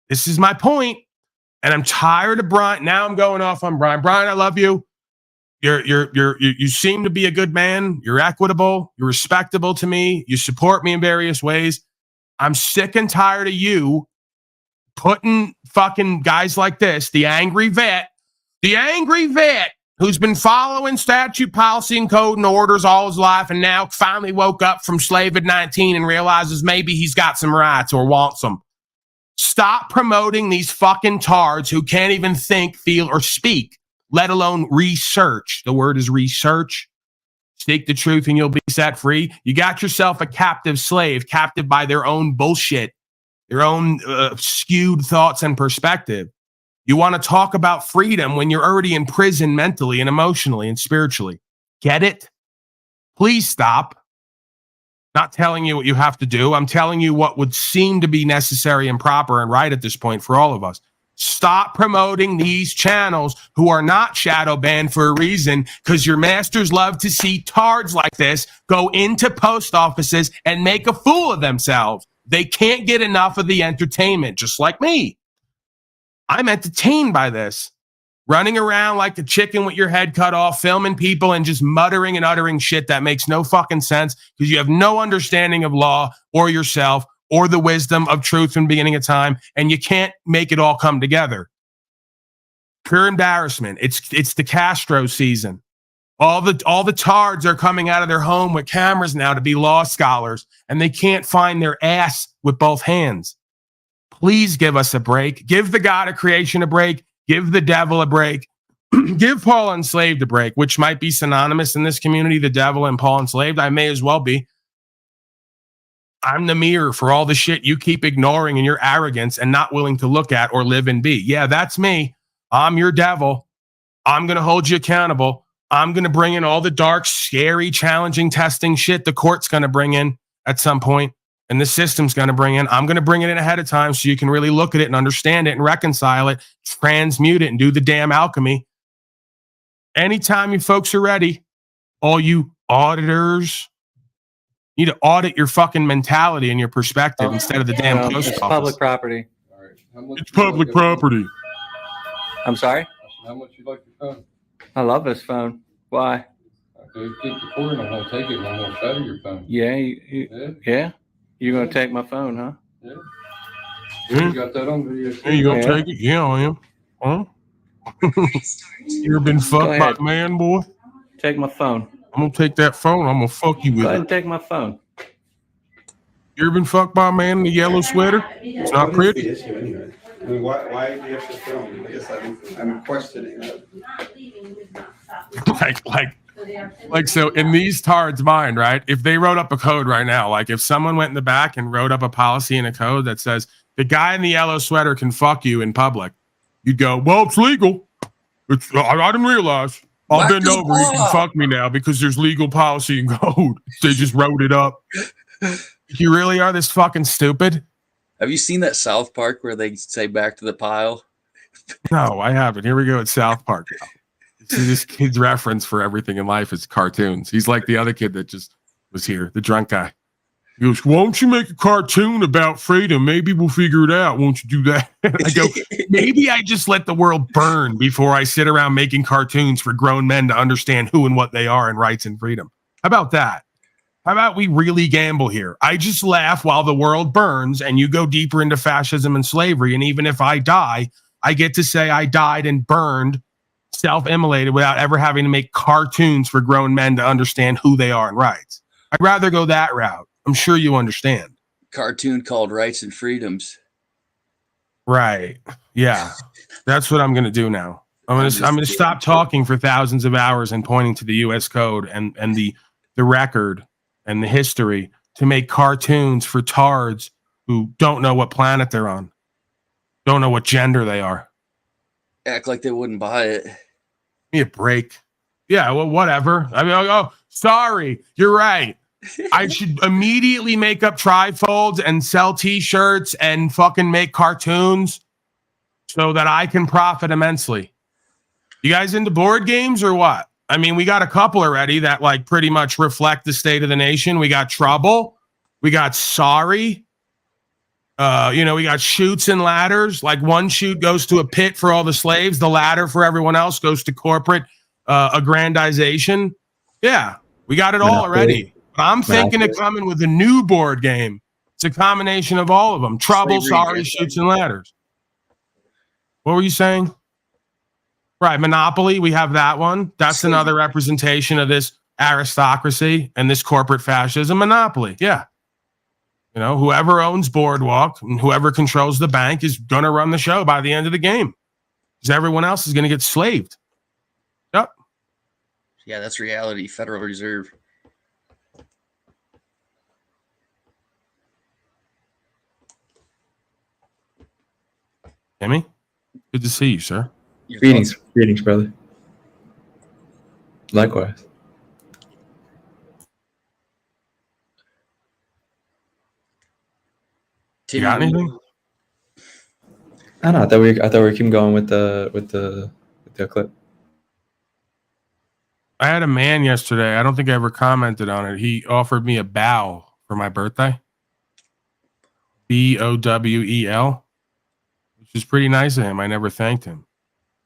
This is my point, and I'm tired of Brian. Now I'm going off on Brian. Brian, I love you. You seem to be a good man. You're equitable. You're respectable to me. You support me in various ways. I'm sick and tired of you putting fucking guys like this, the angry vet who's been following statute, policy, and code and orders all his life and now finally woke up from slave at 19 and realizes maybe he's got some rights or wants them. Stop promoting these fucking tards who can't even think, feel, or speak, let alone research. The word is research. Seek the truth and you'll be set free. You got yourself a captive slave, captive by their own bullshit, their own skewed thoughts and perspective. You want to talk about freedom when you're already in prison mentally and emotionally and spiritually. Get it? Please stop. Not telling you what you have to do. I'm telling you what would seem to be necessary and proper and right at this point for all of us. Stop promoting these channels who are not shadow banned for a reason, because your masters love to see tards like this go into post offices and make a fool of themselves. They can't get enough of the entertainment, just like me. I'm entertained by this. Running around like a chicken with your head cut off, filming people and just muttering and uttering shit that makes no fucking sense because you have no understanding of law or yourself or the wisdom of truth from the beginning of time, and you can't make it all come together. Pure embarrassment. It's the Castro season. All the tards are coming out of their home with cameras now to be law scholars, and they can't find their ass with both hands. Please give us a break. Give the God of creation a break. Give the devil a break. Give Paul Unslaved a break, which might be synonymous in this community, the devil and Paul Unslaved. I may as well be. I'm the mirror for all the shit you keep ignoring in your arrogance and not willing to look at or live and be. Yeah, that's me. I'm your devil. I'm going to hold you accountable. I'm going to bring in all the dark, scary, challenging testing shit the court's going to bring in at some point, and the system's going to bring in. I'm going to bring it in ahead of time so you can really look at it and understand it and reconcile it, transmute it, and do the damn alchemy. Anytime you folks are ready, all you auditors need to audit your fucking mentality and your perspective instead of the damn post It's office. public property. It's public property. I'm sorry? How much you like your phone? I love this phone. Why? Okay, keep recording. I'm gonna take it and I'm gonna shatter your phone. Yeah, yeah. You're gonna take my phone, huh? Yeah. You got that on video. Hey, you gonna take it? Yeah, I am. Huh? You ever been fucked by a man, boy? Take my phone. I'm gonna take that phone. I'm gonna fuck you with Go ahead it. and take my phone. You ever been fucked by a man in a yellow sweater? It's not pretty. The issue anyway? I mean, why do you have to film? I guess I'm questioning that. Like, so in these tards' mind, right? If they wrote up a code right now, like if someone went in the back and wrote up a policy in a code that says the guy in the yellow sweater can fuck you in public, you'd go, well, it's legal. I didn't realize. I'll bend over. You can fuck me now because there's legal policy and code. They just wrote it up. You really are this fucking stupid? Have you seen that South Park where they say back to the pile? No, I haven't. Here we go at South Park. See, this kid's reference for everything in life is cartoons. He's like the other kid that just was here, the drunk guy. He goes, won't you make a cartoon about freedom? Maybe we'll figure it out. Won't you do that? I go, maybe I just let the world burn before I sit around making cartoons for grown men to understand who and what they are and rights and freedom. How about that? How about we really gamble here? I just laugh while the world burns and you go deeper into fascism and slavery. And even if I die, I get to say I died and burned, self-immolated without ever having to make cartoons for grown men to understand who they are and rights. I'd rather go that route. I'm sure you understand. Cartoon called Rights and Freedoms. Right. Yeah. That's what I'm going to do now. I'm going to stop talking for thousands of hours and pointing to the US code and the record and the history to make cartoons for tards who don't know what planet they're on. Don't know what gender they are. Act like they wouldn't buy it. Give me a break. Yeah, well, whatever. I mean, oh, sorry. You're right. I should immediately make up trifolds and sell t-shirts and fucking make cartoons so that I can profit immensely. You guys into board games or what? I mean, we got a couple already that like pretty much reflect the state of the nation. We got Trouble. We got Sorry. We got Chutes and Ladders. Like one chute goes to a pit for all the slaves. The ladder for everyone else goes to corporate aggrandization. Yeah, we got it all already. But I'm thinking of coming with a new board game. It's a combination of all of them. Trouble, Sorry, Chutes and Ladders. What were you saying? Right, Monopoly, we have that one. That's another representation of this aristocracy and this corporate fascism. Monopoly, yeah. You know, whoever owns Boardwalk and whoever controls the bank is going to run the show by the end of the game. Because everyone else is going to get slaved. Yep. Yeah, that's reality. Federal Reserve. Timmy, good to see you, sir. Greetings, brother. Likewise. You got anything? I don't know. I thought we were keeping going with the clip. I had a man yesterday. I don't think I ever commented on it. He offered me a bow for my birthday. BOWEL, which is pretty nice of him. I never thanked him.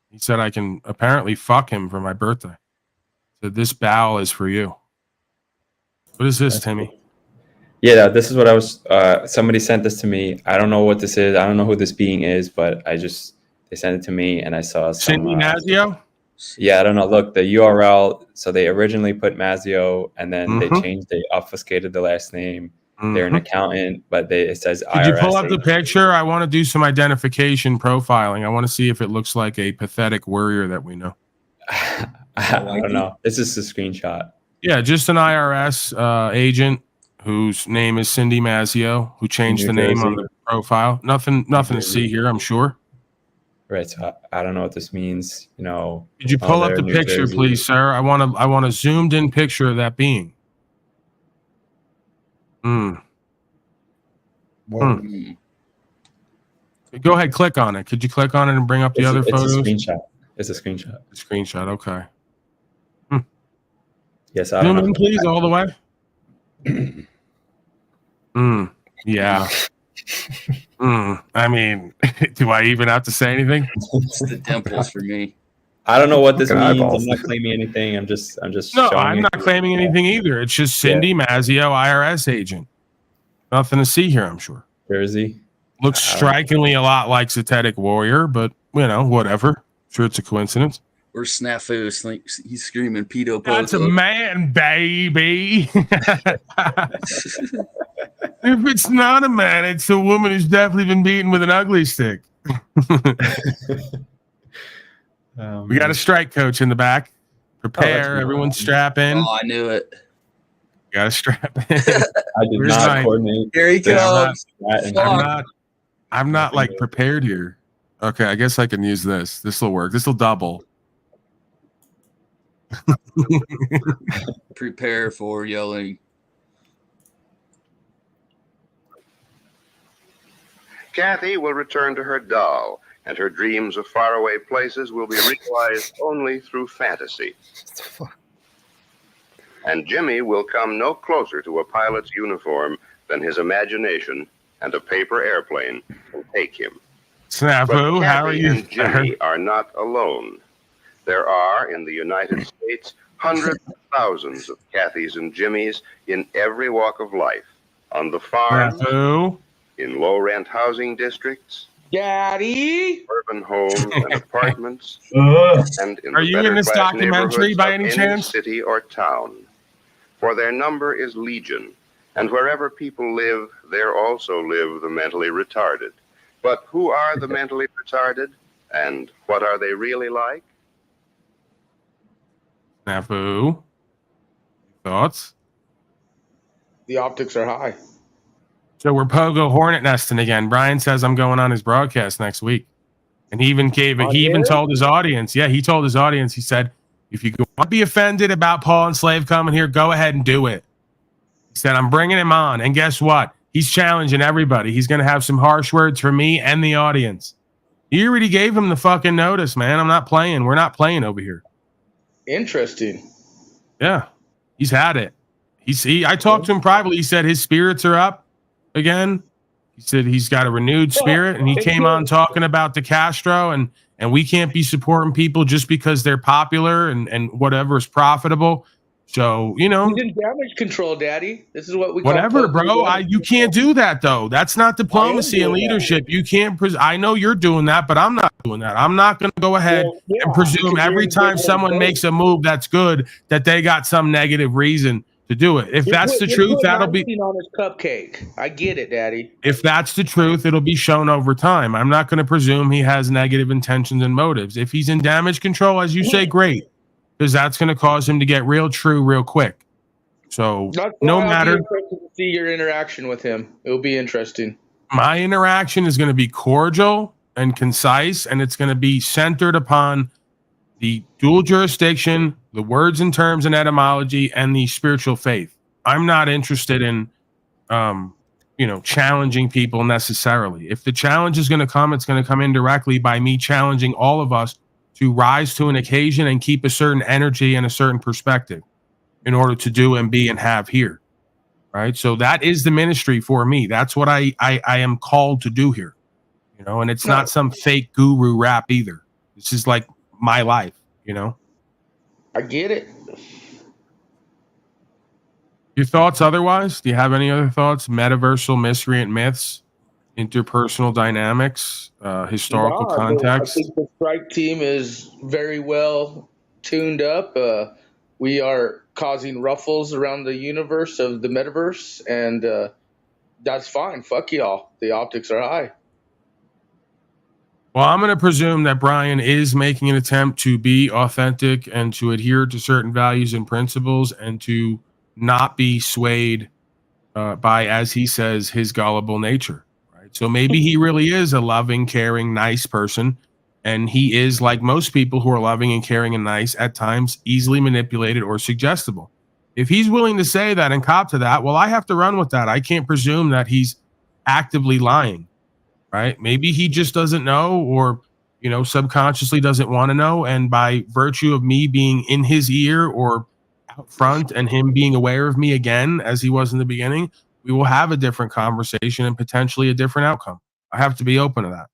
He said I can apparently fuck him for my birthday. Said this bow is for you. What is this, Timmy? Yeah, this is what I was. Somebody sent this to me. I don't know what this is. I don't know who this being is, but they sent it to me, and I saw some. Cindy Mazio? Yeah, I don't know. Look, the URL. So they originally put Mazio, and then they changed. They obfuscated the last name. They're an accountant, but it says IRS. Did you pull up the picture? I want to do some identification profiling. I want to see if it looks like a pathetic warrior that we know. I don't know. This is a screenshot. Yeah, just an IRS agent whose name is Cindy Mazio, who changed the name on the profile. Nothing to see here, I'm sure. Right. So I don't know what this means. You know. Could you pull up the picture, please, sir? I want a zoomed in picture of that being. Go ahead, click on it. Could you click on it and bring up the other photos? It's a screenshot. A screenshot. Okay. Yes, I don't know. Zoom in, please, all the way. Yeah. I mean, do I even have to say anything? It's the temples for me. I don't know what this means. I'm not claiming anything. I'm just. No, I'm not claiming anything either. It's just Cindy Mazio, IRS agent. Nothing to see here, I'm sure. Jersey. Looks strikingly a lot like Satetic Warrior, but whatever. Sure, it's a coincidence. Or Snafu, he's screaming pedo pose. That's a man, baby. If it's not a man, it's a woman who's definitely been beaten with an ugly stick. We got a strike coach in the back. Prepare, everyone strap in. Oh, I knew it. Got to strap in. I did not coordinate. Here he comes. I'm not like prepared here. Okay, I guess I can use this. This will work. This will double. Prepare for yelling. Kathy will return to her doll, and her dreams of faraway places will be realized only through fantasy. And Jimmy will come no closer to a pilot's uniform than his imagination and a paper airplane can take him. Snafu, But how are Kathy you? and Jimmy are not alone. There are, in the United States, hundreds of thousands of Kathys and Jimmys in every walk of life. On the farm, Snafu. in low-rent housing districts, Daddy, urban homes and apartments, and in Are the you in this better-class documentary neighborhoods by of any any chance? city or town. For their number is legion, and wherever people live, there also live the mentally retarded. But who are the mentally retarded, and what are they really like? Snafu. Thoughts? the optics are high. So we're Pogo Hornet nesting again. Brian says I'm going on his broadcast next week. And he even told his audience. Yeah, he told his audience, he said, if you want to be offended about Paul Unslavius coming here, go ahead and do it. He said, I'm bringing him on. And guess what? He's challenging everybody. He's going to have some harsh words for me and the audience. You already gave him the fucking notice, man. I'm not playing. We're not playing over here. Interesting. Yeah, he's had it. I talked to him privately. He said his spirits are up again. He said he's got a renewed spirit, and he came on talking about the Castro, and we can't be supporting people just because they're popular and whatever is profitable. So, you know, He's in damage control, Daddy. This is what we whatever, call bro. You can't do that though. That's not diplomacy and leadership. You can't. I know you're doing that, but I'm not doing that. I'm not going to go ahead and presume every time someone makes a move that's good that they got some negative reason to do it. If that's the truth, that'll be on his cupcake. I get it, Daddy. If that's the truth, it'll be shown over time. I'm not going to presume he has negative intentions and motives. If he's in damage control, as you say, great, because that's going to cause him to get real true real quick. So no matter. I'll be interested to see your interaction with him. It'll be interesting. My interaction is going to be cordial and concise, and it's going to be centered upon the dual jurisdiction, the words and terms and etymology, and the spiritual faith. I'm not interested in, challenging people necessarily. If the challenge is going to come, it's going to come indirectly by me challenging all of us to rise to an occasion and keep a certain energy and a certain perspective in order to do and be and have here. Right. So that is the ministry for me. That's what I am called to do here. And it's not some fake guru rap either. This is like my life, I get it. Your thoughts otherwise? Do you have any other thoughts? Metaversal miscreant myths, interpersonal dynamics, historical context? I think the strike team is very well tuned up. We are causing ruffles around the universe of the metaverse, and that's fine. Fuck y'all. The optics are high. Well, I'm going to presume that Brian is making an attempt to be authentic and to adhere to certain values and principles and to not be swayed by, as he says, his gullible nature. Right? So maybe he really is a loving, caring, nice person. And he is, like most people who are loving and caring and nice, at times easily manipulated or suggestible. If he's willing to say that and cop to that, well, I have to run with that. I can't presume that he's actively lying. Right? Maybe he just doesn't know or, subconsciously doesn't want to know. And by virtue of me being in his ear or out front and him being aware of me again, as he was in the beginning, we will have a different conversation and potentially a different outcome. I have to be open to that.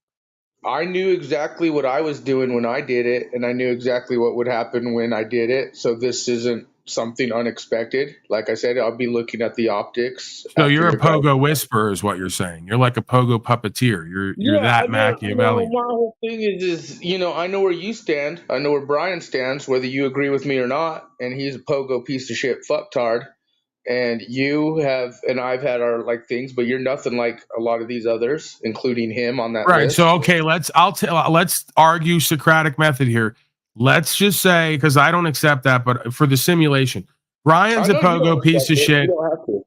I knew exactly what I was doing when I did it, and I knew exactly what would happen when I did it. So this isn't something unexpected. Like I said, I'll be looking at the optics. So you're a pogo whisperer is what you're saying. You're like a pogo puppeteer. You're that Machiavellian. My whole thing is, I know where you stand. I know where Brian stands, whether you agree with me or not. And he's a pogo piece of shit fucktard. and you have, and I've had our like things, but you're nothing like a lot of these others, including him on that Right. list. So okay, let's argue Socratic method here. Let's just say, because I don't accept that, but for the simulation, Brian's a pogo piece of shit.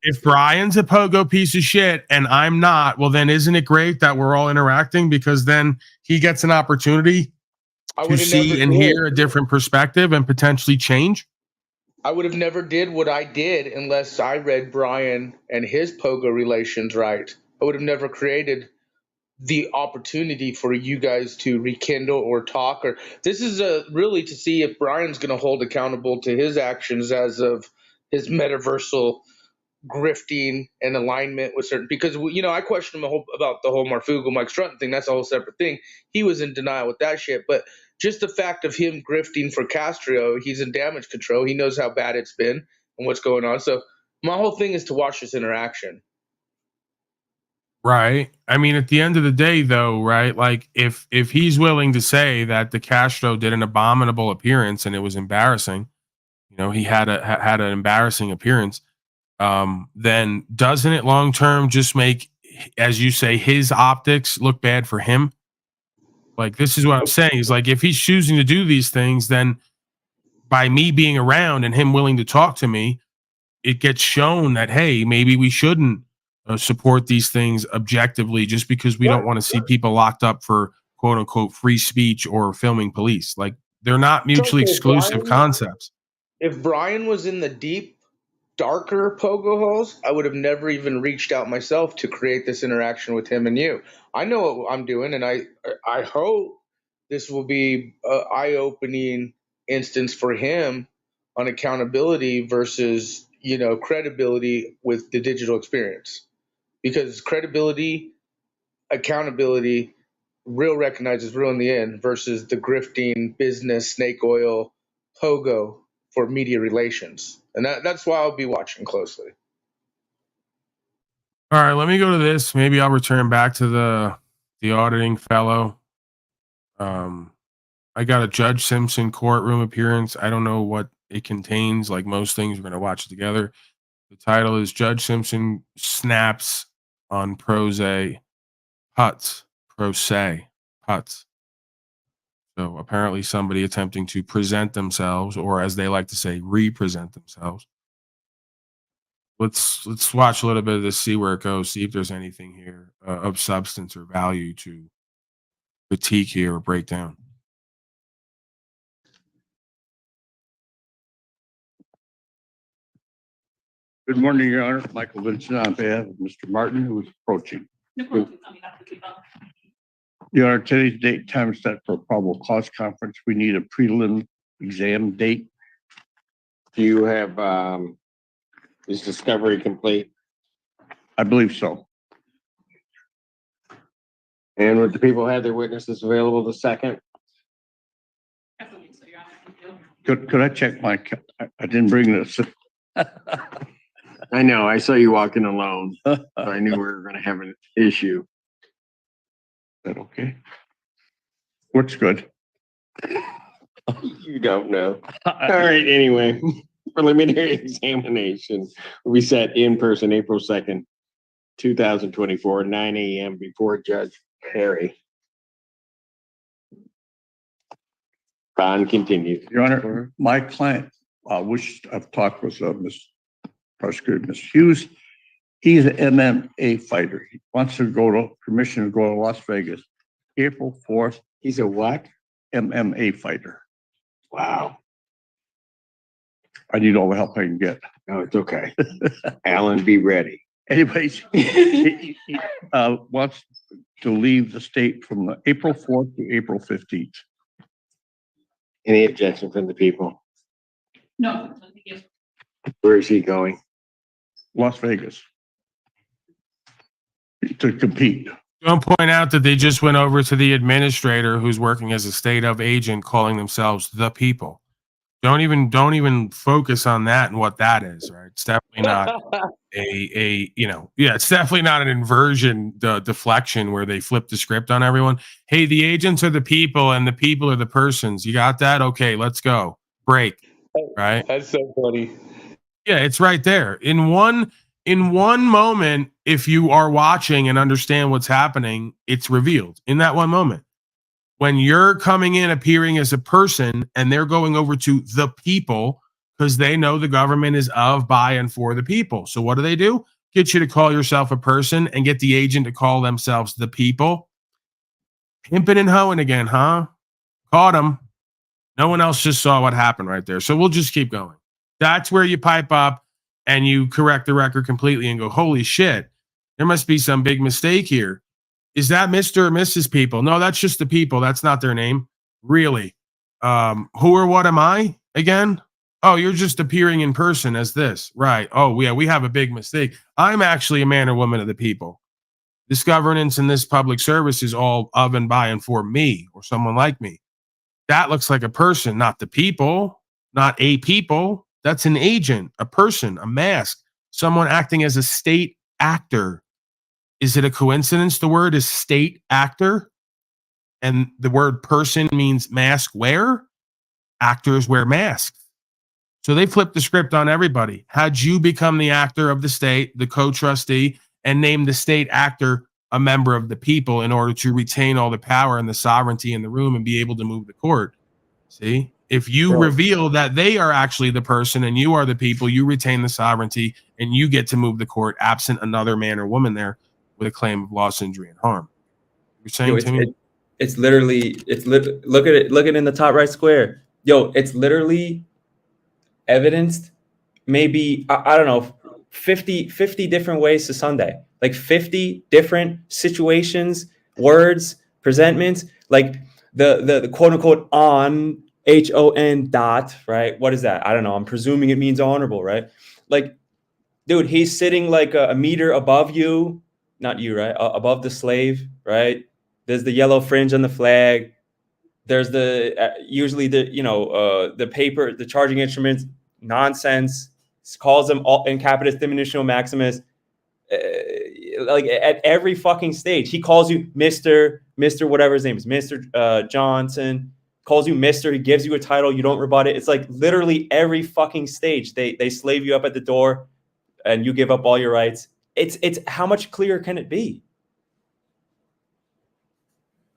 If Brian's a pogo piece of shit and I'm not, well, then isn't it great that we're all interacting? Because then he gets an opportunity to see and hear a different perspective and potentially change. I would have never did what I did unless I read Brian and his pogo relations right. I would have never created the opportunity for you guys to rekindle or talk. Or this is really to see if Brian's going to hold accountable to his actions as of his metaversal grifting and alignment with certain, because I questioned him about the whole Marfugo Mike Strutton thing. That's a whole separate thing. He was in denial with that shit, but just the fact of him grifting for Castro, he's in damage control. He knows how bad it's been and what's going on. So my whole thing is to watch this interaction. Right. I mean, at the end of the day, though, right? Like, if he's willing to say that the Castro did an abominable appearance and it was embarrassing, he had an embarrassing appearance. Then doesn't it long term just make, as you say, his optics look bad for him? Like, this is what I'm saying. Is like, if he's choosing to do these things, then by me being around and him willing to talk to me, it gets shown that, hey, maybe we shouldn't support these things objectively just because we don't want to see people locked up for quote unquote free speech or filming police. Like, they're not mutually exclusive concepts. If Brian was in the deep, darker pogo holes, I would have never even reached out myself to create this interaction with him and you. I know what I'm doing, and I hope this will be an eye-opening instance for him on accountability versus credibility with the digital experience, because credibility, accountability, real recognizes real in the end versus the grifting business snake oil pogo for media relations. And that's why I'll be watching closely. All right, let me go to this. Maybe I'll return back to the auditing fellow. I got a Judge Simpson courtroom appearance. I don't know what it contains. Like most things, we're going to watch it together. The title is Judge Simpson Snaps on Prose Huts. So apparently somebody attempting to present themselves, or as they like to say, represent themselves. Let's watch a little bit of this, see where it goes, see if there's anything here of substance or value to critique here or break down. Good morning, Your Honor. Michael Vincent on behalf of Mr. Martin, who is approaching. Your Honor, today's date time is set for a probable cause conference. We need a prelim exam date. Do you have is discovery complete? I believe so. And would the people have their witnesses available the second? Could I check my? I didn't bring this. I know. I saw you walking alone. So I knew we were going to have an issue. Is that okay? What's good? You don't know. All right. Anyway, preliminary examination will be set in person April 2nd, 2024, 9 a.m. before Judge Perry. Bond continues. Your Honor, my client, which I've talked with Prosecutor Ms. Hughes, he's an MMA fighter. He wants to go to permission to go to Las Vegas, April 4th. He's a what? MMA fighter. Wow. I need all the help I can get. No, it's okay. Alan, be ready. Anyways, he wants to leave the state from the April 4th to April 15th. Any objection from the people? No. Where is he going? Las Vegas. To compete. Don't point out that they just went over to the administrator who's working as a state of agent, calling themselves the people. Don't even focus on that and what that is, right? It's definitely not it's definitely not an inversion, deflection where they flip the script on everyone. Hey, the agents are the people and the people are the persons. You got that? Okay, let's go. Break. Right? That's so funny. Yeah, it's right there. In one moment, if you are watching and understand what's happening, it's revealed in that one moment. When you're coming in appearing as a person and they're going over to the people because they know the government is of, by, and for the people. So what do? Get you to call yourself a person and get the agent to call themselves the people. Pimping and hoeing again, huh? Caught them. No one else just saw what happened right there. So we'll just keep going. That's where you pipe up and you correct the record completely and go, holy shit, there must be some big mistake here. Is that Mr. or Mrs. People? No, that's just the people. That's not their name. Really? Who or what am I again? Oh, you're just appearing in person as this. Right. Oh, yeah, we have a big mistake. I'm actually a man or woman of the people. This governance and this public service is all of and by and for me or someone like me. That looks like a person, not the people, not a people. That's an agent, a person, a mask, someone acting as a state actor. Is it a coincidence the word is state actor? And the word person means mask wear? Actors wear masks. So they flipped the script on everybody. Had you become the actor of the state, the co-trustee, and named the state actor a member of the people in order to retain all the power and the sovereignty in the room and be able to move the court. See? If you reveal that they are actually the person and you are the people, you retain the sovereignty and you get to move the court absent another man or woman there with a claim of loss, injury, and harm. You're saying to me? It's literally, look at it in the top right square. Yo, it's literally evidenced maybe, I don't know, 50 different ways to Sunday. Like 50 different situations, words, presentments, like the quote unquote on HON dot, right? What is that? I don't know. I'm presuming it means honorable, right? Like, dude, he's sitting like a meter above you, not you, right? Above the slave, right? There's the yellow fringe on the flag. There's the usually the paper, the charging instruments, nonsense. Calls them all in capitis diminutional maximus. Like at every fucking stage, he calls you Mr. whatever his name is, Mr. Johnson. Calls you Mr. He gives you a title. You don't rebut it. It's like literally every fucking stage. They slave you up at the door, and you give up all your rights. It's how much clearer can it be?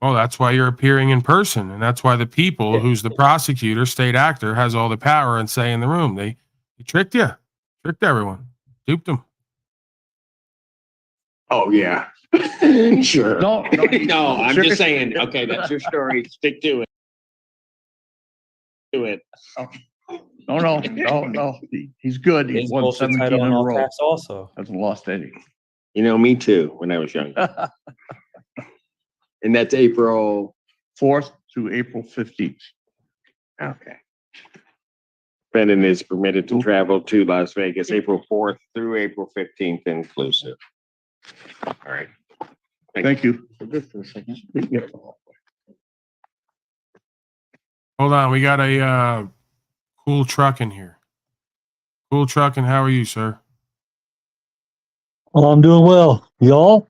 Well, that's why you're appearing in person, and that's why the people, who's the prosecutor, state actor, has all the power and say in the room. They tricked you, tricked everyone, duped them. Oh yeah, sure. No, I'm just saying. Okay, that's your story. Stick to it. No. He's good. He's won 17 in a row. Also, hasn't lost any. You know, me too. When I was young, and that's April 4th to April 15th. Okay. Defendant is permitted to travel to Las Vegas April 4th through April 15th inclusive. All right. Thank you. Hold on, we got a cool truck in here. Cool truck, and how are you, sir? Well, I'm doing well. Y'all?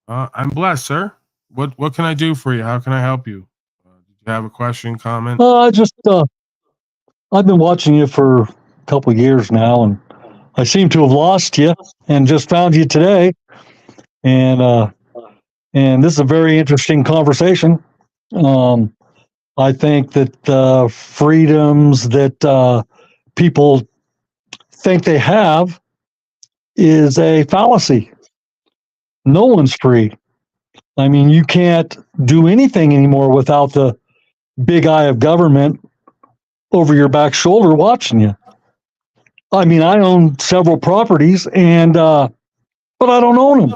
I'm blessed, sir. What can I do for you? How can I help you? Did you have a question, comment? I've been watching you for a couple of years now, and I seem to have lost you and just found you today. And this is a very interesting conversation. I think that freedoms that people think they have is a fallacy. No one's free. I mean, you can't do anything anymore without the big eye of government over your back shoulder watching you. I mean, I own several properties, and but I don't own them.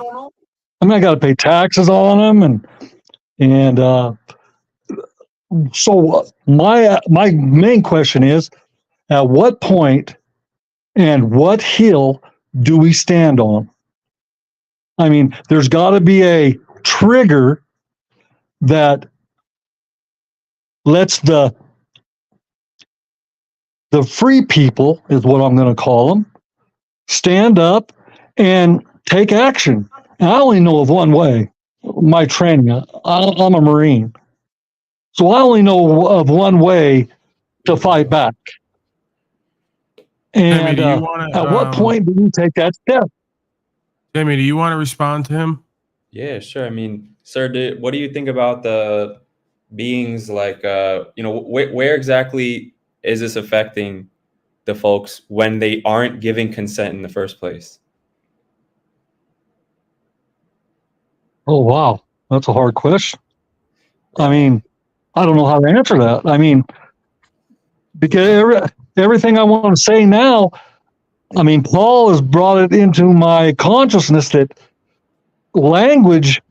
I mean, I got to pay taxes on them, and so my main question is, at what point and what hill do we stand on? I mean, there's got to be a trigger that lets the free people, is what I'm going to call them, stand up and take action. And I only know of one way. My training, I'm a Marine. So I only know of one way to fight back. And do you wanna, at what point do you take that step? Timmy, do you want to respond to him? Yeah, sure. I mean, sir, what do you think about the beings like, where exactly is this affecting the folks when they aren't giving consent in the first place? Oh, wow. That's a hard question. I mean, I don't know how to answer that. I mean, because everything I want to say now, I mean, Paul has brought it into my consciousness that language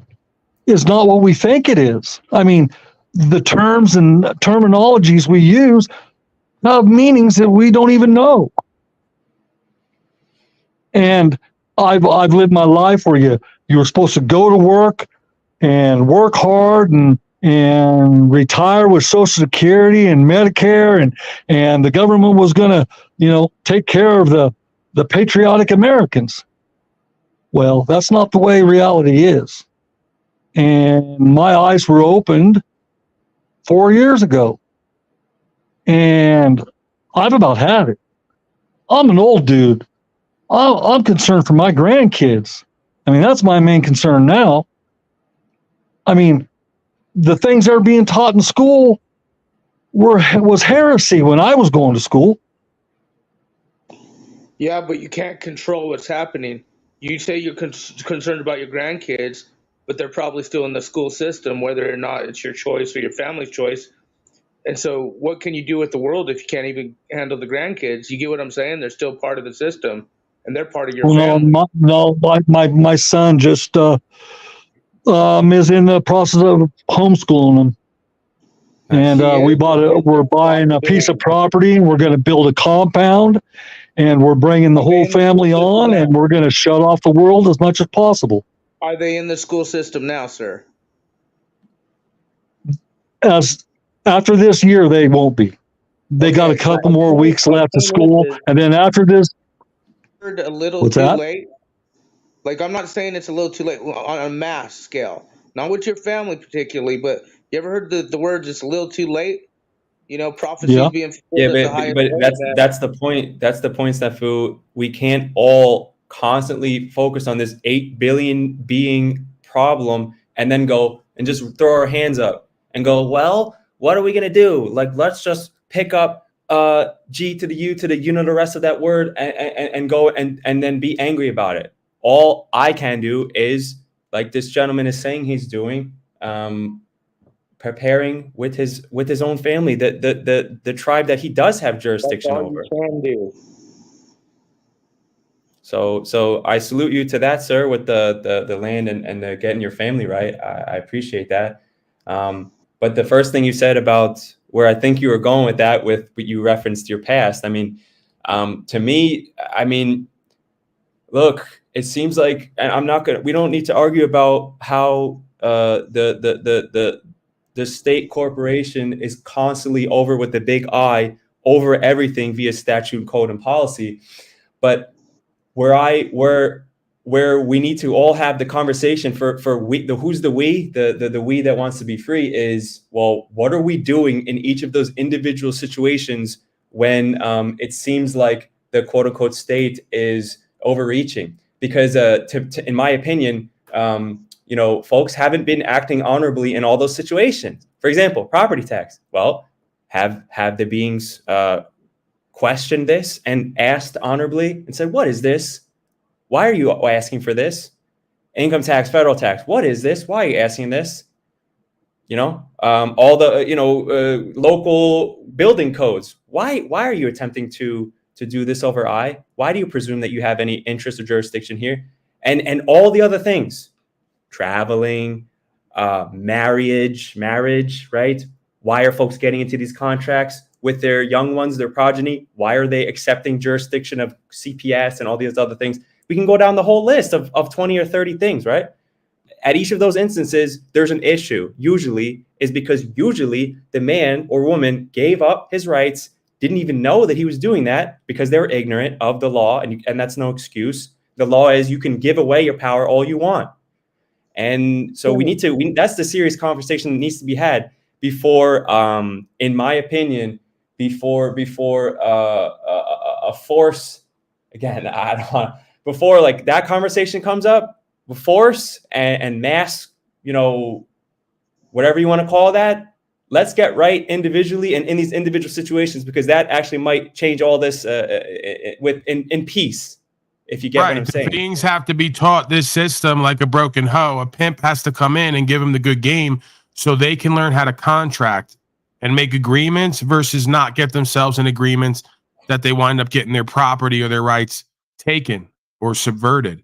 is not what we think it is. I mean, the terms and terminologies we use have meanings that we don't even know. And I've lived my life where you were supposed to go to work and work hard and retire with Social Security and Medicare, and the government was going to, take care of the patriotic Americans. Well, that's not the way reality is. And my eyes were opened 4 years ago. And I've about had it. I'm an old dude. I'm concerned for my grandkids. I mean, that's my main concern now. I mean, the things that are being taught in school was heresy when I was going to school. Yeah, but you can't control what's happening. You say you're concerned about your grandkids, but they're probably still in the school system, whether or not it's your choice or your family's choice. And so what can you do with the world if you can't even handle the grandkids? You get what I'm saying? They're still part of the system, and they're part of your family. My son just is in the process of homeschooling them. And we're buying a piece of property, and we're going to build a compound, and we're bringing the whole family on, and we're going to shut off the world as much as possible. Are they in the school system now, sir? As after this year, they won't be. They got a couple more weeks left of school, and then after this, A little What's too that? late. Like, I'm not saying it's a little too late on a mass scale, not with your family particularly, but you ever heard the words "it's a little too late"? Prophecies being fulfilled Yeah, at the but highest but level. that's the point. That's the point, Snafu. We can't all constantly focus on this 8 billion being problem and then go and just throw our hands up and go, well, what are we gonna do? Like, let's just pick up G to the U to the the rest of that word and go and then be angry about it. All I can do is, like this gentleman is saying he's doing, preparing with his own family, the tribe that he does have jurisdiction over. Can do. So I salute you to that, sir, with the land and the getting your family right. I appreciate that. But the first thing you said about where I think you were going with that, with you referenced your past. I mean, to me, I mean, look, it seems like, and we don't need to argue about how the state corporation is constantly over with the big I over everything via statute, code, and policy. But where we need to all have the conversation for who's the we, the we that wants to be free is, well, what are we doing in each of those individual situations when it seems like the quote unquote state is overreaching? Because in my opinion, folks haven't been acting honorably in all those situations. For example, property tax. Well, have the beings questioned this and asked honorably and said, what is this? Why are you asking for this? Income tax, federal tax. What is this? Why are you asking this? All the, local building codes. Why are you attempting to do this over I? Why do you presume that you have any interest or jurisdiction here? And all the other things, traveling, marriage, right? Why are folks getting into these contracts with their young ones, their progeny? Why are they accepting jurisdiction of CPS and all these other things? We can go down the whole list of 20 or 30 things, right? At each of those instances, there's an issue. Usually the man or woman gave up his rights, didn't even know that he was doing that because they were ignorant of the law, and that's no excuse. The law is you can give away your power all you want. And so that's the serious conversation that needs to be had before, in my opinion, before a a force. Again, I don't want, before like that conversation comes up, force and mass, you know, whatever you want to call that, let's get right individually and in these individual situations, because that actually might change all this in peace. If you get what I'm saying. Beings have to be taught this system like a broken hoe. A pimp has to come in and give them the good game so they can learn how to contract and make agreements versus not get themselves in agreements that they wind up getting their property or their rights taken or subverted.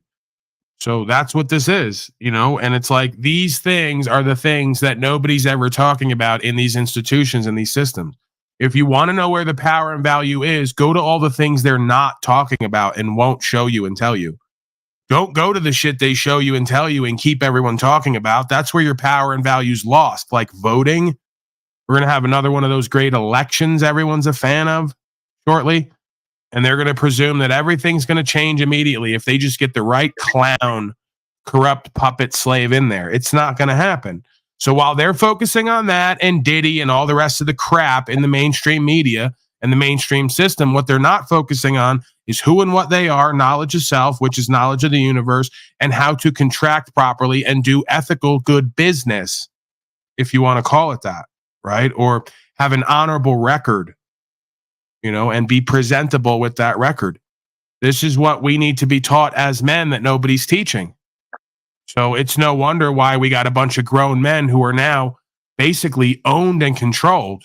So that's what this is, you know, and it's like these things are the things that nobody's ever talking about in these institutions and these systems. If you want to know where the power and value is, go to all the things they're not talking about and won't show you and tell you. Don't go to the shit they show you and tell you and keep everyone talking about. That's where your power and value's lost, like voting. We're going to have another one of those great elections everyone's a fan of shortly. And they're going to presume that everything's going to change immediately if they just get the right clown, corrupt puppet slave in there. It's not going to happen. So while they're focusing on that and Diddy and all the rest of the crap in the mainstream media and the mainstream system, what they're not focusing on is who and what they are, knowledge of self, which is knowledge of the universe, and how to contract properly and do ethical good business, if you want to call it that, right? Or have an honorable record, you know, and be presentable with that record. This is what we need to be taught as men that nobody's teaching. So it's no wonder why we got a bunch of grown men who are now basically owned and controlled.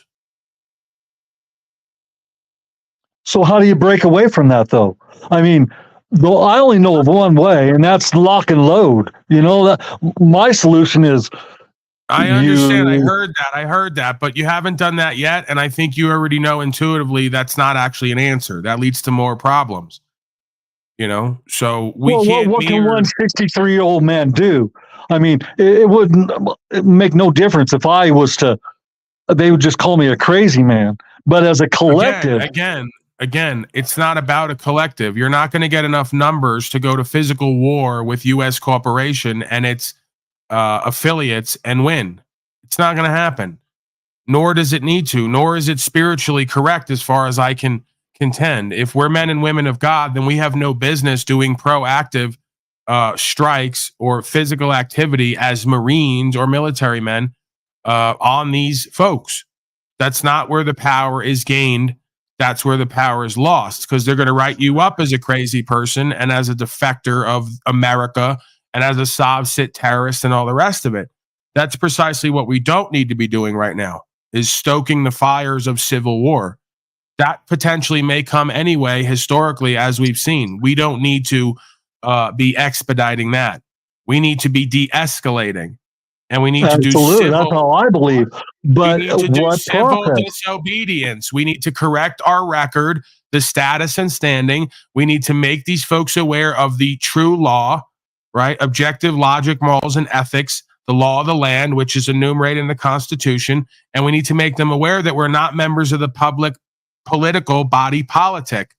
So how do you break away from that, though? I mean, though I only know of one way, and that's lock and load. You know, that my solution is. I understand. I heard that, but you haven't done that yet. And I think you already know intuitively that's not actually an answer. That leads to more problems. You know, so we can't. What can one 63-year-old man do? I mean, it wouldn't make no difference if I was to. They would just call me a crazy man. But as a collective, again, it's not about a collective. You're not going to get enough numbers to go to physical war with U.S. corporation and its affiliates and win. It's not going to happen. Nor does it need to. Nor is it spiritually correct, as far as I can contend. If we're men and women of God, then we have no business doing proactive strikes or physical activity as Marines or military men on these folks. That's not where the power is gained. That's where the power is lost, because they're going to write you up as a crazy person and as a defector of America and as a Sovset terrorist and all the rest of it. That's precisely what we don't need to be doing right now, is stoking the fires of civil war. That potentially may come anyway, historically, as we've seen. We don't need to be expediting that. We need to be de-escalating. And we need to do civil. That's how I believe. But we need to do what civil process? disobedience. We need to correct our record, the status and standing. We need to make these folks aware of the true law, right? Objective logic, morals, and ethics, the law of the land, which is enumerated in the Constitution. And we need to make them aware that we're not members of the public political body politic,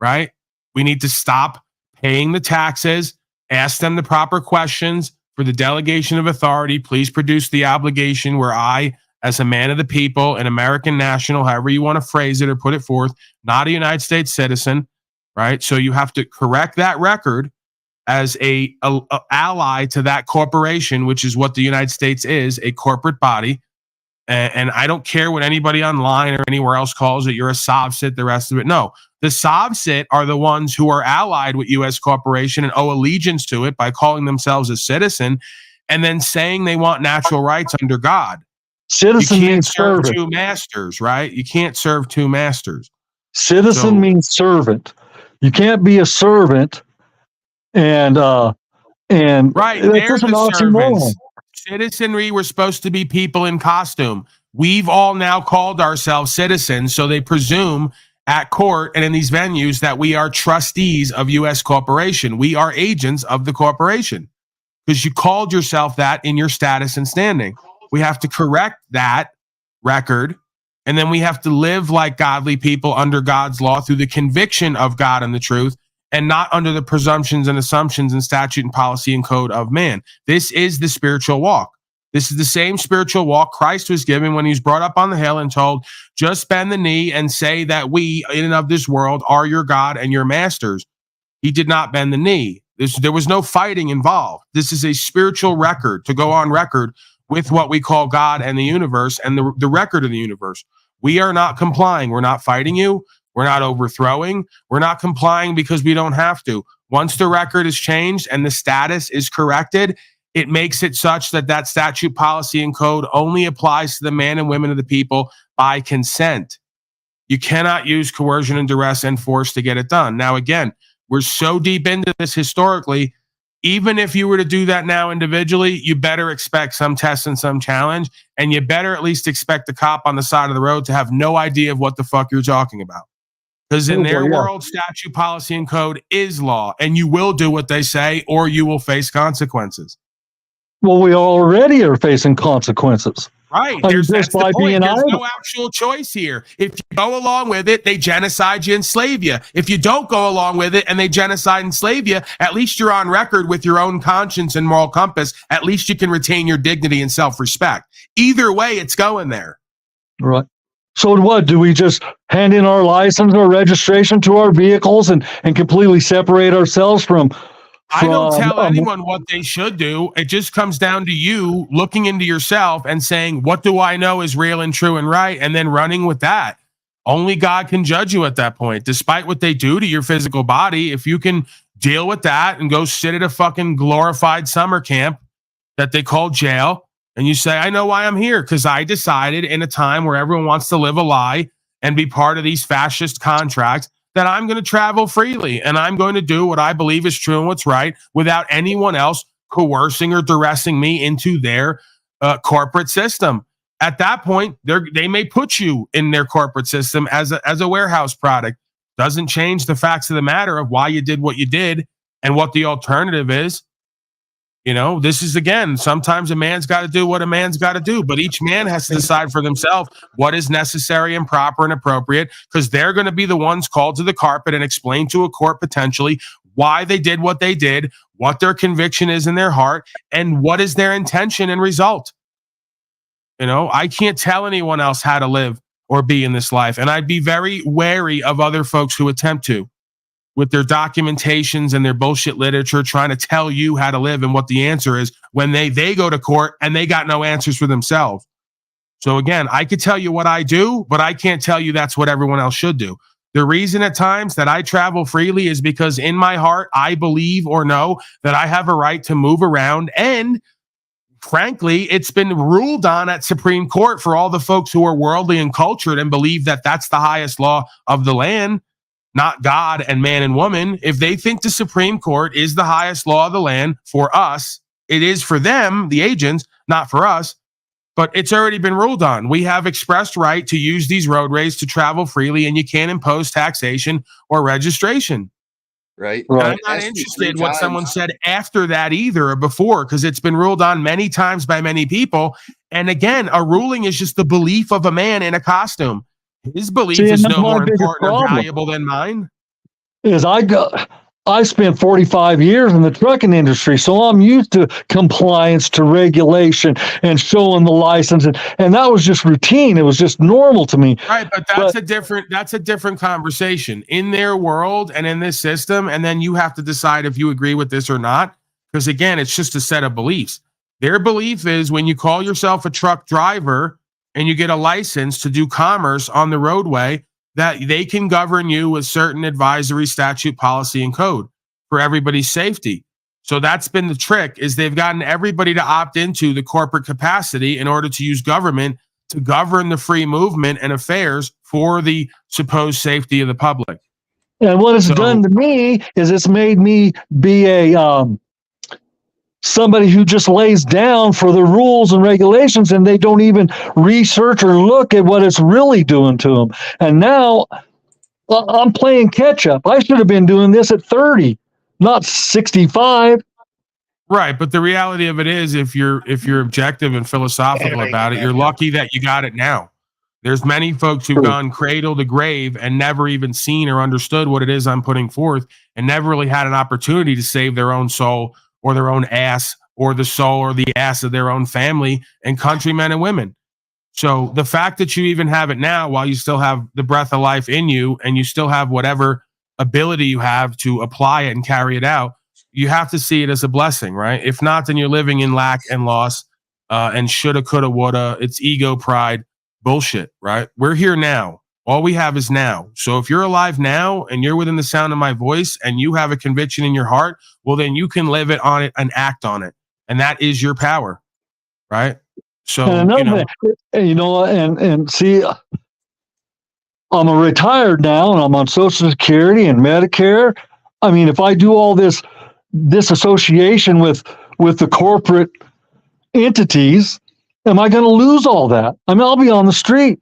right? We need to stop paying the taxes, ask them the proper questions for the delegation of authority. Please produce the obligation where I, as a man of the people, an American national, however you want to phrase it or put it forth, not a United States citizen, right? So you have to correct that record as a ally to that corporation, which is what the United States is, a corporate body. And I don't care what anybody online or anywhere else calls it. You're a Sovset, the rest of it. No, the Sovset are the ones who are allied with U.S. corporation and owe allegiance to it by calling themselves a citizen and then saying they want natural rights under God. Citizen means serve servant. two masters, right? You can't serve two masters. Citizen means servant. You can't be a servant and right. They're that's an the oxymoron. servants. Citizenry, we're supposed to be people in costume. We've all now called ourselves citizens, so they presume at court and in these venues that we are trustees of U.S. corporation. We are agents of the corporation because you called yourself that in your status and standing. We have to correct that record, and then we have to live like godly people under God's law through the conviction of God and the truth, and not under the presumptions and assumptions and statute and policy and code of man. This is the spiritual walk. This is the same spiritual walk Christ was given when he was brought up on the hill and told, just bend the knee and say that we, in and of this world, are your God and your masters. He did not bend the knee. There was no fighting involved. This is a spiritual record to go on record with what we call God and the universe and the record of the universe. We are not complying. We're not fighting you. We're not overthrowing. We're not complying because we don't have to. Once the record is changed and the status is corrected, it makes it such that that statute, policy, and code only applies to the man and women of the people by consent. You cannot use coercion and duress and force to get it done. Now, again, we're so deep into this historically, even if you were to do that now individually, you better expect some test and some challenge, and you better at least expect the cop on the side of the road to have no idea of what the fuck you're talking about. Because in their world, statute, policy, and code is law, and you will do what they say or you will face consequences. Well, we already are facing consequences. Right. That's the point. There's no actual choice here. If you go along with it, they genocide you and enslave you. If you don't go along with it and they genocide and enslave you, at least you're on record with your own conscience and moral compass. At least you can retain your dignity and self-respect. Either way, it's going there. Right. So what, do we just hand in our license or registration to our vehicles and completely separate ourselves from I don't tell anyone what they should do. It just comes down to you looking into yourself and saying, what do I know is real and true and right? And then running with that. Only God can judge you at that point, despite what they do to your physical body. If you can deal with that and go sit at a fucking glorified summer camp that they call jail, and you say, I know why I'm here, because I decided in a time where everyone wants to live a lie and be part of these fascist contracts that I'm going to travel freely and I'm going to do what I believe is true and what's right without anyone else coercing or duressing me into their corporate system. At that point, they may put you in their corporate system as a warehouse product. Doesn't change the facts of the matter of why you did what you did and what the alternative is. You know, this is, again, sometimes a man's got to do what a man's got to do, but each man has to decide for themselves what is necessary and proper and appropriate, because they're going to be the ones called to the carpet and explain to a court potentially why they did what they did, what their conviction is in their heart, and what is their intention and result. You know, I can't tell anyone else how to live or be in this life, and I'd be very wary of other folks who attempt to, with their documentations and their bullshit literature, trying to tell you how to live and what the answer is when they go to court and they got no answers for themselves. So again, I could tell you what I do, but I can't tell you that's what everyone else should do. The reason at times that I travel freely is because in my heart, I believe or know that I have a right to move around. And frankly, it's been ruled on at Supreme Court for all the folks who are worldly and cultured and believe that that's the highest law of the land, not God and man and woman. If they think the Supreme Court is the highest law of the land for us, it is for them, the agents, not for us. But it's already been ruled on. We have expressed right to use these roadways to travel freely, and you can't impose taxation or registration. Right. And I'm not interested in what someone said after that either or before, because it's been ruled on many times by many people. And again, a ruling is just the belief of a man in a costume. His belief is no more important or valuable than mine. I spent 45 years in the trucking industry, so I'm used to compliance to regulation and showing the license, and that was just routine. It was just normal to me. Right, but that's a different conversation in their world and in this system, and then you have to decide if you agree with this or not, because again, it's just a set of beliefs. Their belief is when you call yourself a truck driver and you get a license to do commerce on the roadway, that they can govern you with certain advisory statute, policy, and code for everybody's safety. So that's been the trick, is they've gotten everybody to opt into the corporate capacity in order to use government to govern the free movement and affairs for the supposed safety of the public. And what it's done to me is it's made me be a somebody who just lays down for the rules and regulations, and they don't even research or look at what it's really doing to them. And now I'm playing catch up. I should have been doing this at 30, not 65. Right, but the reality of it is, if you're objective and philosophical about it, you're lucky that you got it now. There's many folks who've gone cradle to grave and never even seen or understood what it is I'm putting forth, and never really had an opportunity to save their own soul or their own ass or the soul or the ass of their own family and countrymen and women. So the fact that you even have it now while you still have the breath of life in you and you still have whatever ability you have to apply it and carry it out, you have to see it as a blessing, right? If not, then you're living in lack and loss and shoulda, coulda, woulda. It's ego, pride, bullshit, right? We're here now. All we have is now. So if you're alive now and you're within the sound of my voice and you have a conviction in your heart, well, then you can live it on it and act on it. And that is your power, right? So, and see, I'm a retired now and I'm on Social Security and Medicare. I mean, if I do all this association with the corporate entities, am I going to lose all that? I mean, I'll be on the street.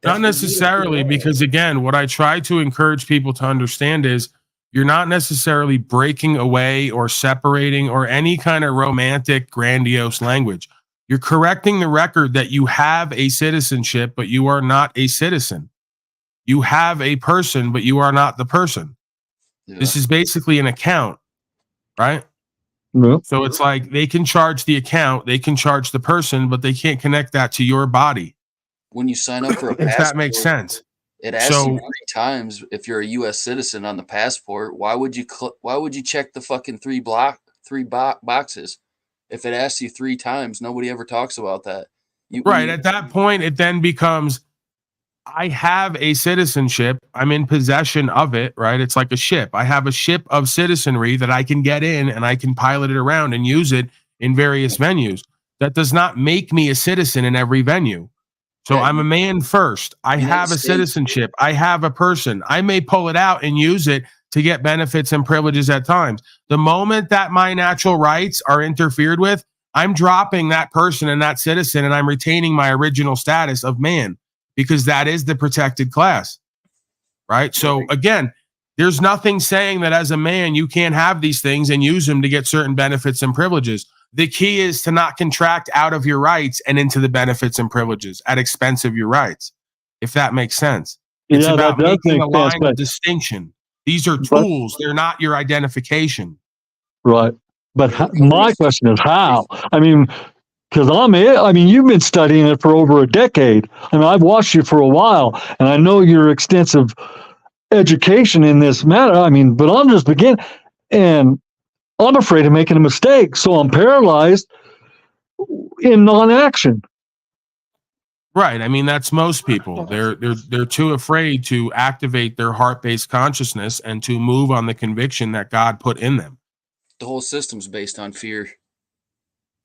Not necessarily, because again, what I try to encourage people to understand is you're not necessarily breaking away or separating or any kind of romantic, grandiose language. You're correcting the record that you have a citizenship, but you are not a citizen. You have a person, but you are not the person. Yeah. This is basically an account, right? Yep. So it's like they can charge the account, they can charge the person, but they can't connect that to your body. When you sign up for a passport, if that makes sense. It asks you 3 times if you're a U.S. citizen on the passport. Why would you check the fucking three boxes? If it asks you 3 times, nobody ever talks about that. Right. At that point, it then becomes, I have a citizenship. I'm in possession of it, right? It's like a ship. I have a ship of citizenry that I can get in and I can pilot it around and use it in various venues. That does not make me a citizen in every venue. So yeah, I'm a man first. I have a citizenship. I have a person. I may pull it out and use it to get benefits and privileges at times. The moment that my natural rights are interfered with, I'm dropping that person and that citizen, and I'm retaining my original status of man, because that is the protected class, right? So again, there's nothing saying that as a man, you can't have these things and use them to get certain benefits and privileges. The key is to not contract out of your rights and into the benefits and privileges at expense of your rights, if that makes sense. It's about making a line of distinction. These are tools. They're not your identification. Right. But my question is how? I mean, because you've been studying it for over a decade. I mean, I've watched you for a while, and I know your extensive education in this matter. I mean, but I'm just beginning, and I'm afraid of making a mistake, so I'm paralyzed in non-action. Right. I mean, that's most people. They're too afraid to activate their heart-based consciousness and to move on the conviction that God put in them. The whole system's based on fear.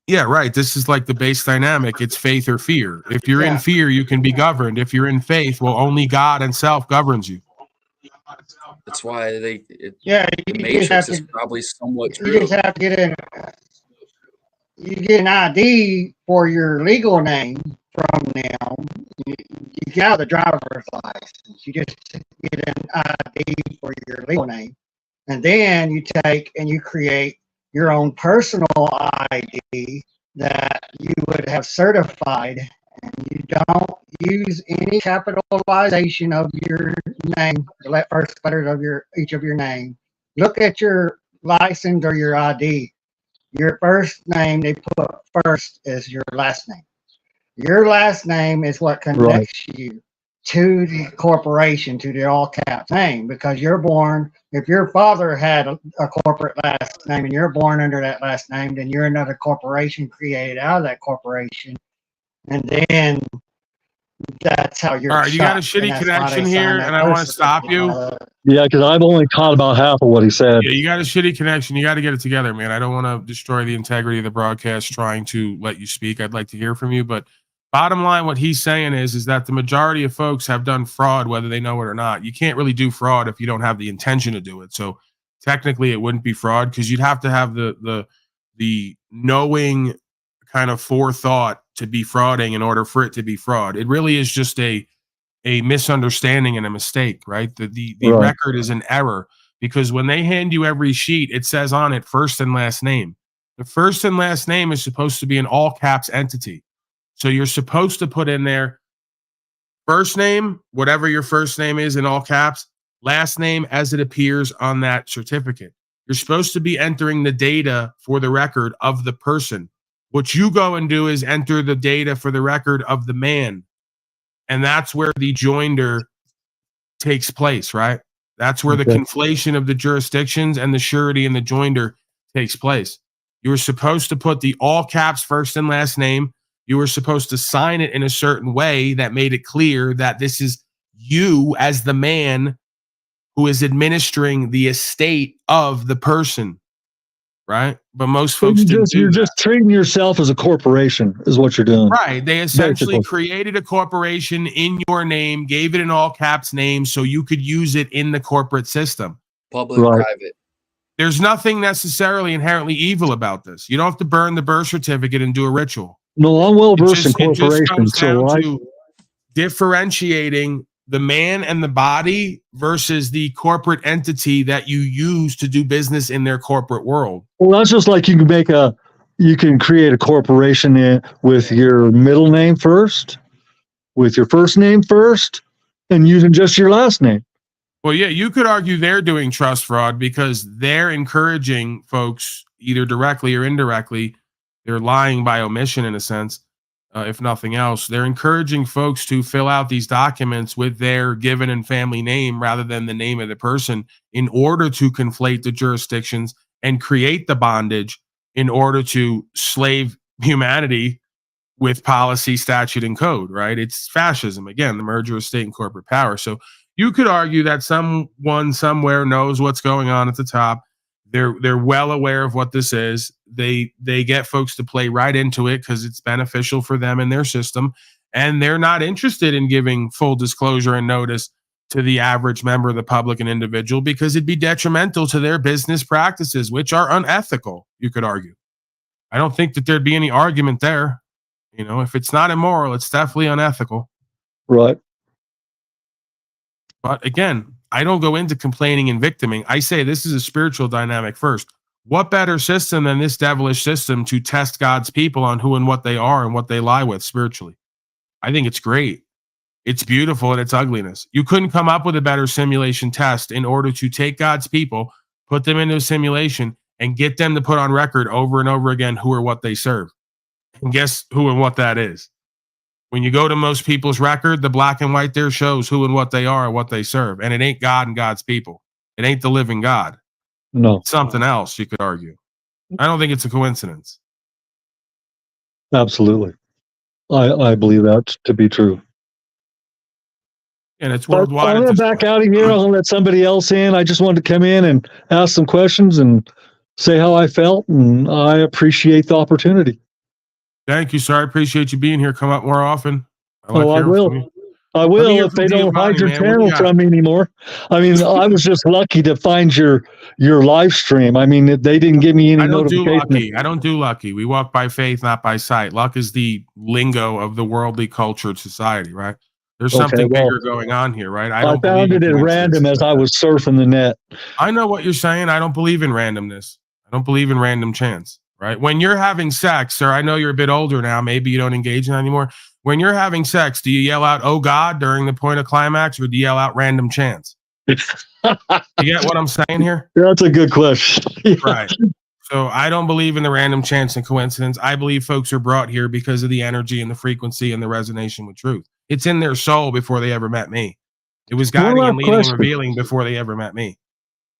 Yeah, right. This is like the base dynamic. It's faith or fear. If you're in fear, you can be governed. If you're in faith, well, only God and self governs you. That's why the Matrix is probably somewhat true. You just have to get in. You get an ID for your legal name from them. You got the driver's license. You just get an ID for your legal name, and then you take and you create your own personal ID that you would have certified, and you don't use any capitalization of your name, the first letters of each of your name. Look at your license or your ID. Your first name they put first is your last name. Your last name is what connects you to the corporation, to the all caps name, because you're born. If your father had a corporate last name and you're born under that last name, then you're another corporation created out of that corporation, and then that's how you're. All right, you got a shitty connection here, and I want to stop you. Yeah, because I've only caught about half of what he said. Yeah, you got a shitty connection. You got to get it together, man. I don't want to destroy the integrity of the broadcast trying to let you speak. I'd like to hear from you, but bottom line, what he's saying is that the majority of folks have done fraud, whether they know it or not. You can't really do fraud if you don't have the intention to do it. So technically, it wouldn't be fraud because you'd have to have the knowing kind of forethought to be frauding in order for it to be fraud. It really is just a misunderstanding and a mistake, right? The right. Record is an error because when they hand you every sheet, it says on it first and last name. The first and last name is supposed to be an all caps entity. So you're supposed to put in there first name, whatever your first name is in all caps, last name as it appears on that certificate. You're supposed to be entering the data for the record of the person. What you go and do is enter the data for the record of the man. And that's where the joinder takes place, right? That's where the conflation of the jurisdictions and the surety and the joinder takes place. You were supposed to put the all caps first and last name. You were supposed to sign it in a certain way that made it clear that this is you as the man who is administering the estate of the person, right? But most folks you're just treating yourself as a corporation is what you're doing. Right. They essentially Basically. created a corporation in your name, gave it an all caps name so you could use it in the corporate system. Public, Right. private. There's nothing necessarily inherently evil about this. You don't have to burn the birth certificate and do a ritual. No, I'm well It versed in just comes corporations, so down I to differentiating the man and the body versus the corporate entity that you use to do business in their corporate world. well, that's just like you can create a corporation with your middle name first, with your first name first, and using just your last name. Well, yeah, you could argue they're doing trust fraud because they're encouraging folks either directly or indirectly. They're lying by omission in a sense, if nothing else. They're encouraging folks to fill out these documents with their given and family name rather than the name of the person in order to conflate the jurisdictions and create the bondage in order to slave humanity with policy, statute, and code, right? It's fascism. Again, the merger of state and corporate power. So you could argue that someone somewhere knows what's going on at the top. They're well aware of what this is. They get folks to play right into it because it's beneficial for them and their system. And they're not interested in giving full disclosure and notice to the average member of the public and individual because it'd be detrimental to their business practices, which are unethical, you could argue. I don't think that there'd be any argument there. You know, if it's not immoral, it's definitely unethical. Right. But again, I don't go into complaining and victiming. I say this is a spiritual dynamic first. What better system than this devilish system to test God's people on who and what they are and what they lie with spiritually? I think it's great. It's beautiful in its ugliness. You couldn't come up with a better simulation test in order to take God's people, put them into a simulation, and get them to put on record over and over again who or what they serve. And guess who and what that is? When you go to most people's record, the black and white there shows who and what they are and what they serve. And it ain't God and God's people. It ain't the living God. No. It's something else, you could argue. I don't think it's a coincidence. Absolutely. I believe that to be true. And it's But worldwide. I'm at going this to back point. out of here. I'll let somebody else in. I just wanted to come in and ask some questions and say how I felt. And I appreciate the opportunity. Thank you, sir. I appreciate you being here. Come up more often. I hearing from will. you. I Let me will hear if from they don't hide Giovanni, your man. What do channel you got? from me anymore. I mean, I was just lucky to find your live stream. I mean, they didn't give me any I don't do notification. lucky. I don't do lucky. We walk by faith, not by sight. Luck is the lingo of the worldly cultured society, right? There's Okay, something well, bigger going on here, right? I I don't believe found in it at random coincidences. as I was surfing the net. I know what you're saying. I don't believe in randomness. I don't believe in random chance, right? When you're having sex, sir, I know you're a bit older now. Maybe you don't engage in that anymore. When you're having sex, do you yell out, "Oh God," during the point of climax, or do you yell out random chance? You get what I'm saying here? That's a good question. Right. So I don't believe in the random chance and coincidence. I believe folks are brought here because of the energy and the frequency and the resonation with truth. It's in their soul before they ever met me. It was One guiding last and leading and question. revealing before they ever met me.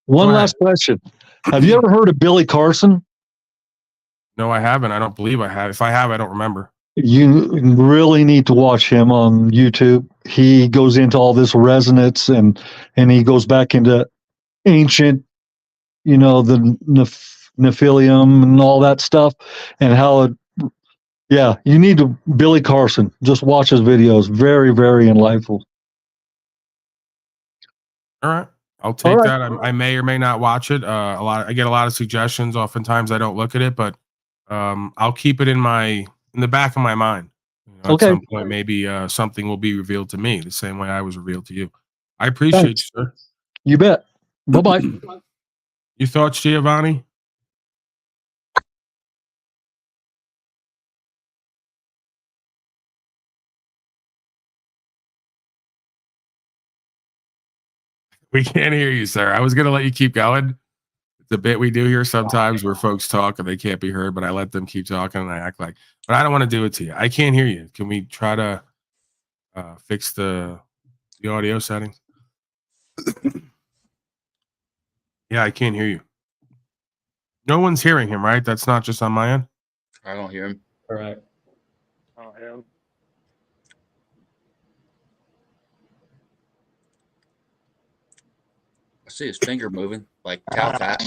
One Go last question. Have you ever heard of Billy Carson? No, I haven't. I don't believe I have. If I have, I don't remember. You really need to watch him on YouTube. He goes into all this resonance and he goes back into ancient, the Nephilim and all that stuff and how it, yeah, you need to Billy Carson. Just watch his videos. Very, very enlightful. All right. I'll take that. I may or may not watch it. I get a lot of suggestions. Oftentimes I don't look at it, but I'll keep it in the back of my mind. At some point, maybe something will be revealed to me the same way I was revealed to you. I appreciate you, sir. You bet. Bye-bye. Your thoughts, Giovanni? We can't hear you, sir. I was going to let you keep going. the bit we do here sometimes where folks talk and they can't be heard, but I let them keep talking and I act like, but I don't want to do it to you. I can't hear you. Can we try to fix the audio settings? Yeah, I can't hear you. No one's hearing him, right? That's not just on my end. I don't hear him. Correct. Oh, him. I see his finger moving like Talcott.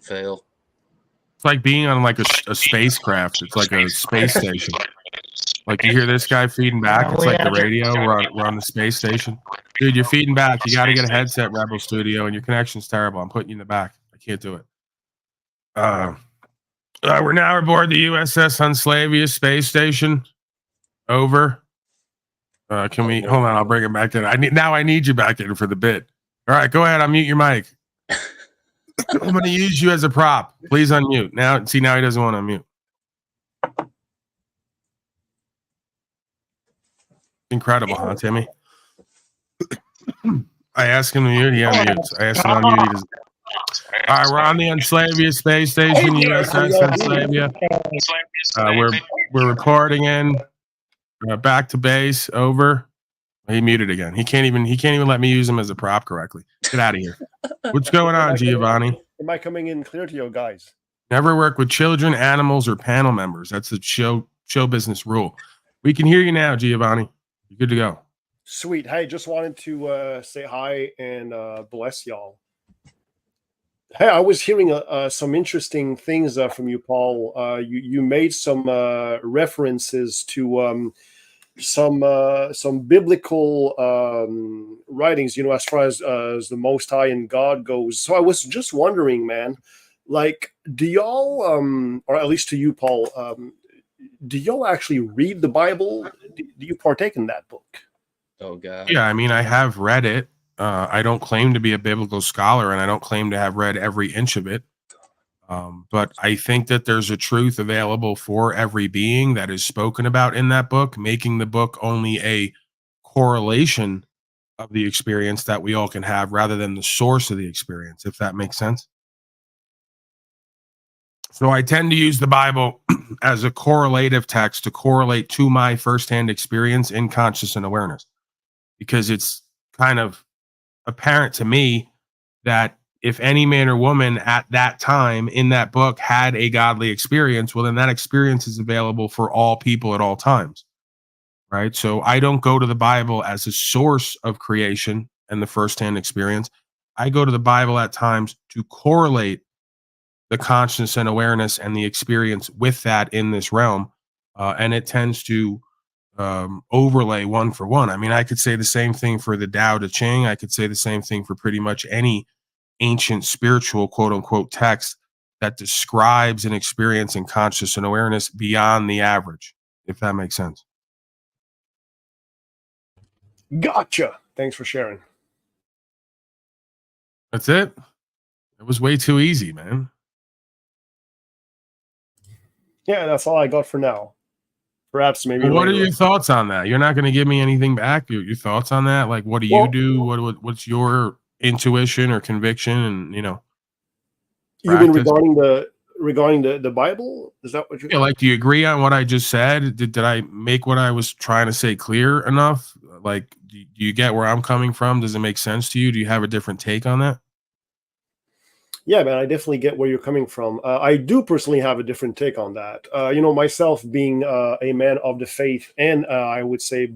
Fail. It's like being on like a spacecraft. It's like a space station. Like you hear this guy feeding back. It's like the radio. We're on the space station. Dude, you're feeding back. You got to get a headset, Rebel Studio, and your connection's terrible. I'm putting you in the back. I can't do it. We're now aboard the USS Unslavius space station. Over. Can we hold on? I'll bring it back in. I need you back in for the bit. All right, go ahead. Unmute your mic. I'm going to use you as a prop. Please unmute. Now he doesn't want to unmute. Incredible, huh, Timmy? I asked him to mute. He unmutes. I asked him to unmute. He doesn't. All right, we're on the Unslavius space station, USS Unslavia. We're reporting in. Back to base. Over. He muted again. He can't even let me use him as a prop correctly. Get out of here. What's going on, Giovanni? Am I coming in clear to you guys? Never work with children, animals, or panel members. That's the show business rule. We can hear you now, Giovanni. You're good to go. Sweet. Hey, just wanted to say hi and bless y'all. Hey, I was hearing some interesting things from you, Paul. You made some references to some biblical writings, as far as the Most High and God goes. So I was just wondering, man, like, do y'all, or at least to you, Paul, do y'all actually read the Bible? Do you partake in that book? Oh, God. Yeah, I mean, I have read it. I don't claim to be a biblical scholar, and I don't claim to have read every inch of it. But I think that there's a truth available for every being that is spoken about in that book, making the book only a correlation of the experience that we all can have rather than the source of the experience, if that makes sense. So I tend to use the Bible as a correlative text to correlate to my firsthand experience in conscious and awareness, because it's kind of apparent to me that if any man or woman at that time in that book had a godly experience, well, then that experience is available for all people at all times, right? So I don't go to the Bible as a source of creation and the firsthand experience. I go to the Bible at times to correlate the consciousness and awareness and the experience with that in this realm, and it tends to overlay one for one. I mean, I could say the same thing for the Tao Te Ching. I could say the same thing for pretty much any ancient spiritual quote unquote text that describes an experience in conscious and awareness beyond the average, if that makes sense. Gotcha. Thanks for sharing. That's it. It was way too easy, man. Yeah, that's all I got for now. Perhaps maybe. Well, what are your thoughts on that? You're not going to give me anything back. Your thoughts on that? Like, what do you do? What's your intuition or conviction? And you mean regarding the Bible? Is that what you? Yeah, like, do you agree on what I just said? Did I make what I was trying to say clear enough? Like, do you get where I'm coming from? Does it make sense to you? Do you have a different take on that? Yeah, man, I definitely get where you're coming from. I do personally have a different take on that. Myself being a man of the faith and I would say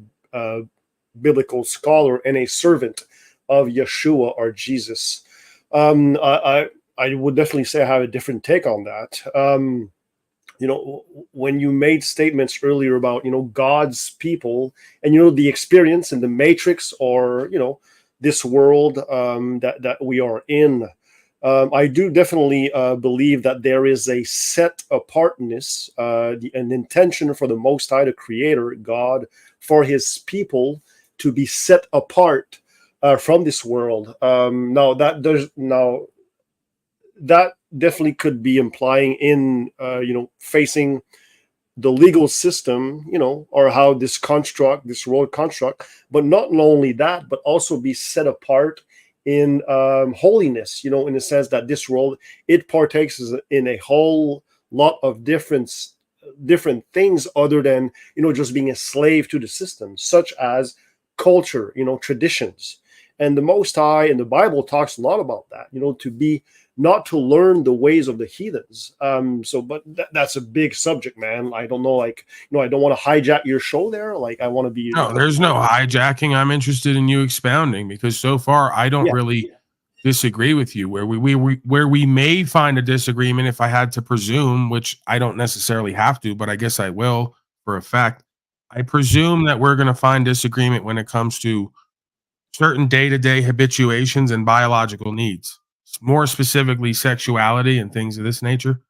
biblical scholar and a servant of Yeshua or Jesus, I would definitely say I have a different take on that. When you made statements earlier about, God's people and, the experience in the matrix or, this world that we are in, I do definitely believe that there is a set apartness, an intention for the Most High, the Creator, God, for His people to be set apart from this world. That definitely could be implying in facing the legal system, or how this world construct, but not only that, but also be set apart in holiness, in the sense that this world, it partakes in a whole lot of different things other than, just being a slave to the system, such as culture, traditions. And the Most High and the Bible talks a lot about that, to be not to learn the ways of the heathens. But that's a big subject, man. I don't know, I don't want to hijack your show there. I want to be. No, there's no hijacking. I'm interested in you expounding, because so far I don't really disagree with you. Where we may find a disagreement, if I had to presume, which I don't necessarily have to, but I guess I will for a fact. I presume that we're going to find disagreement when it comes to certain day-to-day habituations and biological needs, more specifically sexuality and things of this nature.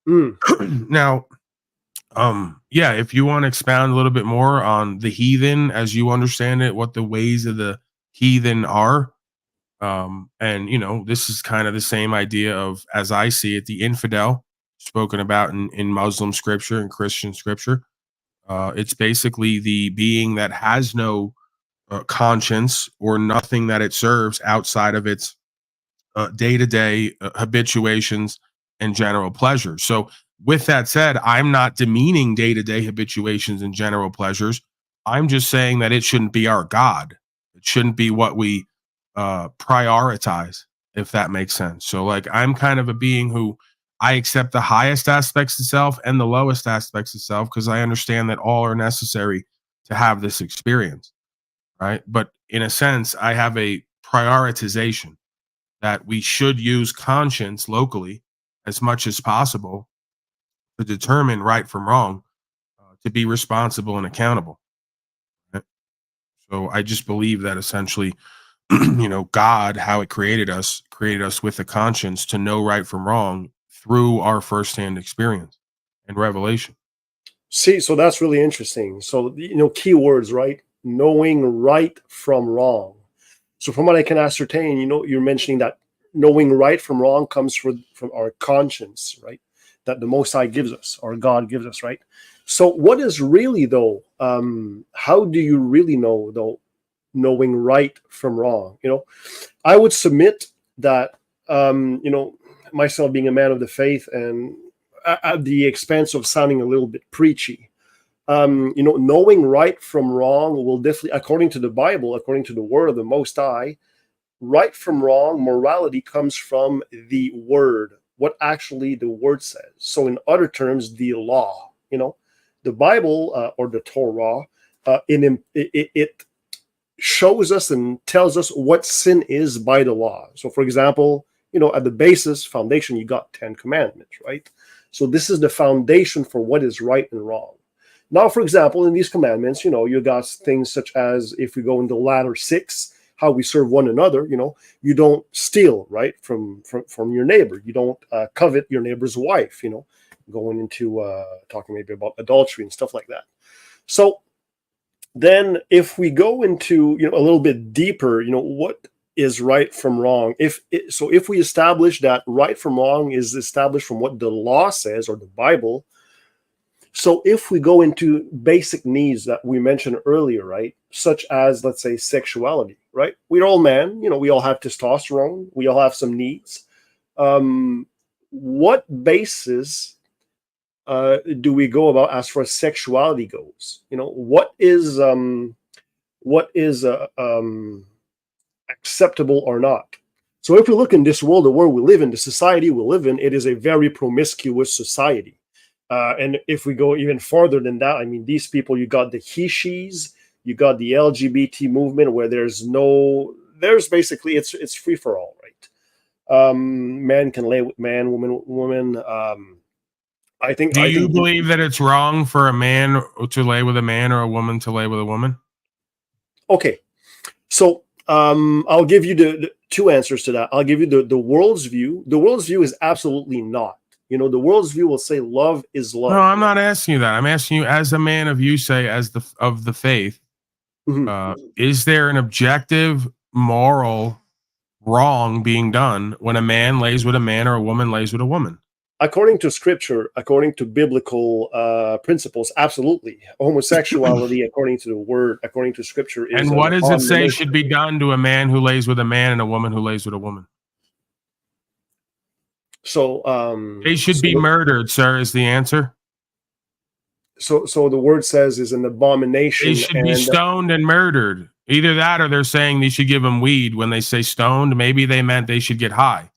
Now, if you want to expound a little bit more on the heathen as you understand it, what the ways of the heathen are, and this is kind of the same idea of, as I see it, the infidel spoken about in Muslim scripture and Christian scripture. It's basically the being that has no conscience or nothing that it serves outside of its day-to-day habituations and general pleasures. So with that said, I'm not demeaning day-to-day habituations and general pleasures. I'm just saying that it shouldn't be our God. It shouldn't be what we prioritize, if that makes sense. So I'm kind of a being who I accept the highest aspects of self and the lowest aspects of self, because I understand that all are necessary to have this experience. Right. But in a sense, I have a prioritization that we should use conscience locally as much as possible to determine right from wrong, to be responsible and accountable. Right? So I just believe that essentially, God, how it created us with a conscience to know right from wrong through our firsthand experience and revelation. See, so that's really interesting. So, key words, right? Knowing right from wrong. So from what I can ascertain, you're mentioning that knowing right from wrong comes from our conscience, right? That the Most High gives us, or God gives us, right? So what is really, though, how do you really know, though, knowing right from wrong? I would submit that, myself being a man of the faith, and at the expense of sounding a little bit preachy, knowing right from wrong will definitely, according to the Bible, according to the word of the Most High, right from wrong, morality comes from the word, what actually the word says. So in other terms, the law, the Bible, or the Torah, it shows us and tells us what sin is by the law. So for example, at the basis foundation, you got 10 commandments, right? So this is the foundation for what is right and wrong. Now, for example, in these commandments, you got things such as, if we go into ladder 6, how we serve one another, you don't steal, right, from your neighbor. You don't covet your neighbor's wife, going into talking maybe about adultery and stuff like that. So then if we go into, a little bit deeper, what is right from wrong? If we establish that right from wrong is established from what the law says, or the Bible. So if we go into basic needs that we mentioned earlier, right, such as, let's say, sexuality, right? We're all men, we all have testosterone, we all have some needs. What basis do we go about as far as sexuality goes? What is acceptable or not? So if we look in this world, the world we live in, the society we live in, it is a very promiscuous society. And if we go even farther than that, I mean, these people, you got the he-she's, you got the LGBT movement, where there's basically, it's free for all, right? Man can lay with man, woman. I think. Do you believe that it's wrong for a man to lay with a man or a woman to lay with a woman? Okay, so I'll give you the two answers to that. I'll give you the world's view. The world's view is absolutely not. The world's view will say love is love. No, I'm not asking you that. I'm asking you, as a man of, you say, of the faith, is there an objective moral wrong being done when a man lays with a man or a woman lays with a woman? according to scripture, according to biblical principles, absolutely. Homosexuality, according to the word, according to scripture, is And what does it say should be done to a man who lays with a man and a woman who lays with a woman? So they should be murdered, sir, is the answer. So the word says is an abomination. They should be stoned and murdered. Either that or they're saying they should give them weed. When they say stoned, maybe they meant they should get high.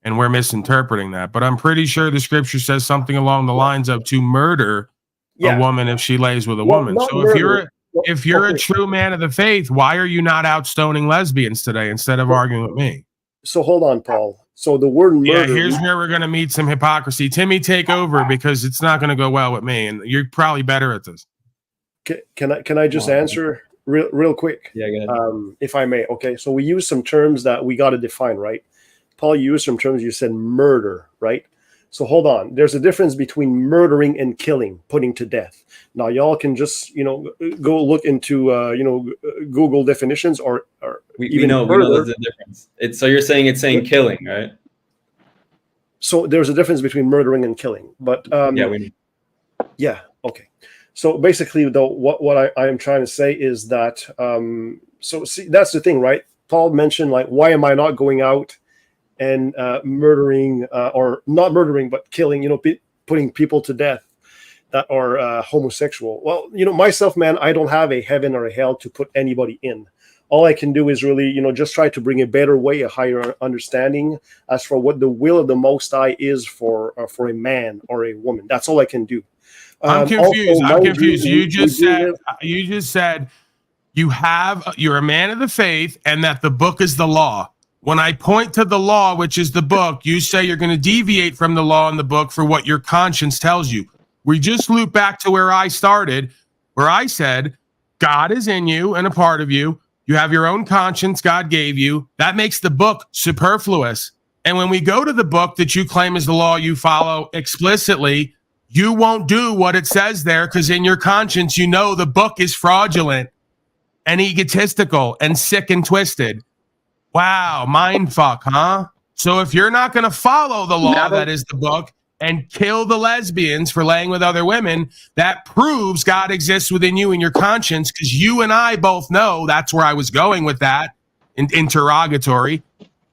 And we're misinterpreting that. But I'm pretty sure the scripture says something along the lines of to murder a woman if she lays with a woman. So if you're a true man of the faith, why are you not out stoning lesbians today instead of arguing with me? So hold on, Paul. So the word murder. Yeah, here's where we're going to meet some hypocrisy. Timmy, take over because it's not going to go well with me, and you're probably better at this. Can I just answer real quick? Yeah, go ahead. If I may. Okay, so we use some terms that we got to define, right? Paul, you used some terms. You said murder, right? So hold on. There's a difference between murdering and killing, putting to death. Now, y'all can just go look into Google definitions or we know there's a difference. So you're saying it's saying killing, right? So there's a difference between murdering and killing, but yeah, okay. So basically, though, what I am trying to say is that so see, that's the thing, right? Paul mentioned like, why am I not going out and murdering or not murdering but killing, putting people to death that are homosexual? Well, myself, man, I don't have a heaven or a hell to put anybody in. All I can do is really, just try to bring a better way, a higher understanding as for what the will of the Most High is for a man or a woman. That's all I can do. I'm confused. I'm confused. You just said you're a man of the faith and that the book is the law. When I point to the law, which is the book, you say you're going to deviate from the law in the book for what your conscience tells you. We just loop back to where I started, where I said, God is in you and a part of you. You have your own conscience God gave you. That makes the book superfluous. And when we go to the book that you claim is the law you follow explicitly, you won't do what it says there because in your conscience, the book is fraudulent and egotistical and sick and twisted. Wow, mind fuck, huh? So if you're not going to follow the law that is the book and kill the lesbians for laying with other women, that proves God exists within you and your conscience, because you and I both know that's where I was going with that interrogatory.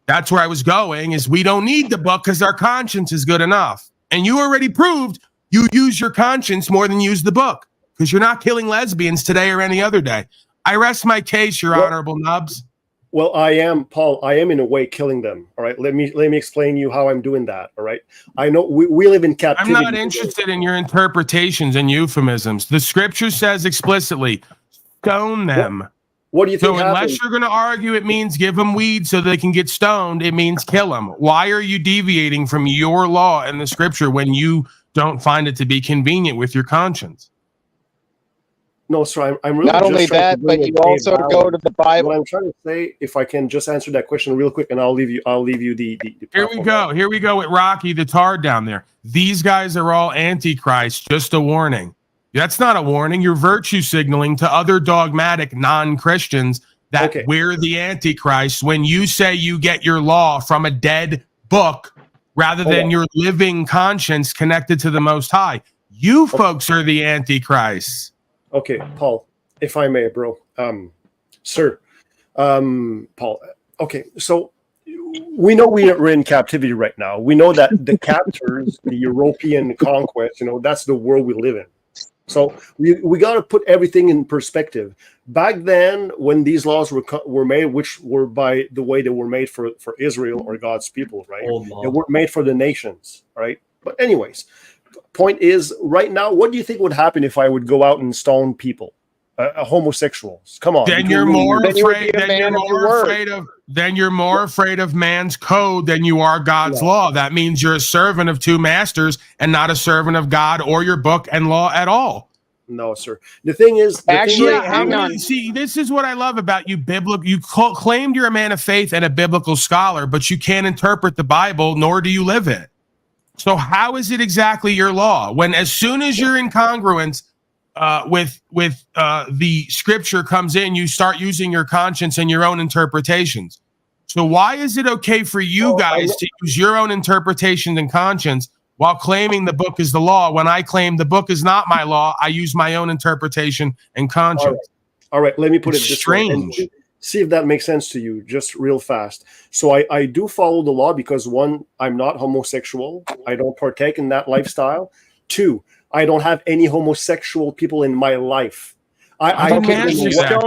That's where I was going, is we don't need the book because our conscience is good enough. And you already proved you use your conscience more than use the book because you're not killing lesbians today or any other day. I rest my case, Your Honorable Nubs. Well, I am, Paul, I am in a way killing them. All right. Let me explain you how I'm doing that. All right. I know we live in captivity. I'm not interested in your interpretations and euphemisms. The scripture says explicitly, stone them. What do you think? So unless you're going to argue it means give them weed so they can get stoned, it means kill them. Why are you deviating from your law in the scripture when you don't find it to be convenient with your conscience? No, sir, I'm really not only that, but you also go to the Bible. What I'm trying to say, if I can just answer that question real quick, and I'll leave you the Here we go with Rocky the Tard down there. These guys are all antichrist. Just a warning. That's not a warning. You're virtue signaling to other dogmatic non-Christians that we're the antichrist when you say you get your law from a dead book rather than your living conscience connected to the Most High. You folks are the antichrist. Okay, Paul, if I may, bro. Sir, Paul. Okay, so we know we're in captivity right now. We know that the captors, the European conquest, that's the world we live in. So we got to put everything in perspective. Back then, when these laws were made, which were, by the way, they were made for Israel or God's people, right? They weren't made for the nations, right? But anyways, point is, right now, what do you think would happen if I would go out and stone people, homosexuals? Come on. Then you're more afraid. Then you're more afraid of man's code than you are God's law. That means you're a servant of two masters and not a servant of God or your book and law at all. No, sir. The thing is, hang on. See, this is what I love about you. You claimed you're a man of faith and a biblical scholar, but you can't interpret the Bible, nor do you live it. So how is it exactly your law when, as soon as your incongruence with the scripture comes in, you start using your conscience and your own interpretations? So why is it okay for you guys to use your own interpretations and conscience while claiming the book is the law. When I claim the book is not my law, I use my own interpretation and conscience. All right. Let me put It's it this way. strange. And see if that makes sense to you, just real fast. So I do follow the law because, one, I'm not homosexual. I don't partake in that lifestyle. Two, I don't have any homosexual people in my life. I didn't ask you that.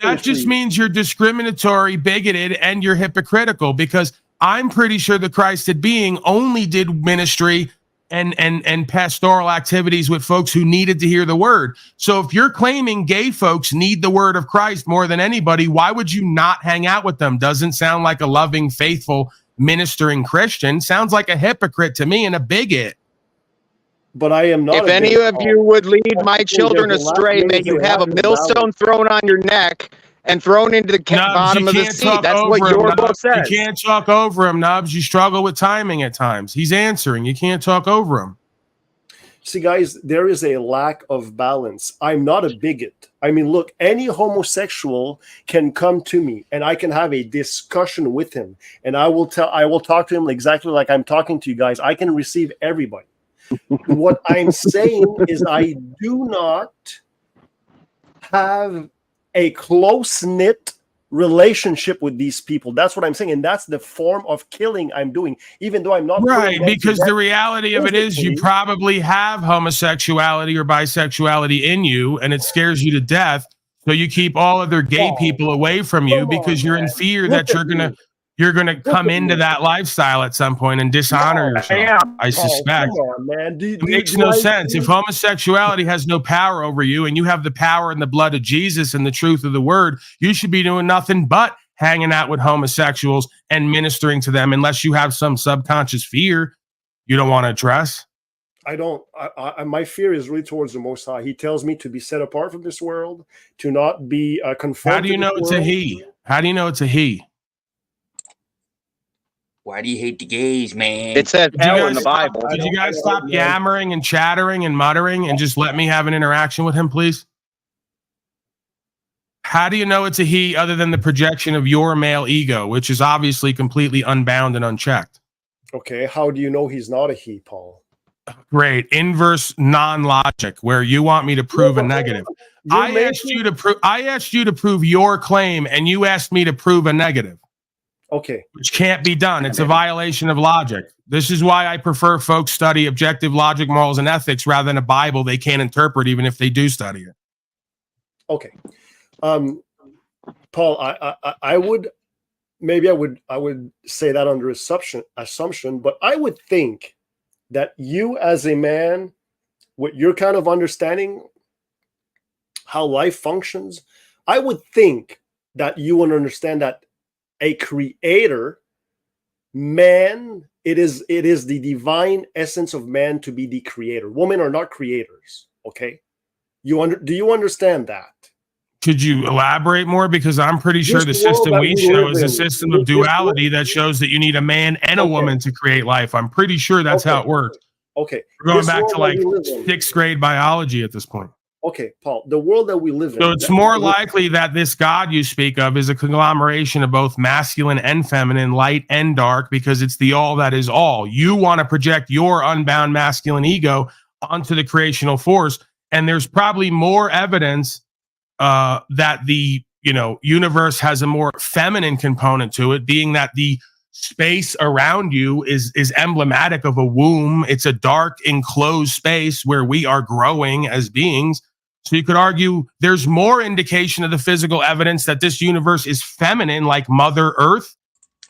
That just means you're discriminatory, bigoted, and you're hypocritical, because I'm pretty sure the Christed being only did ministry and pastoral activities with folks who needed to hear the word. So if you're claiming gay folks need the word of Christ more than anybody, why would you not hang out with them? Doesn't sound like a loving, faithful, ministering Christian. Sounds like a hypocrite to me and a bigot. But I am not. If any of you would lead my children astray, may you have a millstone thrown on your neck and thrown into the bottom of the sea. That's what your book says. You can't talk over him, Nubs. You struggle with timing at times. He's answering. You can't talk over him. See, guys, there is a lack of balance. I'm not a bigot. I mean, look, any homosexual can come to me and I can have a discussion with him. And I will talk to him exactly like I'm talking to you guys. I can receive everybody. What I'm saying is I do not have a close-knit relationship with these people. That's what I'm saying. And that's the form of killing I'm doing, even though I'm not. Right, because the reality of it is you probably have homosexuality or bisexuality in you, and it scares you to death. So you keep all other gay people away from you because you're in fear that you're gonna come into that lifestyle at some point and dishonor yourself. I suspect. Come on, man. It makes no sense. If homosexuality has no power over you and you have the power and the blood of Jesus and the truth of the word, you should be doing nothing but hanging out with homosexuals and ministering to them, unless you have some subconscious fear you don't want to address. I don't. My fear is really towards the Most High. He tells me to be set apart from this world, to not be conformed. How do you know it's a he? How do you know it's a he? Why do you hate the gays, man? It says hell in the Bible. Did you guys stop yammering and chattering and muttering and just let me have an interaction with him, please? How do you know it's a he other than the projection of your male ego, which is obviously completely unbound and unchecked? Okay, how do you know he's not a he, Paul? Great. Inverse non-logic, where you want me to prove a negative. I asked you to prove your claim, and you asked me to prove a negative. Okay. Which can't be done. It's a violation of logic. This is why I prefer folks study objective logic, morals, and ethics rather than a Bible they can't interpret, even if they do study it. Okay. Paul, I would say that under assumption, but I would think that you as a man, with your kind of understanding how life functions, I would think that you would understand that a creator, man, it is the divine essence of man to be the creator. Women are not creators. Okay, do you understand that? Could you elaborate more? Because I'm pretty sure the system we show is a system of duality that shows that you need a man and a woman to create life. I'm pretty sure that's how it works. Okay, we're going back to like 6th grade biology at this point. Okay, Paul, the world that we live in. So it's more likely that this God you speak of is a conglomeration of both masculine and feminine, light and dark, because it's the all that is all. You want to project your unbound masculine ego onto the creational force, and there's probably more evidence that the universe has a more feminine component to it, being that the space around you is emblematic of a womb. It's a dark, enclosed space where we are growing as beings. So you could argue there's more indication of the physical evidence that this universe is feminine, like Mother Earth.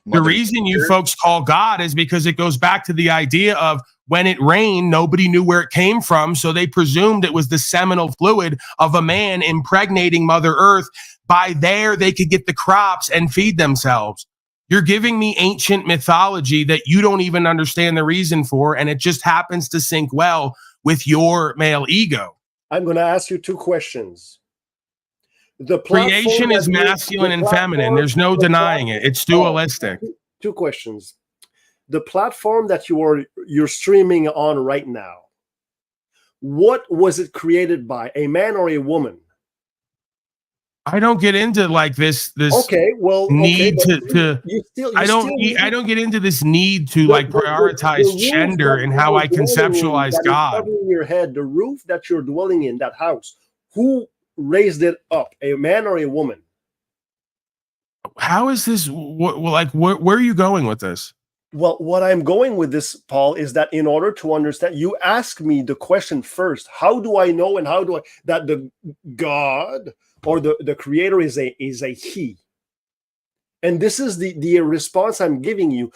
The reason you folks call God is because it goes back to the idea of when it rained, nobody knew where it came from. So they presumed it was the seminal fluid of a man impregnating Mother Earth. By there, they could get the crops and feed themselves. You're giving me ancient mythology that you don't even understand the reason for, and it just happens to sync well with your male ego. I'm going to ask you 2 questions. The creation is masculine and feminine. There's no denying it. It's dualistic. 2 questions. The platform that you're streaming on right now, what was it created by, a man or a woman? I don't get into like this Okay, well, need okay, to you still, I don't get into this need to like prioritize roof gender that and you how are I dwelling in conceptualize that is God. covering your head, the roof that you're dwelling in, that house, who raised it up, a man or a woman? How is this where are you going with this? Well, what I'm going with this, Paul, is that in order to understand, you ask me the question first, how do I know and how do I that the God or the creator is a he? And this is the response I'm giving you.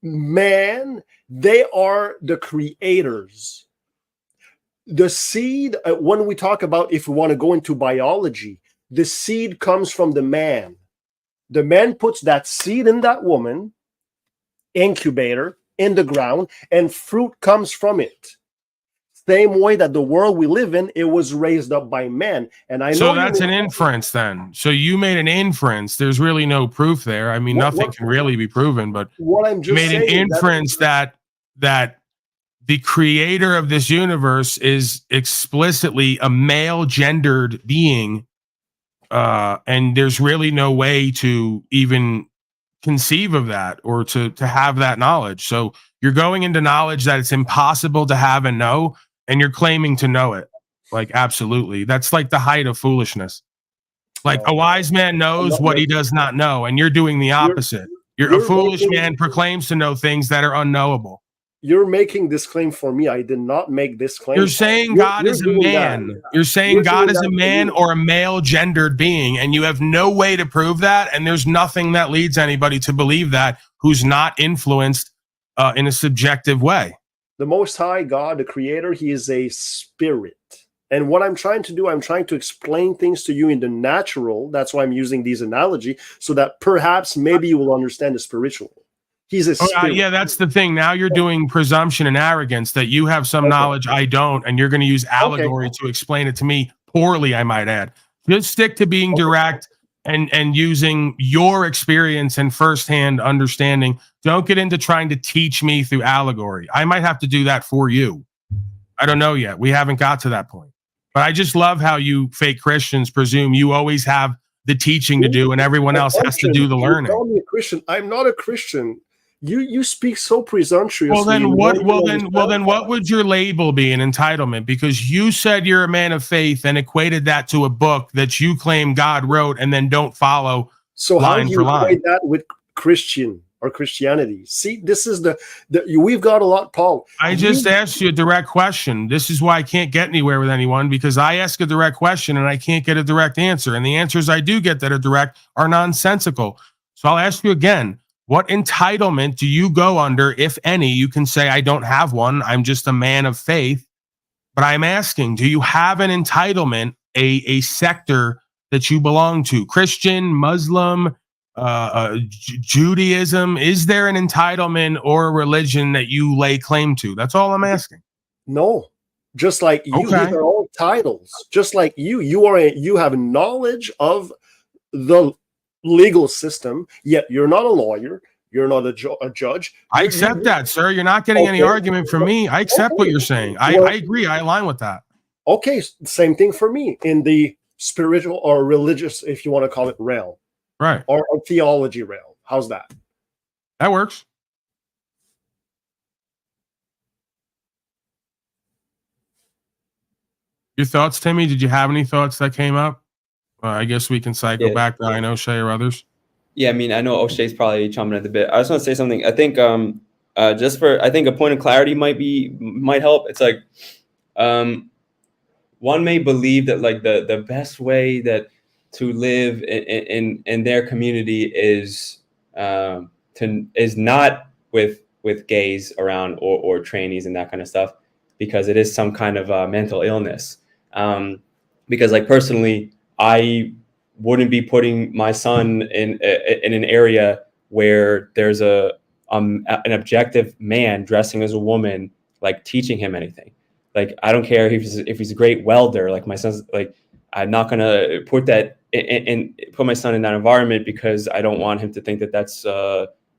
Man, they are the creators. The seed, when we talk about, if we want to go into biology, the seed comes from the man. The man puts that seed in that woman, incubator, in the ground, and fruit comes from it. Same way that the world we live in, it was raised up by men. And I know So that's an inference then. So you made an inference. There's really no proof there. I mean, nothing can really be proven, but what I'm you just made an saying inference that the creator of this universe is explicitly a male gendered being, and there's really no way to even conceive of that or to have that knowledge. So you're going into knowledge that it's impossible to have and know, and you're claiming to know it. Like, absolutely. That's like the height of foolishness. Like a wise man knows what he does not know, and you're doing the opposite. A foolish man proclaims to know things that are unknowable. You're making this claim for me. I did not make this claim. You're saying God is a man. You're saying God is a man or a male gendered being, and you have no way to prove that. And there's nothing that leads anybody to believe that who's not influenced in a subjective way. The Most High God, the Creator, He is a spirit. And what I'm trying to do, I'm trying to explain things to you in the natural. That's why I'm using these analogy, so that perhaps maybe you will understand the spiritual. He's a spirit. Yeah, that's the thing. Now you're doing presumption and arrogance that you have some knowledge I don't, and you're going to use allegory to explain it to me poorly, I might add. Just stick to being direct and using your experience and firsthand understanding. Don't get into trying to teach me through allegory. I might have to do that for you. I don't know yet. We haven't got to that point. But I just love how you fake Christians presume you always have the teaching to do and everyone else has to do the learning. Call me a Christian. I'm not a Christian. You speak so presumptuously. Well then what would your label be in entitlement? Because you said you're a man of faith and equated that to a book that you claim God wrote and then don't follow line for line. How do you equate that with Christian or Christianity? See, this is we've got a lot, Paul. I just asked you a direct question. This is why I can't get anywhere with anyone, because I ask a direct question and I can't get a direct answer. And the answers I do get that are direct are nonsensical. So I'll ask you again. What entitlement do you go under, if any? You can say, I don't have one. I'm just a man of faith. But I'm asking, do you have an entitlement, a sector that you belong to? Christian, Muslim, Judaism? Is there an entitlement or a religion that you lay claim to? That's all I'm asking. No. Just like you, these are all titles. Just like you have knowledge of the legal system, yet you're not a lawyer, you're not a judge. I accept that, sir. You're not getting any argument from me. I accept what you're saying. I agree. I align with that. Okay, same thing for me in the spiritual or religious, if you want to call it, realm. Right. Or theology realm. How's that? That works. Your thoughts, Timmy? Did you have any thoughts that came up? I guess we can cycle back to I know Shay or others. Yeah, I mean, I know O'Shea's probably chomping at the bit. I just want to say something. I think I think a point of clarity might help. It's like one may believe that like the best way that to live in their community is not with gays around or trannies and that kind of stuff, because it is some kind of mental illness. Because like personally, I wouldn't be putting my son in an area where there's an objective man dressing as a woman, like teaching him anything. Like, I don't care if he's a great welder. Like, my son's like, I'm not gonna put that put my son in that environment because I don't want him to think that that's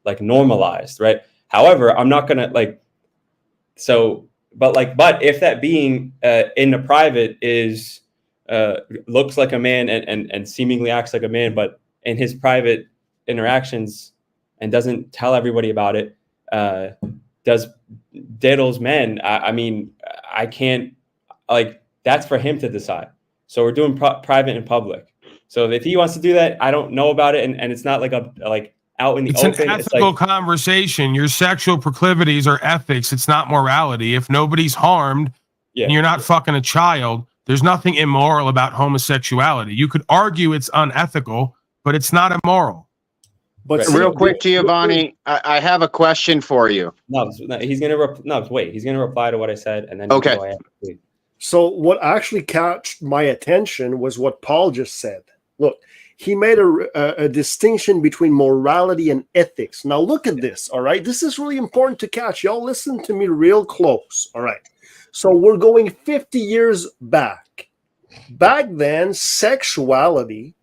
like normalized, right? However, I'm not gonna like. So, but if that being in the private is looks like a man and seemingly acts like a man, but in his private interactions and doesn't tell everybody about it, diddles men. I mean, I can't, like, that's for him to decide. So we're doing private and public. So if he wants to do that, I don't know about it, and it's not like out in the it's open. An ethical conversation. Your sexual proclivities are ethics. It's not morality. If nobody's harmed and you're not fucking a child, there's nothing immoral about homosexuality. You could argue it's unethical, but it's not immoral. But real quick, Giovanni, I have a question for you. No, he's gonna he's gonna reply to what I said, and then okay. So what actually caught my attention was what Paul just said. Look, he made a distinction between morality and ethics. Now look at this, all right? This is really important to catch. Y'all listen to me real close, all right? So we're going 50 years back. Back then, sexuality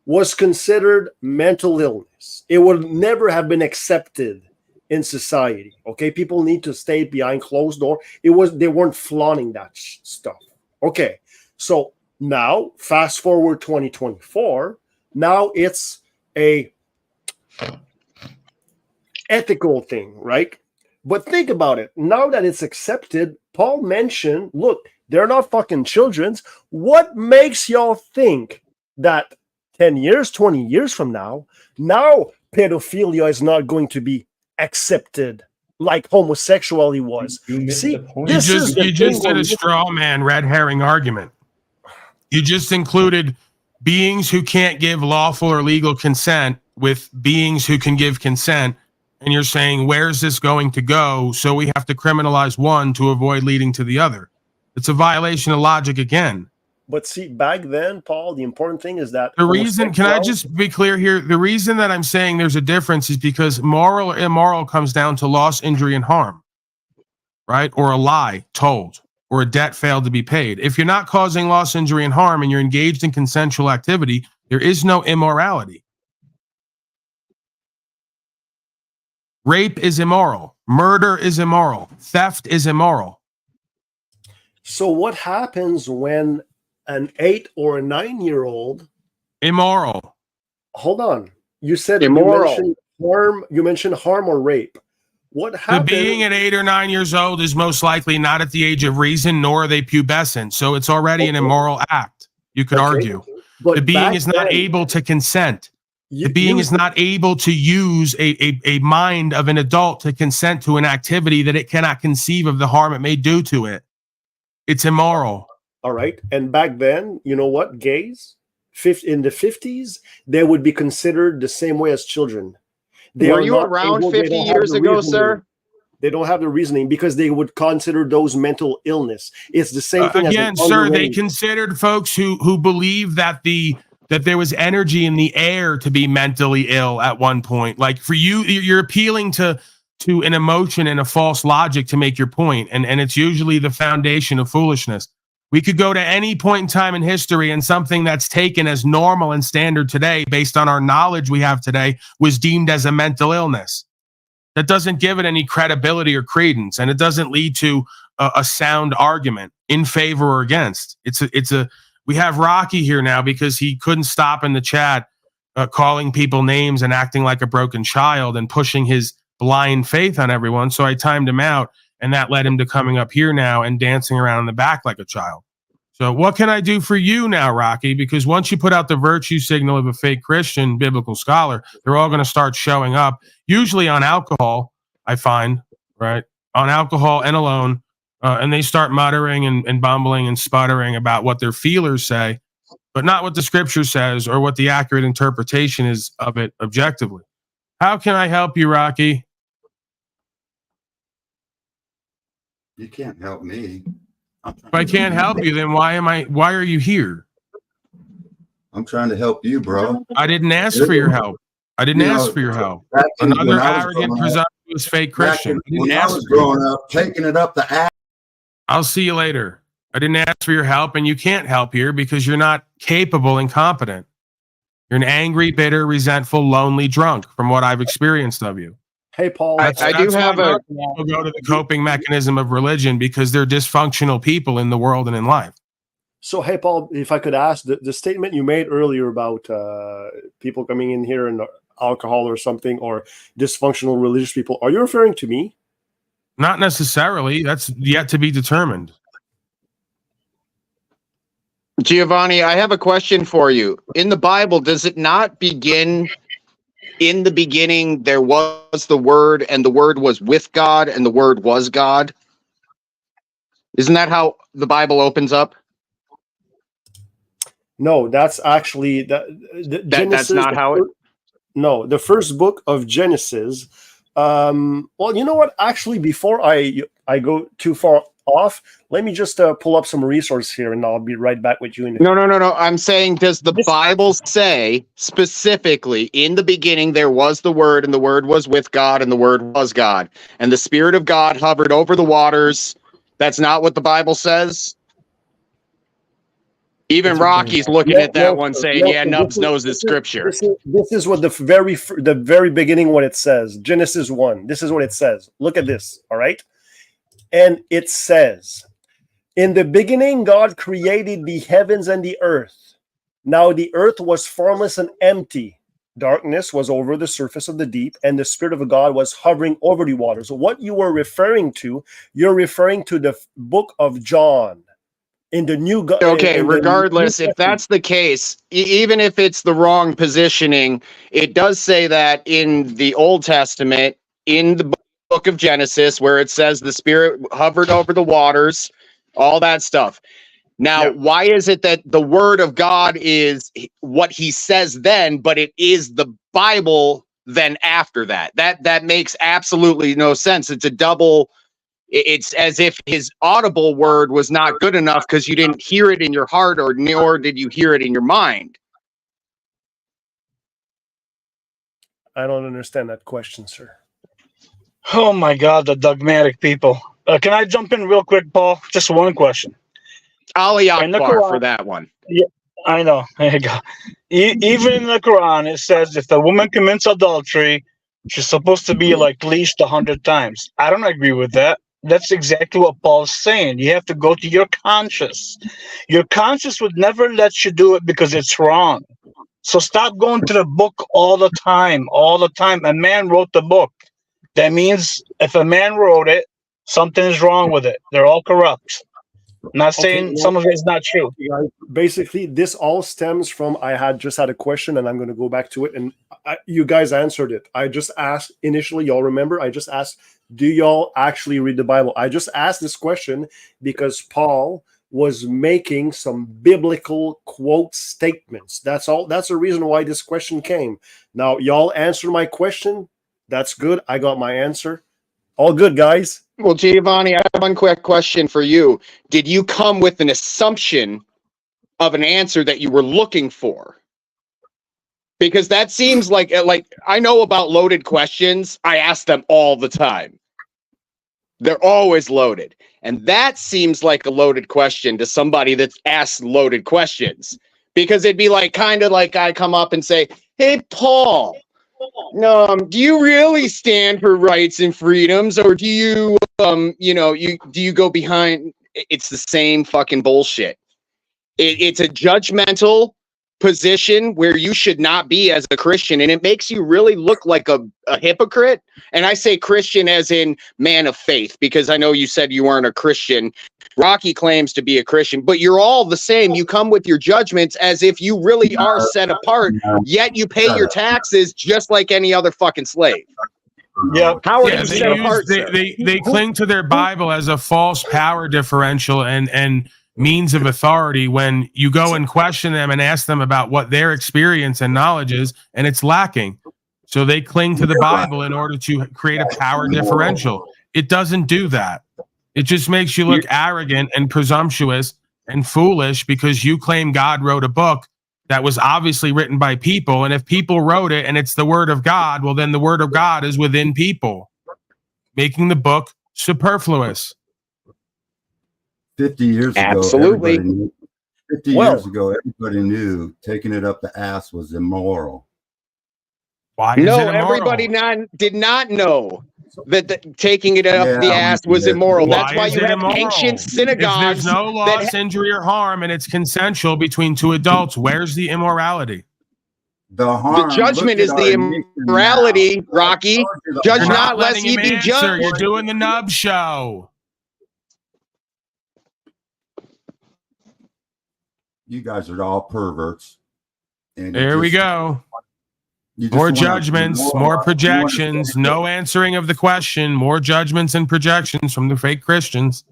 was considered mental illness. It would never have been accepted in society. Okay, people need to stay behind closed door. They weren't flaunting that stuff. Okay, so now fast forward 2024. Now it's a ethical thing, right? But think about it. Now that it's accepted, Paul mentioned, look, they're not fucking children. What makes y'all think that 10 years, 20 years from now pedophilia is not going to be accepted like homosexuality was? See, You just did a straw man red herring argument. You just included beings who can't give lawful or legal consent with beings who can give consent. And you're saying, where's this going to go? So we have to criminalize one to avoid leading to the other. It's a violation of logic again. But see, back then, Paul, the important thing is that the reason, can I just be clear here? The reason that I'm saying there's a difference is because moral or immoral comes down to loss, injury, and harm, right? Or a lie told, or a debt failed to be paid. If you're not causing loss, injury, and harm, and you're engaged in consensual activity, there is no immorality. Rape is immoral. Murder is immoral. Theft is immoral. So what happens when an 8 or a 9-year-old immoral? Hold on. You said immoral. You mentioned harm or rape. What happens? The being at 8 or 9 years old is most likely not at the age of reason, nor are they pubescent. So it's already an immoral act. You could argue. But the being is not able to consent. The being is not able to use a mind of an adult to consent to an activity that it cannot conceive of the harm it may do to it. It's immoral. All right. And back then, you know what? Gays, in the 50s, they would be considered the same way as children. Were you around 50 years ago, sir? They don't have the reasoning because they would consider those mental illness. It's the same thing. Again, sir, they considered folks who believe that there was energy in the air to be mentally ill at one point. Like for you, you're appealing to an emotion and a false logic to make your point. And it's usually the foundation of foolishness. We could go to any point in time in history and something that's taken as normal and standard today, based on our knowledge we have today, was deemed as a mental illness. That doesn't give it any credibility or credence, and it doesn't lead to a sound argument in favor or against. We have Rocky here now because he couldn't stop in the chat calling people names and acting like a broken child and pushing his blind faith on everyone. So I timed him out, and that led him to coming up here now and dancing around in the back like a child. So what can I do for you now, Rocky? Because once you put out the virtue signal of a fake Christian biblical scholar, they're all going to start showing up, usually on alcohol, I find, right? On alcohol and alone. And they start muttering and bumbling and sputtering about what their feelers say, but not what the scripture says or what the accurate interpretation is of it objectively. How can I help you, Rocky? You can't help me. If I can't help you, then why are you here? I'm trying to help you, bro. I didn't ask for your help. I didn't ask for your help. Another arrogant, presumptuous fake Christian. I didn't ask for growing up, taking it up the ass. I'll see you later. I didn't ask for your help, and you can't help here because you're not capable and competent. You're an angry, bitter, resentful, lonely drunk from what I've experienced of you. Hey, Paul, I do have a go to the coping mechanism of religion because they're dysfunctional people in the world and in life. So, hey, Paul, if I could ask, the statement you made earlier about people coming in here and alcohol or something, or dysfunctional religious people, are you referring to me? Not necessarily. That's yet to be determined. Giovanni, I have a question for you. In the Bible, does it not begin, in the beginning there was the Word, and the Word was with God, and the Word was God? Isn't that how the Bible opens up? No, that's actually That's not how it. No, the first book of Genesis. Well, you know what? Actually, before I go too far off, let me just pull up some resources here, and I'll be right back with you. No. I'm saying, does the Bible say specifically, in the beginning there was the Word, and the Word was with God, and the Word was God, and the Spirit of God hovered over the waters? That's not what the Bible says? Even Rocky's looking at that one saying, yeah, Nubs knows the scripture. This is what the very beginning, what it says. Genesis 1. This is what it says. Look at this, all right? And it says, in the beginning, God created the heavens and the earth. Now the earth was formless and empty. Darkness was over the surface of the deep, and the Spirit of God was hovering over the waters. So what you were referring to, you're referring to the book of John. In the new okay, regardless, if that's the case, even if it's the wrong positioning, it does say that in the Old Testament, in the book of Genesis, where it says the Spirit hovered over the waters, all that stuff. Now, why is it that the Word of God is what he says then, but it is the Bible then after that? That makes absolutely no sense. It's a double. It's as if his audible word was not good enough because you didn't hear it in your heart, or nor did you hear it in your mind. I don't understand that question, sir. Oh my God, the dogmatic people. Can I jump in real quick, Paul? Just one question. Ali Akbar for that one. Yeah, I know. There you go. Even in the Quran, it says if the woman commits adultery, she's supposed to be like leashed 100 times. I don't agree with that. That's exactly what Paul's saying. You have to go to your conscience. Your conscience would never let you do it because it's wrong. So stop going to the book all the time. A man wrote the book. That means if a man wrote it, something is wrong with it. They're all corrupt. Not saying some of it is not true. Basically, this all stems from I just had a question, and I'm going to go back to it. And you guys answered it. I just asked initially, y'all remember, I just asked, do y'all actually read the Bible? I just asked this question because Paul was making some biblical quote statements. That's all. That's the reason why this question came. Now, y'all answered my question. That's good. I got my answer. All good, guys. Well, Giovanni, I have one quick question for you. Did you come with an assumption of an answer that you were looking for? Because that seems like I know about loaded questions. I ask them all the time. They're always loaded. And that seems like a loaded question to somebody that's asked loaded questions. Because it'd be like kind of like I come up and say, hey, Paul, do you really stand for rights and freedoms, or do you do you go behind? It's the same fucking bullshit. It's a judgmental position where you should not be as a Christian, and it makes you really look like a hypocrite. And I say Christian as in man of faith, because I know you said you weren't a Christian. Rocky claims to be a Christian, but you're all the same. You come with your judgments as if you really are set apart, yet you pay your taxes just like any other fucking slave. Yeah. How are you set apart? They cling to their Bible as a false power differential and means of authority when you go and question them and ask them about what their experience and knowledge is, and it's lacking. So they cling to the Bible in order to create a power differential. It doesn't do that. It just makes you look arrogant and presumptuous and foolish because you claim God wrote a book that was obviously written by people. And if people wrote it and it's the word of God, well, then the word of God is within people, making the book superfluous. 50 years ago, absolutely. 50 years ago, everybody knew taking it up the ass was immoral. Why? No, everybody did not know. that taking it up Yeah, the ass was immoral. That's why is you it have immoral? ancient If synagogues. there's no that loss, injury, or harm, and it's consensual between two adults, where's the immorality? The harm. The judgment is the immorality, Rocky. Judge You're not lest letting ye him be answer. judged. You're doing the nub show. You guys are all perverts. And There we go. you just More wanna judgments, ignore more us. projections, no answering of the question, more judgments and projections from the fake Christians.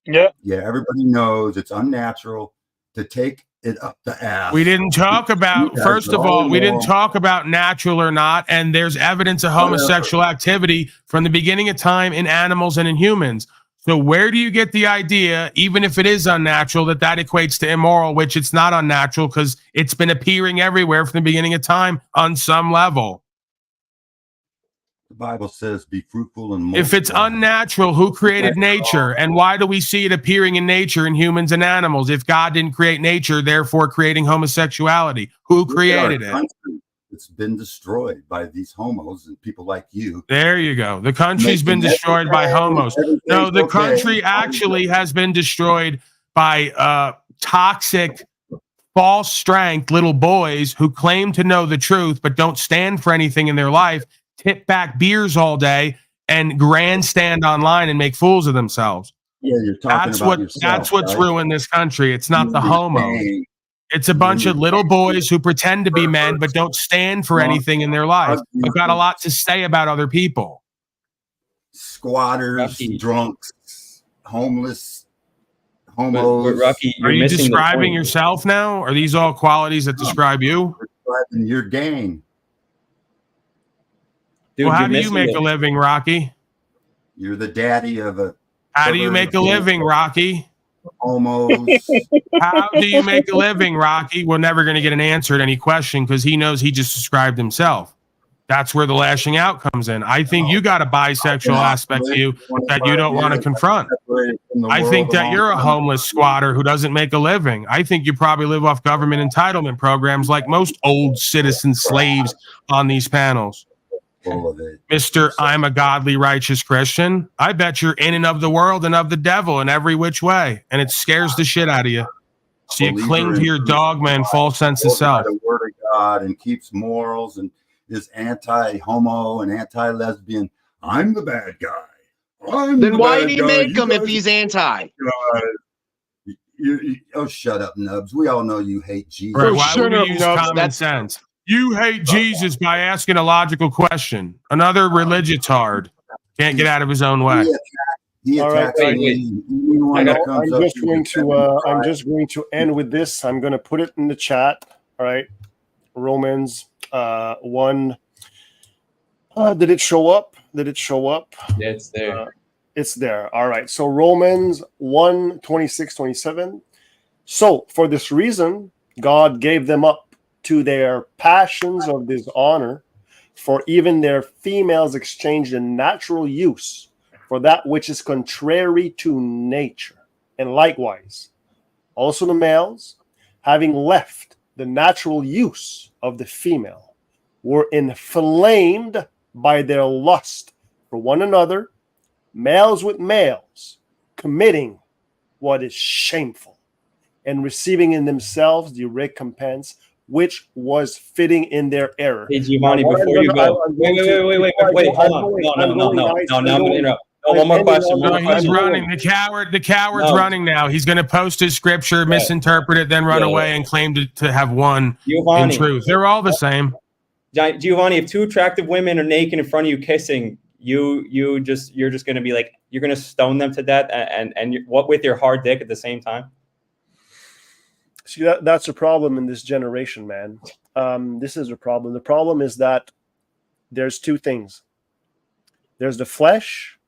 Yeah. Yeah, everybody knows it's unnatural to take it up the ass. We didn't talk about, You guys first are of all, we didn't immoral. talk about natural or not, and there's evidence of homosexual activity from the beginning of time in animals and in humans. So where do you get the idea, even if it is unnatural, that equates to immoral, which it's not unnatural because it's been appearing everywhere from the beginning of time on some level? The Bible says, "Be fruitful and If it's multiply." unnatural, who created nature? And why do we see it appearing in nature in humans and animals? If God didn't create nature, therefore creating homosexuality, who Look at our created it? country. It's been destroyed by these homos and people like you. There you go. The country's been destroyed by homos. No, the country actually has been destroyed by toxic, false strength little boys who claim to know the truth but don't stand for anything in their life, tip back beers all day, and grandstand online and make fools of themselves. Yeah, you're talking about yourself. That's what's right? ruined this country. It's not the You're homos. saying- It's a bunch of little boys who pretend to be men but don't stand for anything in their life, but got a lot to say about other people. Squatters, drunks, homeless, homos. Rocky, Are you describing yourself now? Are these all qualities that describe you? Describing your gang. Dude, Well, how you're do you missing make it. a living, Rocky? You're the daddy of a. How do you make a living, Rocky? Homos. How do you make a living, Rocky? We're never going to get an answer to any question because he knows he just described himself. That's where the lashing out comes in. I think you got a bisexual aspect to you that you don't want to confront. I think that you're a homeless squatter who doesn't make a living. I think you probably live off government entitlement programs like most old citizen slaves on these panels. Full of it. Mr. I'm a godly, righteous Christian. I bet you're in and of the world and of the devil in every which way. And it scares the shit out of you. So you cling to your dogma and false sense of self. The word of God and keeps morals and is anti-homo and anti-lesbian. I'm the bad guy. Then why do you make him if he's anti? Oh, shut up, Nubs. We all know you hate Jesus. Right, why would you use common sense? You hate Jesus by asking a logical question. Another religitard can't get out of his own way. He All right, attacks me. Anyone that comes up I'm just going to end with this. I'm going to put it in the chat. All right, Romans 1. Did it show up? Did it show up? Yeah, it's there. It's there. All right. So Romans 1, 26, 27. So for this reason, God gave them up to their passions of dishonor, for even their females exchanged the natural use for that which is contrary to nature. And likewise, also the males, having left the natural use of the female, were inflamed by their lust for one another, males with males, committing what is shameful, and receiving in themselves the recompense which was fitting in their error. Hey, Giovanni, before you go, wait, hold on. No, now I'm going to interrupt. No, one more question. No, he's running. The coward's running now. He's going to post his scripture, misinterpret it, then run away and claim to have won in truth. They're all the same. Giovanni, if two attractive women are naked in front of you kissing, you're just going to be like, you're going to stone them to death and what with your hard dick at the same time? See, that's a problem in this generation, man. This is a problem. The problem is that there's two things. There's the flesh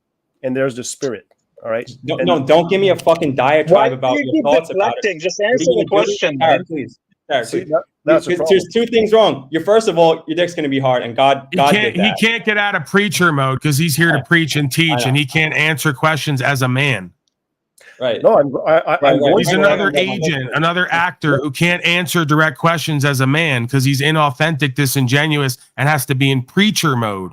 and there's the spirit. All right. No, don't give me a fucking diatribe about your thoughts about it. Just answer the question, man. Please. See, that's a problem. There's two things wrong. First of all, your dick's going to be hard, and God did that. He can't get out of preacher mode because he's here to preach and teach, and he can't answer questions as a man. Right. No, He's another agent, another actor who can't answer direct questions as a man because he's inauthentic, disingenuous, and has to be in preacher mode.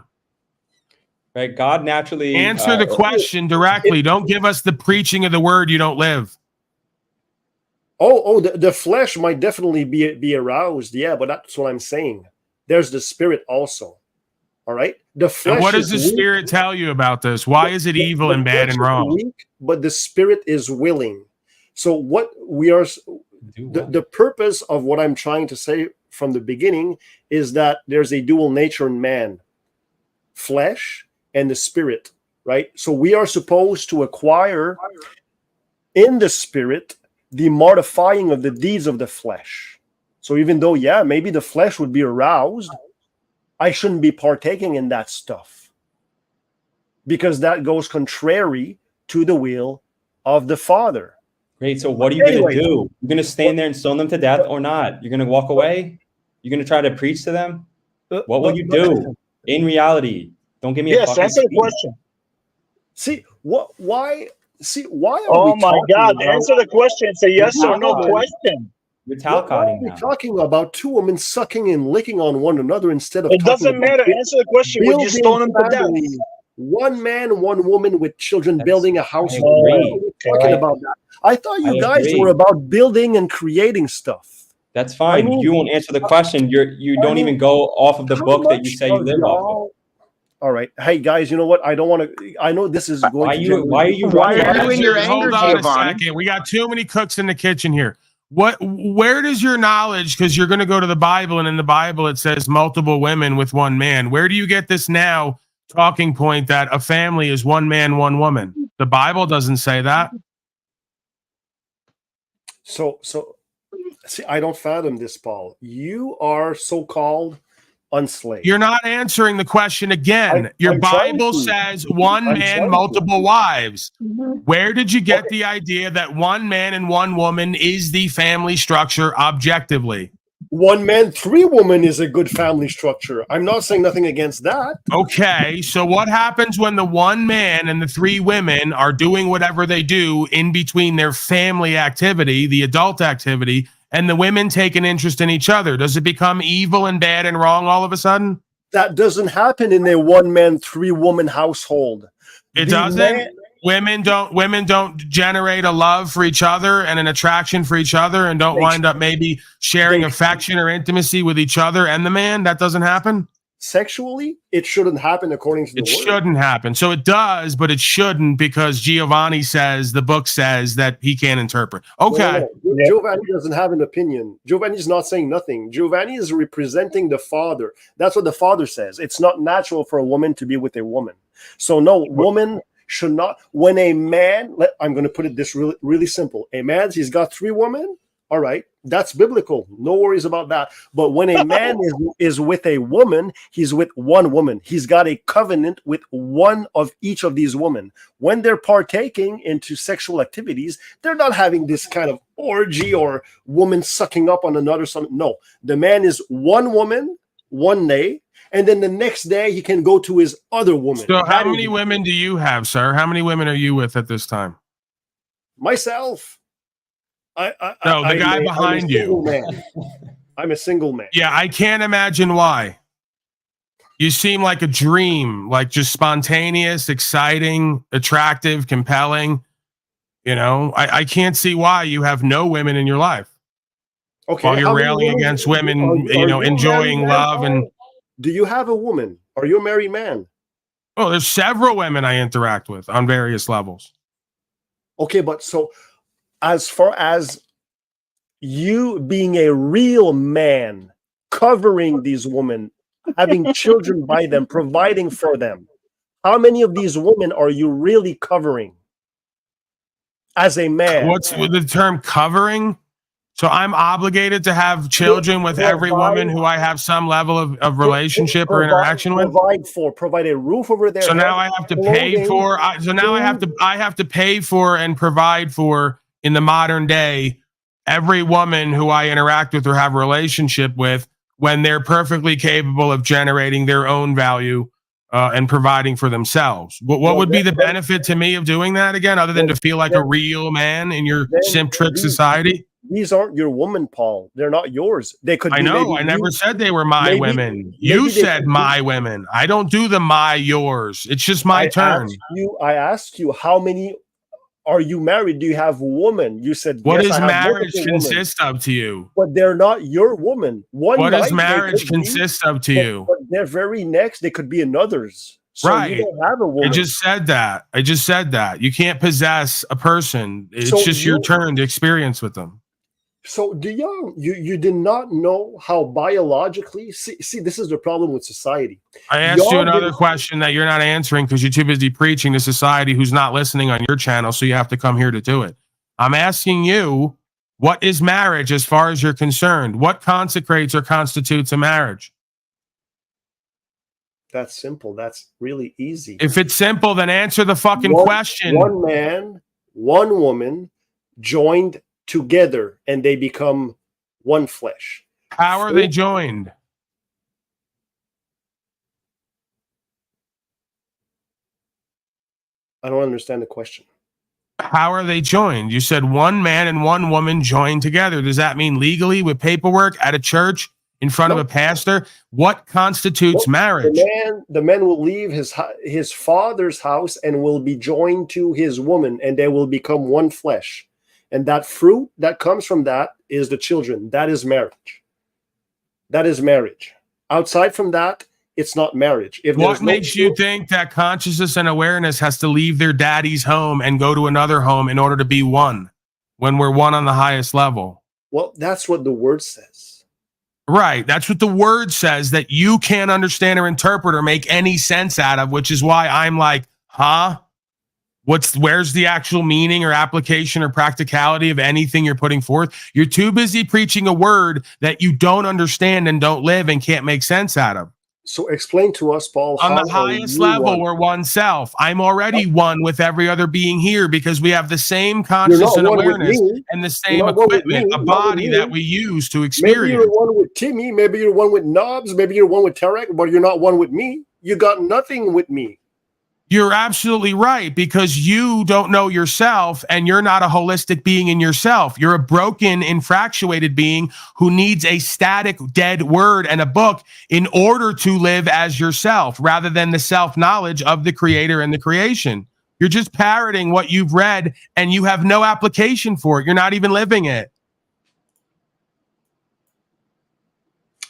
right? God naturally Answer the question directly. Don't give us the preaching of the word you don't live. The flesh might definitely be aroused, yeah, but that's what I'm saying. There's the spirit also. All right, the flesh. And what does the is weak. spirit tell you about this? Why is it evil The and bad flesh and is wrong? weak, but the spirit is willing. So what we are, the purpose of what I'm trying to say from the beginning is that there's a dual nature in man, flesh and the spirit, right? So we are supposed to acquire in the spirit the mortifying of the deeds of the flesh. So even though, yeah, maybe the flesh would be aroused, I shouldn't be partaking in that stuff because that goes contrary to the will of the Father. Great. So what are you going to do? You're going to stand there and stone them to death or not? You're going to walk away? You're going to try to preach to them? What will you do in reality? Don't give me a fucking answer the question. See, why are Oh we my talking God, about- answer the question. It's a yes or no question. You're Why are Talcotting we now. talking about two women sucking and licking on one another instead of It talking doesn't about matter. Answer the question. Would you building stone him to death? families? One man, one woman with children, building a house. I Why agree. are we talking about that? I thought you I guys agree. were about building and creating stuff. That's fine. I mean- you won't answer the question. You I don't mean, even go off of the how book that you much say you of live off of. y'all- All right. Hey guys, you know what? I don't want to. I know this is going Why to. are you Why running? are you in your anger, Hold on a Giovanni? second. We got too many cooks in the kitchen here. Where does your knowledge, because you're going to go to the Bible, and in the Bible it says multiple women with one man. Where do you get this now talking point that a family is one man, one woman? The Bible doesn't say that. So see, I don't fathom this, Paul. You are so-called unslaved. You're not answering the question again. Your I'm trying Bible to. says one I'm man, trying multiple wives. Where did you get the idea that one man and one woman is the family structure objectively? One man, three women is a good family structure. I'm not saying nothing against that. Okay, so what happens when the one man and the three women are doing whatever they do in between their family activity, the adult activity, and the women take an interest in each other? Does it become evil and bad and wrong all of a sudden? That doesn't happen in a one man, three woman household. It The doesn't. man- Women don't generate a love for each other and an attraction for each other, and don't wind up maybe sharing affection or intimacy with each other and the man. That doesn't happen. Sexually, it shouldn't happen according to the It word. shouldn't happen. So it does, but it shouldn't, because Giovanni says, the book says, that he can't interpret. Okay. No. Giovanni doesn't have an opinion. Giovanni's not saying nothing. Giovanni is representing the Father. That's what the Father says. It's not natural for a woman to be with a woman. So no, woman should not. When a man, I'm going to put it this really, really simple. A man, he's got three women. All right, that's biblical. No worries about that. But when a man is with a woman, he's with one woman. He's got a covenant with one of each of these women. When they're partaking into sexual activities, they're not having this kind of orgy or woman sucking up on another. No, the man is one woman, one day, and then the next day he can go to his other woman. So how That is many women do you have, sir? How many women are you with at this time? myself. No, the guy behind you. I'm a single man. Yeah, I can't imagine why. You seem like a dream, like just spontaneous, exciting, attractive, compelling. You know, I can't see why you have no women in your life. Okay, While you're how many railing women- against women, are you know, you a enjoying married man, love and. Paul? Do you have a woman? Are you a married man? Oh, there's several women I interact with on various levels. Okay, but so as far as you being a real man, covering these women, having children by them, providing for them, how many of these women are you really covering as a man? What's with the term covering? So I'm obligated to have children with every woman who I have some level of relationship or interaction with. Provide a roof over their So head. now I have to pay clothing, for. I have to pay for and provide for in the modern day every woman who I interact with or have a relationship with, when they're perfectly capable of generating their own value and providing for themselves. What would be the benefit to me of doing that again, other than to feel like a real man in your simp trick society? these aren't your woman, Paul. They're not yours. They could. I be know. maybe I never you. said they were my Maybe- women. maybe You they said could be- my women. I don't do the my yours. It's just my turn. I asked you how many. Are you married? Do you have a woman? You said What yes, does I have marriage multiple women. consist of to you? But they're not your woman. One What does night they marriage could be, consist of to but- you? But their very next, they could be another's. So Right. you don't have a I woman. just said that. You can't possess a person. It's So just your turn to experience with them. So do you did not know how biologically see this is the problem with society. I asked you Y'all another didn't- question that you're not answering because you're too busy preaching to society who's not listening on your channel, so you have to come here to do it. I'm asking you, what is marriage as far as you're concerned? What consecrates or constitutes a marriage? That's simple. That's really easy. If it's simple, then answer the fucking One- question. One man, one woman joined together and they become one flesh. How are they joined? I don't understand the question. How are they joined? You said one man and one woman joined together. Does that mean legally with paperwork at a church in front of a pastor? What constitutes marriage? The man will leave his father's house and will be joined to his woman, and they will become one flesh. And that fruit that comes from that is the children. That is marriage. That is marriage. Outside from that, it's not marriage. If What there's no makes you think that consciousness and awareness has to leave their daddy's home and go to another home in order to be one when we're one on the highest level? Well, that's what the word says. Right. That's what the word says that you can't understand or interpret or make any sense out of, which is why I'm like, huh? Where's the actual meaning or application or practicality of anything you're putting forth? You're too busy preaching a word that you don't understand and don't live and can't make sense out of. So explain to us, Paul. On how the are highest you level, one? we're one self. I'm already one with every other being here because we have the same You're consciousness not and one with awareness me. and the You're same not one with equipment, me, a not with body me. that we use to Maybe experience. you're one with Timmy. Maybe you're one with Knobs. Maybe you're one with Tarek, but you're not one with me. You got nothing with me. You're absolutely right because you don't know yourself and you're not a holistic being in yourself. You're a broken, infractuated being who needs a static, dead word and a book in order to live as yourself rather than the self-knowledge of the creator and the creation. You're just parroting what you've read and you have no application for it. You're not even living it.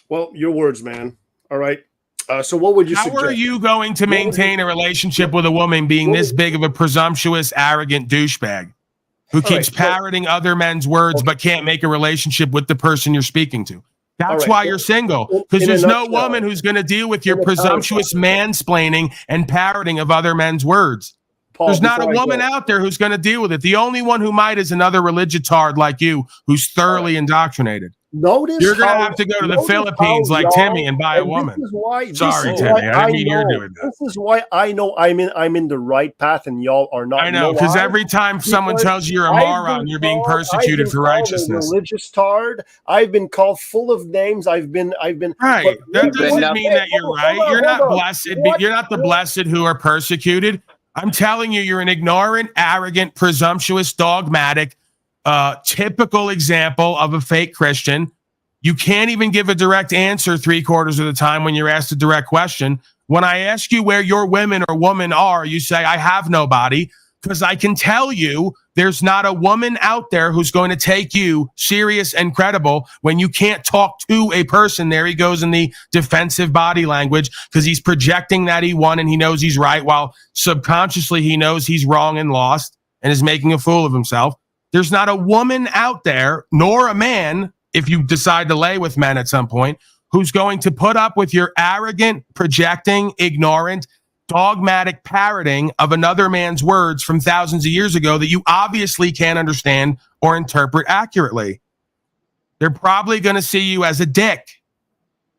Well, your words, man. All right. So what would you How suggest? are you going to maintain a relationship with a woman being this big of a presumptuous, arrogant douchebag who keeps parroting other men's words but can't make a relationship with the person you're speaking to? That's right, why well, you're single, in because a there's no nutshell, woman who's going to deal with your in a presumptuous mansplaining and parroting of other men's words. Paul, There's not a before I woman go- out there who's going to deal with it. The only one who might is another religitard like you who's thoroughly indoctrinated. Notice You're going to how- have to go to the notice Philippines how like y'all- Timmy and buy a and woman. This is why. Sorry, this is Timmy. why I didn't mean you were know- doing that. This is why I know I'm in the right path and y'all are not. I You know, because why? every time someone Because tells you you're a I've moron, been you're being called- I've persecuted been for called a righteousness. religious tard. I've been called full of names. I've been Right. but- That Wait, doesn't wait, mean that you're hold on, right. hold on, You're not hold on. blessed. What? You're not the blessed who are persecuted. I'm telling you, you're an ignorant, arrogant, presumptuous, dogmatic, typical example of a fake Christian. You can't even give a direct answer 3/4 of the time when you're asked a direct question. When I ask you where your women or woman are, you say, I have nobody, because I can tell you there's not a woman out there who's going to take you serious and credible when you can't talk to a person. There he goes in the defensive body language because he's projecting that he won and he knows he's right while subconsciously he knows he's wrong and lost and is making a fool of himself. There's not a woman out there, nor a man, if you decide to lay with men at some point, who's going to put up with your arrogant, projecting, ignorant, dogmatic parroting of another man's words from thousands of years ago that you obviously can't understand or interpret accurately. They're probably going to see you as a dick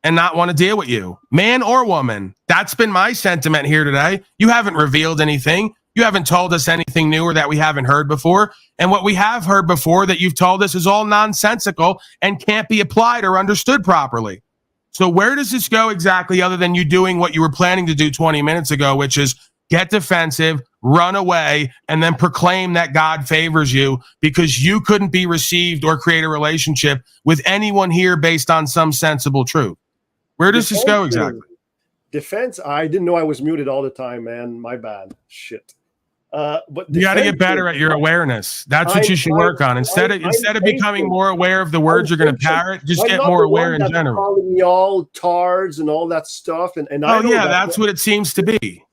and not want to deal with you, man or woman. That's been my sentiment here today. You haven't revealed anything. You haven't told us anything new or that we haven't heard before. And what we have heard before that you've told us is all nonsensical and can't be applied or understood properly. So where does this go exactly other than you doing what you were planning to do 20 minutes ago, which is get defensive, run away, and then proclaim that God favors you because you couldn't be received or create a relationship with anyone here based on some sensible truth. Where does this go exactly? Defense, I didn't know I was muted all the time, man. My bad. Shit. But you got to get better at your awareness. That's what you should work on. Instead of becoming more aware of the words you're going to parrot, just get more aware in general. Calling me all tards and all that stuff, and I know that's what it seems to be.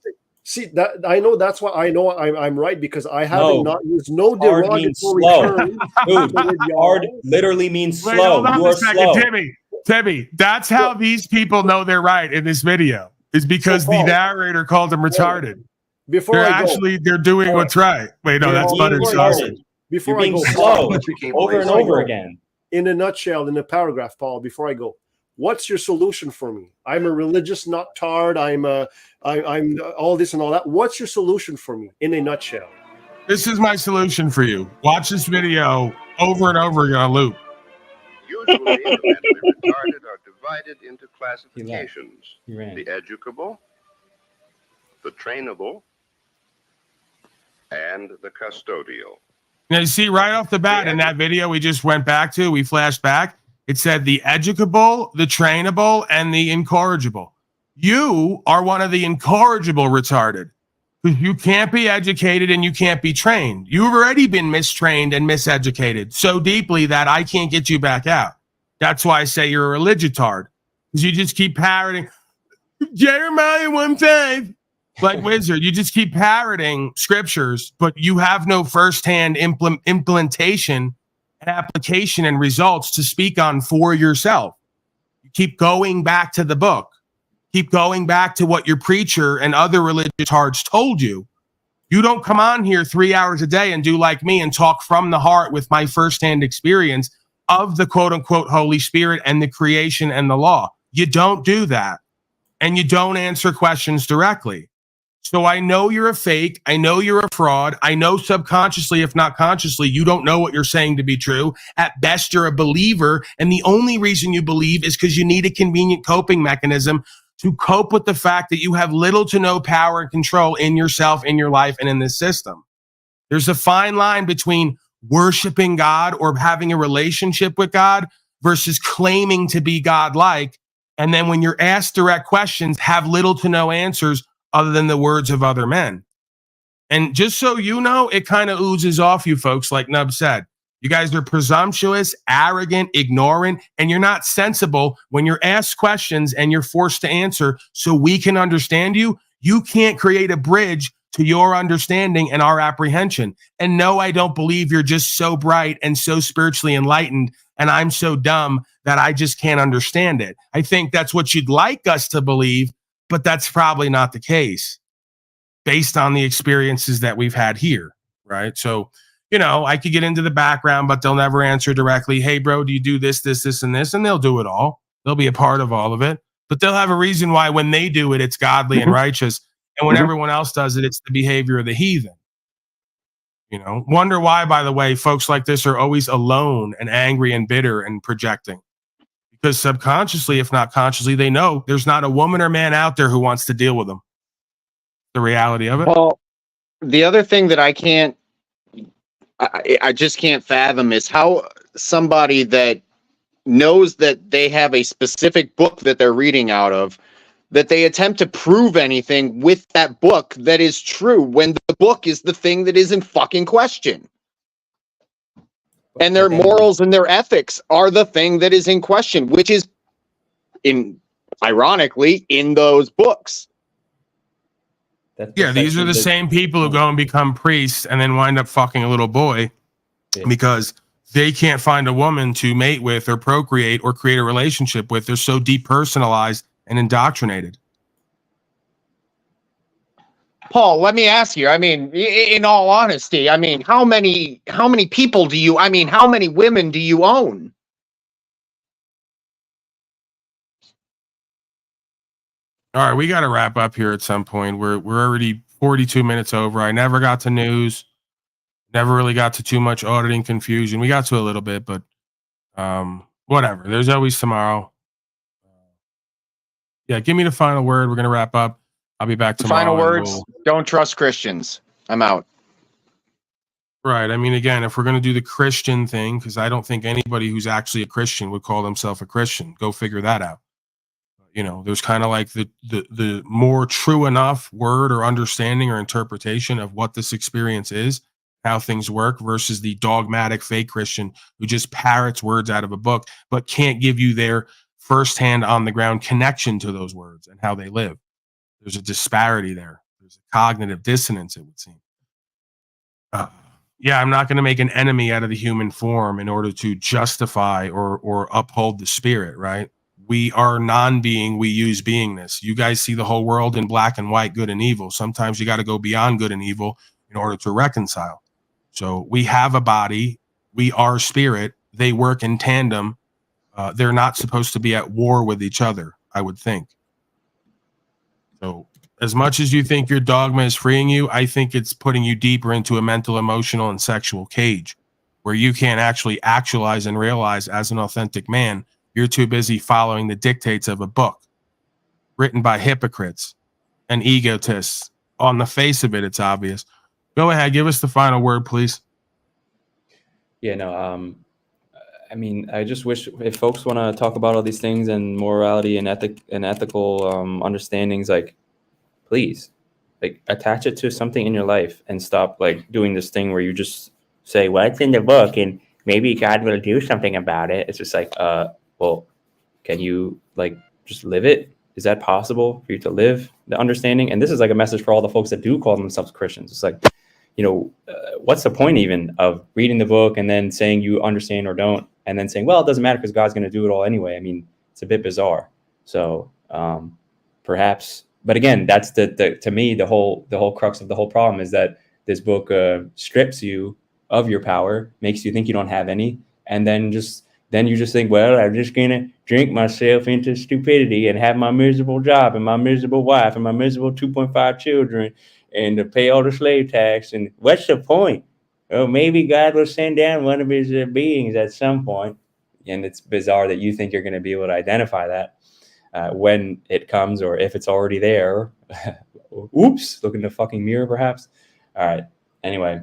See that I know that's why I know I'm right because I haven't not used no derogatory term. Dude, hard literally means slow. Wait, hold on you are a second, slow. Timmy, that's how these people know they're right in this video. Is because the narrator called them retarded. They're doing what's right. Wait, no, that's buttered sausage. Before I go, slow over and over again. In a nutshell, in a paragraph, Paul. Before I go, what's your solution for me? I'm a religious nut-tard. I'm all this and all that. What's your solution for me in a nutshell? This is my solution for you. Watch this video over and over again on loop. Usually, the mentally retarded are divided into classifications: the educable, the trainable, and the custodial. Now, you see right off the bat in that video we just went back to, we flashed back, it said the educable, the trainable, and the incorrigible. You are one of the incorrigible retarded. You can't be educated and you can't be trained. You've already been mistrained and miseducated so deeply that I can't get you back out. That's why I say you're a religitard. Because you just keep parroting Jeremiah 1:5. Like wizard, you just keep parroting scriptures, but you have no firsthand implementation and application and results to speak on for yourself. You keep going back to the book. Keep going back to what your preacher and other religious tards told you. You don't come on here 3 hours a day and do like me and talk from the heart with my firsthand experience of the quote unquote Holy Spirit and the creation and the law. You don't do that. And you don't answer questions directly. So I know you're a fake. I know you're a fraud. I know subconsciously, if not consciously, you don't know what you're saying to be true. At best, you're a believer. And the only reason you believe is because you need a convenient coping mechanism to cope with the fact that you have little to no power and control in yourself, in your life, and in this system. There's a fine line between worshiping God or having a relationship with God versus claiming to be God-like. And then when you're asked direct questions, have little to no answers other than the words of other men. And just so you know, it kind of oozes off you folks, like Nub said. You guys are presumptuous, arrogant, ignorant, and you're not sensible when you're asked questions and you're forced to answer so we can understand you. You can't create a bridge to your understanding and our apprehension. And no, I don't believe you're just so bright and so spiritually enlightened and I'm so dumb that I just can't understand it. I think that's what you'd like us to believe, but that's probably not the case based on the experiences that we've had here, right? So, you know, I could get into the background, but they'll never answer directly. Hey, bro, do you do this, this, this, and this? And they'll do it all. They'll be a part of all of it. But they'll have a reason why when they do it, it's godly and righteous. And when everyone else does it, it's the behavior of the heathen. You know, wonder why, by the way, folks like this are always alone and angry and bitter and projecting. Because subconsciously, if not consciously, they know there's not a woman or man out there who wants to deal with them. The reality of it. Well, the other thing that I just can't fathom is how somebody that knows that they have a specific book that they're reading out of, that they attempt to prove anything with that book that is true when the book is the thing that is in fucking question. And their morals and their ethics are the thing that is in question, which is ironically in those books. Yeah, these are the same people who go and become priests and then wind up fucking a little boy because they can't find a woman to mate with or procreate or create a relationship with. They're so depersonalized and indoctrinated. Paul, let me ask you, I mean, in all honesty, I mean, how many people do you, I mean, how many women do you own? All right, we got to wrap up here at some point. We're already 42 minutes over. I never got to news. Never really got to too much auditing confusion. We got to a little bit, but whatever. There's always tomorrow. Yeah, give me the final word. We're going to wrap up. I'll be back tomorrow. Final and words. we'll- Don't trust Christians. I'm out. Right. I mean, again, if we're going to do the Christian thing, because I don't think anybody who's actually a Christian would call themselves a Christian. Go figure that out. You know, there's kind of like the more true enough word or understanding or interpretation of what this experience is, how things work, versus the dogmatic fake Christian who just parrots words out of a book, but can't give you their firsthand on the ground connection to those words and how they live. There's a disparity there. There's a cognitive dissonance, it would seem. Yeah, I'm not going to make an enemy out of the human form in order to justify or uphold the spirit, right? We are non-being, we use beingness. You guys see the whole world in black and white, good and evil. Sometimes you got to go beyond good and evil in order to reconcile. So we have a body, we are spirit, they work in tandem. They're not supposed to be at war with each other, I would think. So as much as you think your dogma is freeing you, I think it's putting you deeper into a mental, emotional, and sexual cage where you can't actually actualize and realize as an authentic man. You're too busy following the dictates of a book written by hypocrites and egotists. On the face of it, it's obvious. Go ahead, give us the final word, please. Yeah, no, I mean, I just wish if folks want to talk about all these things and morality and ethical understandings, like, please, like, attach it to something in your life and stop like doing this thing where you just say, well, it's in the book and maybe God will do something about it. It's just like, well, can you like just live it? Is that possible for you to live the understanding? And this is like a message for all the folks that do call themselves Christians. It's like, you know, what's the point even of reading the book and then saying you understand or don't, and then saying, well, it doesn't matter because God's going to do it all anyway. I mean, it's a bit bizarre. So perhaps, but again, that's to me, the whole crux of the whole problem is that this book strips you of your power, makes you think you don't have any, and then you just think, well, I'm just gonna drink myself into stupidity and have my miserable job and my miserable wife and my miserable 2.5 children and to pay all the slave tax. And what's the point? Oh, maybe God will send down one of his beings at some point. And it's bizarre that you think you're going to be able to identify that when it comes, or if it's already there. Oops, look in the fucking mirror, perhaps. All right. Anyway,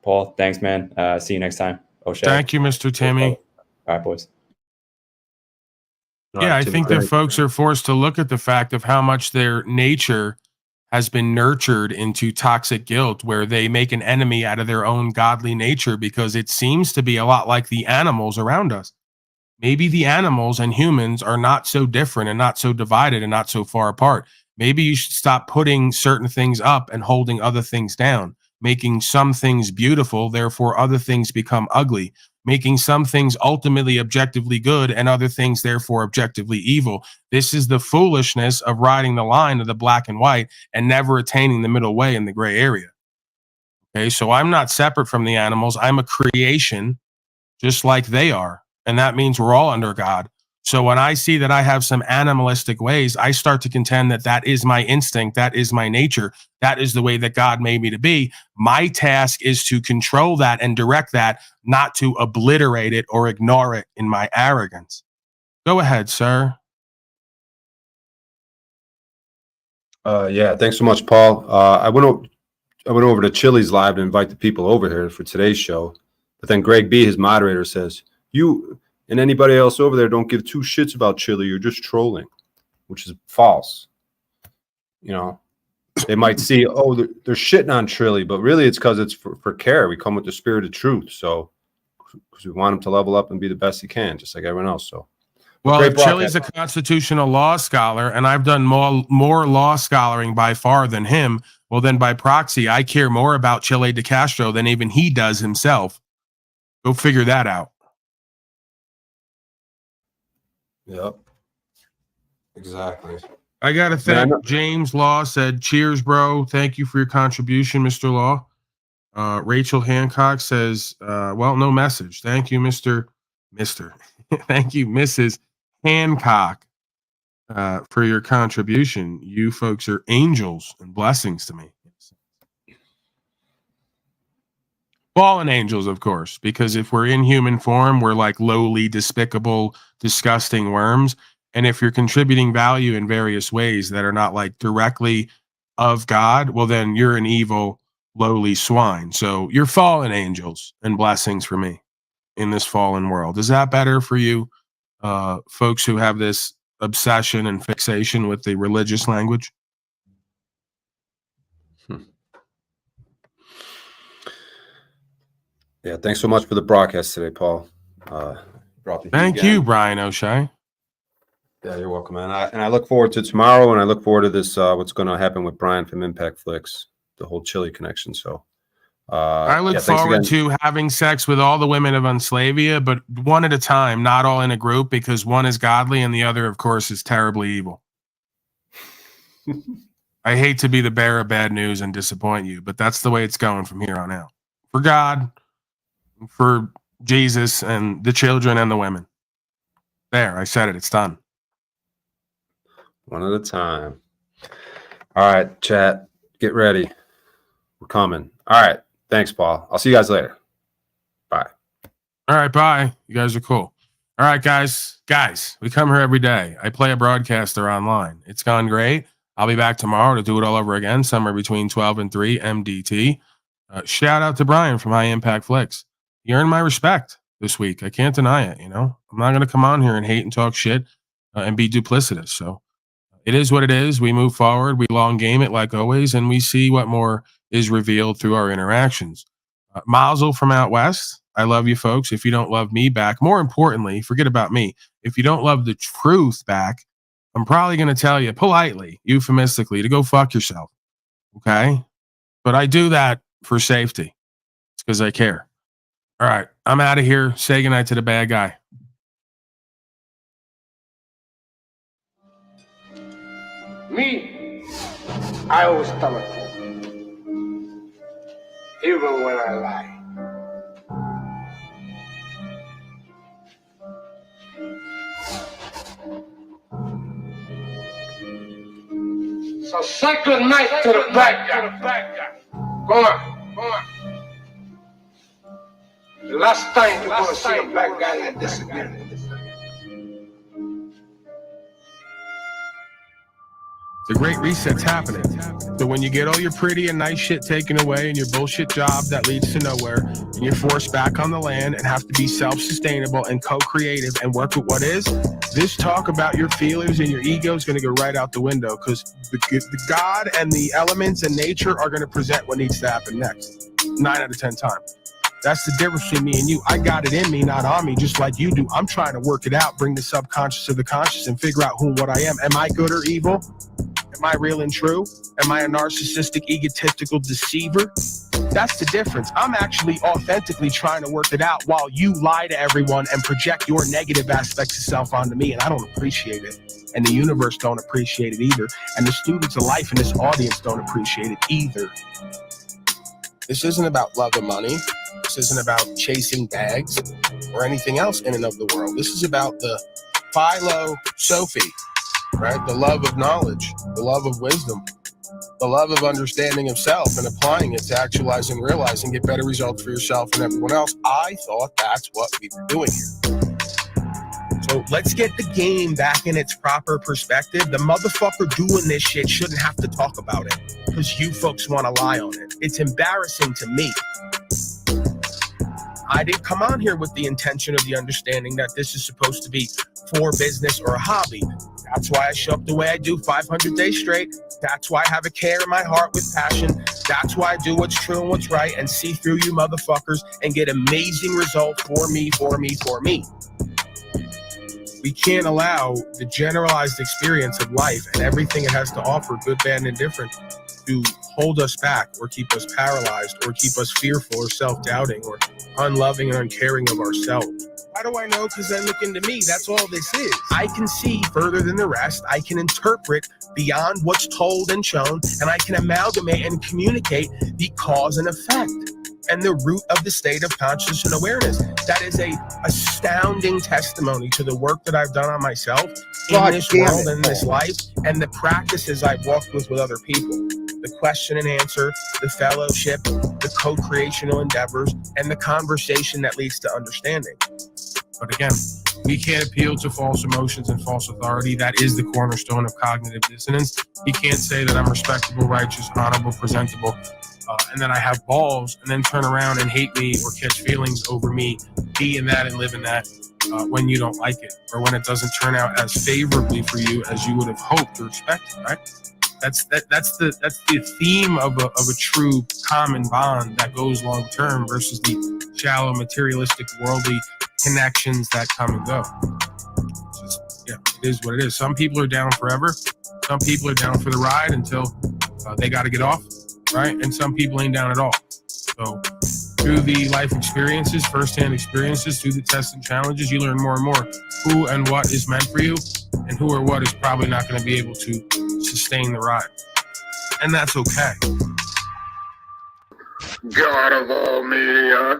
Paul, thanks, man. See you next time. O'Shea. Thank you, Mr. Timmy. All right, boys. Yeah, I think that folks are forced to look at the fact of how much their nature has been nurtured into toxic guilt, where they make an enemy out of their own godly nature because it seems to be a lot like the animals around us. Maybe the animals and humans are not so different and not so divided and not so far apart. Maybe you should stop putting certain things up and holding other things down, making some things beautiful, therefore other things become ugly, making some things ultimately objectively good and other things therefore objectively evil. This is the foolishness of riding the line of the black and white and never attaining the middle way in the gray area. Okay, so I'm not separate from the animals. I'm a creation just like they are. And that means we're all under God. So when I see that I have some animalistic ways, I start to contend that that is my instinct, that is my nature, that is the way that God made me to be. My task is to control that and direct that, not to obliterate it or ignore it in my arrogance. Go ahead, sir. Yeah, thanks so much, Paul. I went over to Chili's Live to invite the people over here for today's show, but then Greg B, his moderator, says, you and anybody else over there don't give two shits about Chili. You're just trolling, which is false. You know, they might see, oh, they're shitting on Chili, but really it's because it's for care. We come with the spirit of truth. So, because we want him to level up and be the best he can, just like everyone else. So, well, if Chili's a constitutional law scholar and I've done more law scholaring by far than him, well, then by proxy, I care more about Chile de Castro than even he does himself. Go figure that out. Yep. Exactly. I got to thank James Law said, cheers, bro. Thank you for your contribution, Mr. Law. Rachel Hancock says, well, no message. Thank you, Mr. Thank you, Mrs. Hancock, for your contribution. You folks are angels and blessings to me. Fallen angels, of course, because if we're in human form, we're like lowly, despicable, disgusting worms. And if you're contributing value in various ways that are not like directly of God, well, then you're an evil, lowly swine. So you're fallen angels and blessings for me in this fallen world. Is that better for you, folks who have this obsession and fixation with the religious language? Yeah, thanks so much for the broadcast today, Paul. Thank you, Brian O'Shea. Yeah, you're welcome, man. And I look forward to tomorrow, and I look forward to this, what's going to happen with Brian from Impact Flicks, the whole Chili connection. So I look yeah, thanks forward again. to having sex with all the women of Unslavia, but one at a time, not all in a group, because one is godly and the other, of course, is terribly evil. I hate to be the bearer of bad news and disappoint you, but that's the way it's going from here on out. For God, for Jesus, and the children and the women. There, I said it. It's done. One at a time. All right, chat. Get ready. We're coming. All right. Thanks, Paul. I'll see you guys later. Bye. All right, bye. You guys are cool. All right, guys. Guys, we come here every day. I play a broadcaster online. It's gone great. I'll be back tomorrow to do it all over again, somewhere between 12 and 3 MDT. Shout out to Brian from High Impact Flicks. You earned my respect this week. I can't deny it, I'm not going to come on here and hate and talk shit and be duplicitous. So it is what it is. We move forward. We long game it like always, and we see what more is revealed through our interactions. Mazel from out west. I love you folks. If you don't love me back, more importantly, forget about me. If you don't love the truth back, I'm probably going to tell you politely, euphemistically, to go fuck yourself. Okay? But I do that for safety. It's because I care. All right. I'm out of here. Say goodnight to the bad guy. Me, I always tell the truth, even when I lie. So say good night to the bad guy. Come on. The last time you're gonna see a bad guy like this again. The great reset's happening. So when you get all your pretty and nice shit taken away and your bullshit job that leads to nowhere, and you're forced back on the land and have to be self-sustainable and co-creative and work with what is, this talk about your feelings and your ego is going to go right out the window, because the God and the elements and nature are going to present what needs to happen next. 9 out of 10 times. That's the difference between me and you. I got it in me, not on me, just like you do. I'm trying to work it out, bring the subconscious to the conscious and figure out who and what I am. Am I good or evil? Am I real and true? Am I a narcissistic, egotistical deceiver? That's the difference. I'm actually authentically trying to work it out while you lie to everyone and project your negative aspects of self onto me, and I don't appreciate it. And the universe don't appreciate it either. And the students of life in this audience don't appreciate it either. This isn't about love and money. This isn't about chasing bags or anything else in and of the world. This is about the philosophy, right? The love of knowledge, the love of wisdom, the love of understanding of self and applying it to actualize and realize and get better results for yourself and everyone else. I thought that's what we were doing here. So let's get the game back in its proper perspective. The motherfucker doing this shit shouldn't have to talk about it because you folks want to lie on it. It's embarrassing to me. I didn't come on here with the intention of the understanding that this is supposed to be for business or a hobby. That's why I show up the way I do 500 days straight. That's why I have a care in my heart with passion. That's why I do what's true and what's right and see through you motherfuckers and get amazing results for me. We can't allow the generalized experience of life and everything it has to offer, good, bad, and indifferent, to hold us back or keep us paralyzed or keep us fearful or self-doubting or unloving and uncaring of ourselves. How do I know? Because I look into me. That's all this is. I can see further than the rest. I can interpret beyond what's told and shown, and I can amalgamate and communicate the cause and effect and the root of the state of consciousness and awareness. That is a astounding testimony to the work that I've done on myself in this world and in this life, and the practices I've walked with other people. The question and answer, the fellowship, the co-creational endeavors, and the conversation that leads to understanding. But again, we can't appeal to false emotions and false authority. That is the cornerstone of cognitive dissonance. He can't say that I'm respectable, righteous, honorable, presentable, and then I have balls, and then turn around and hate me or catch feelings over me being that and living that when you don't like it, or when it doesn't turn out as favorably for you as you would have hoped or expected, right? That's the theme of a true common bond that goes long term versus the shallow, materialistic, worldly connections that come and go. Yeah, it is what it is. Some people are down forever. Some people are down for the ride until they got to get off, right? And some people ain't down at all. So through the life experiences, firsthand experiences, through the tests and challenges, you learn more and more who and what is meant for you, and who or what is probably not going to be able to sustain the ride. And that's okay. God of all media.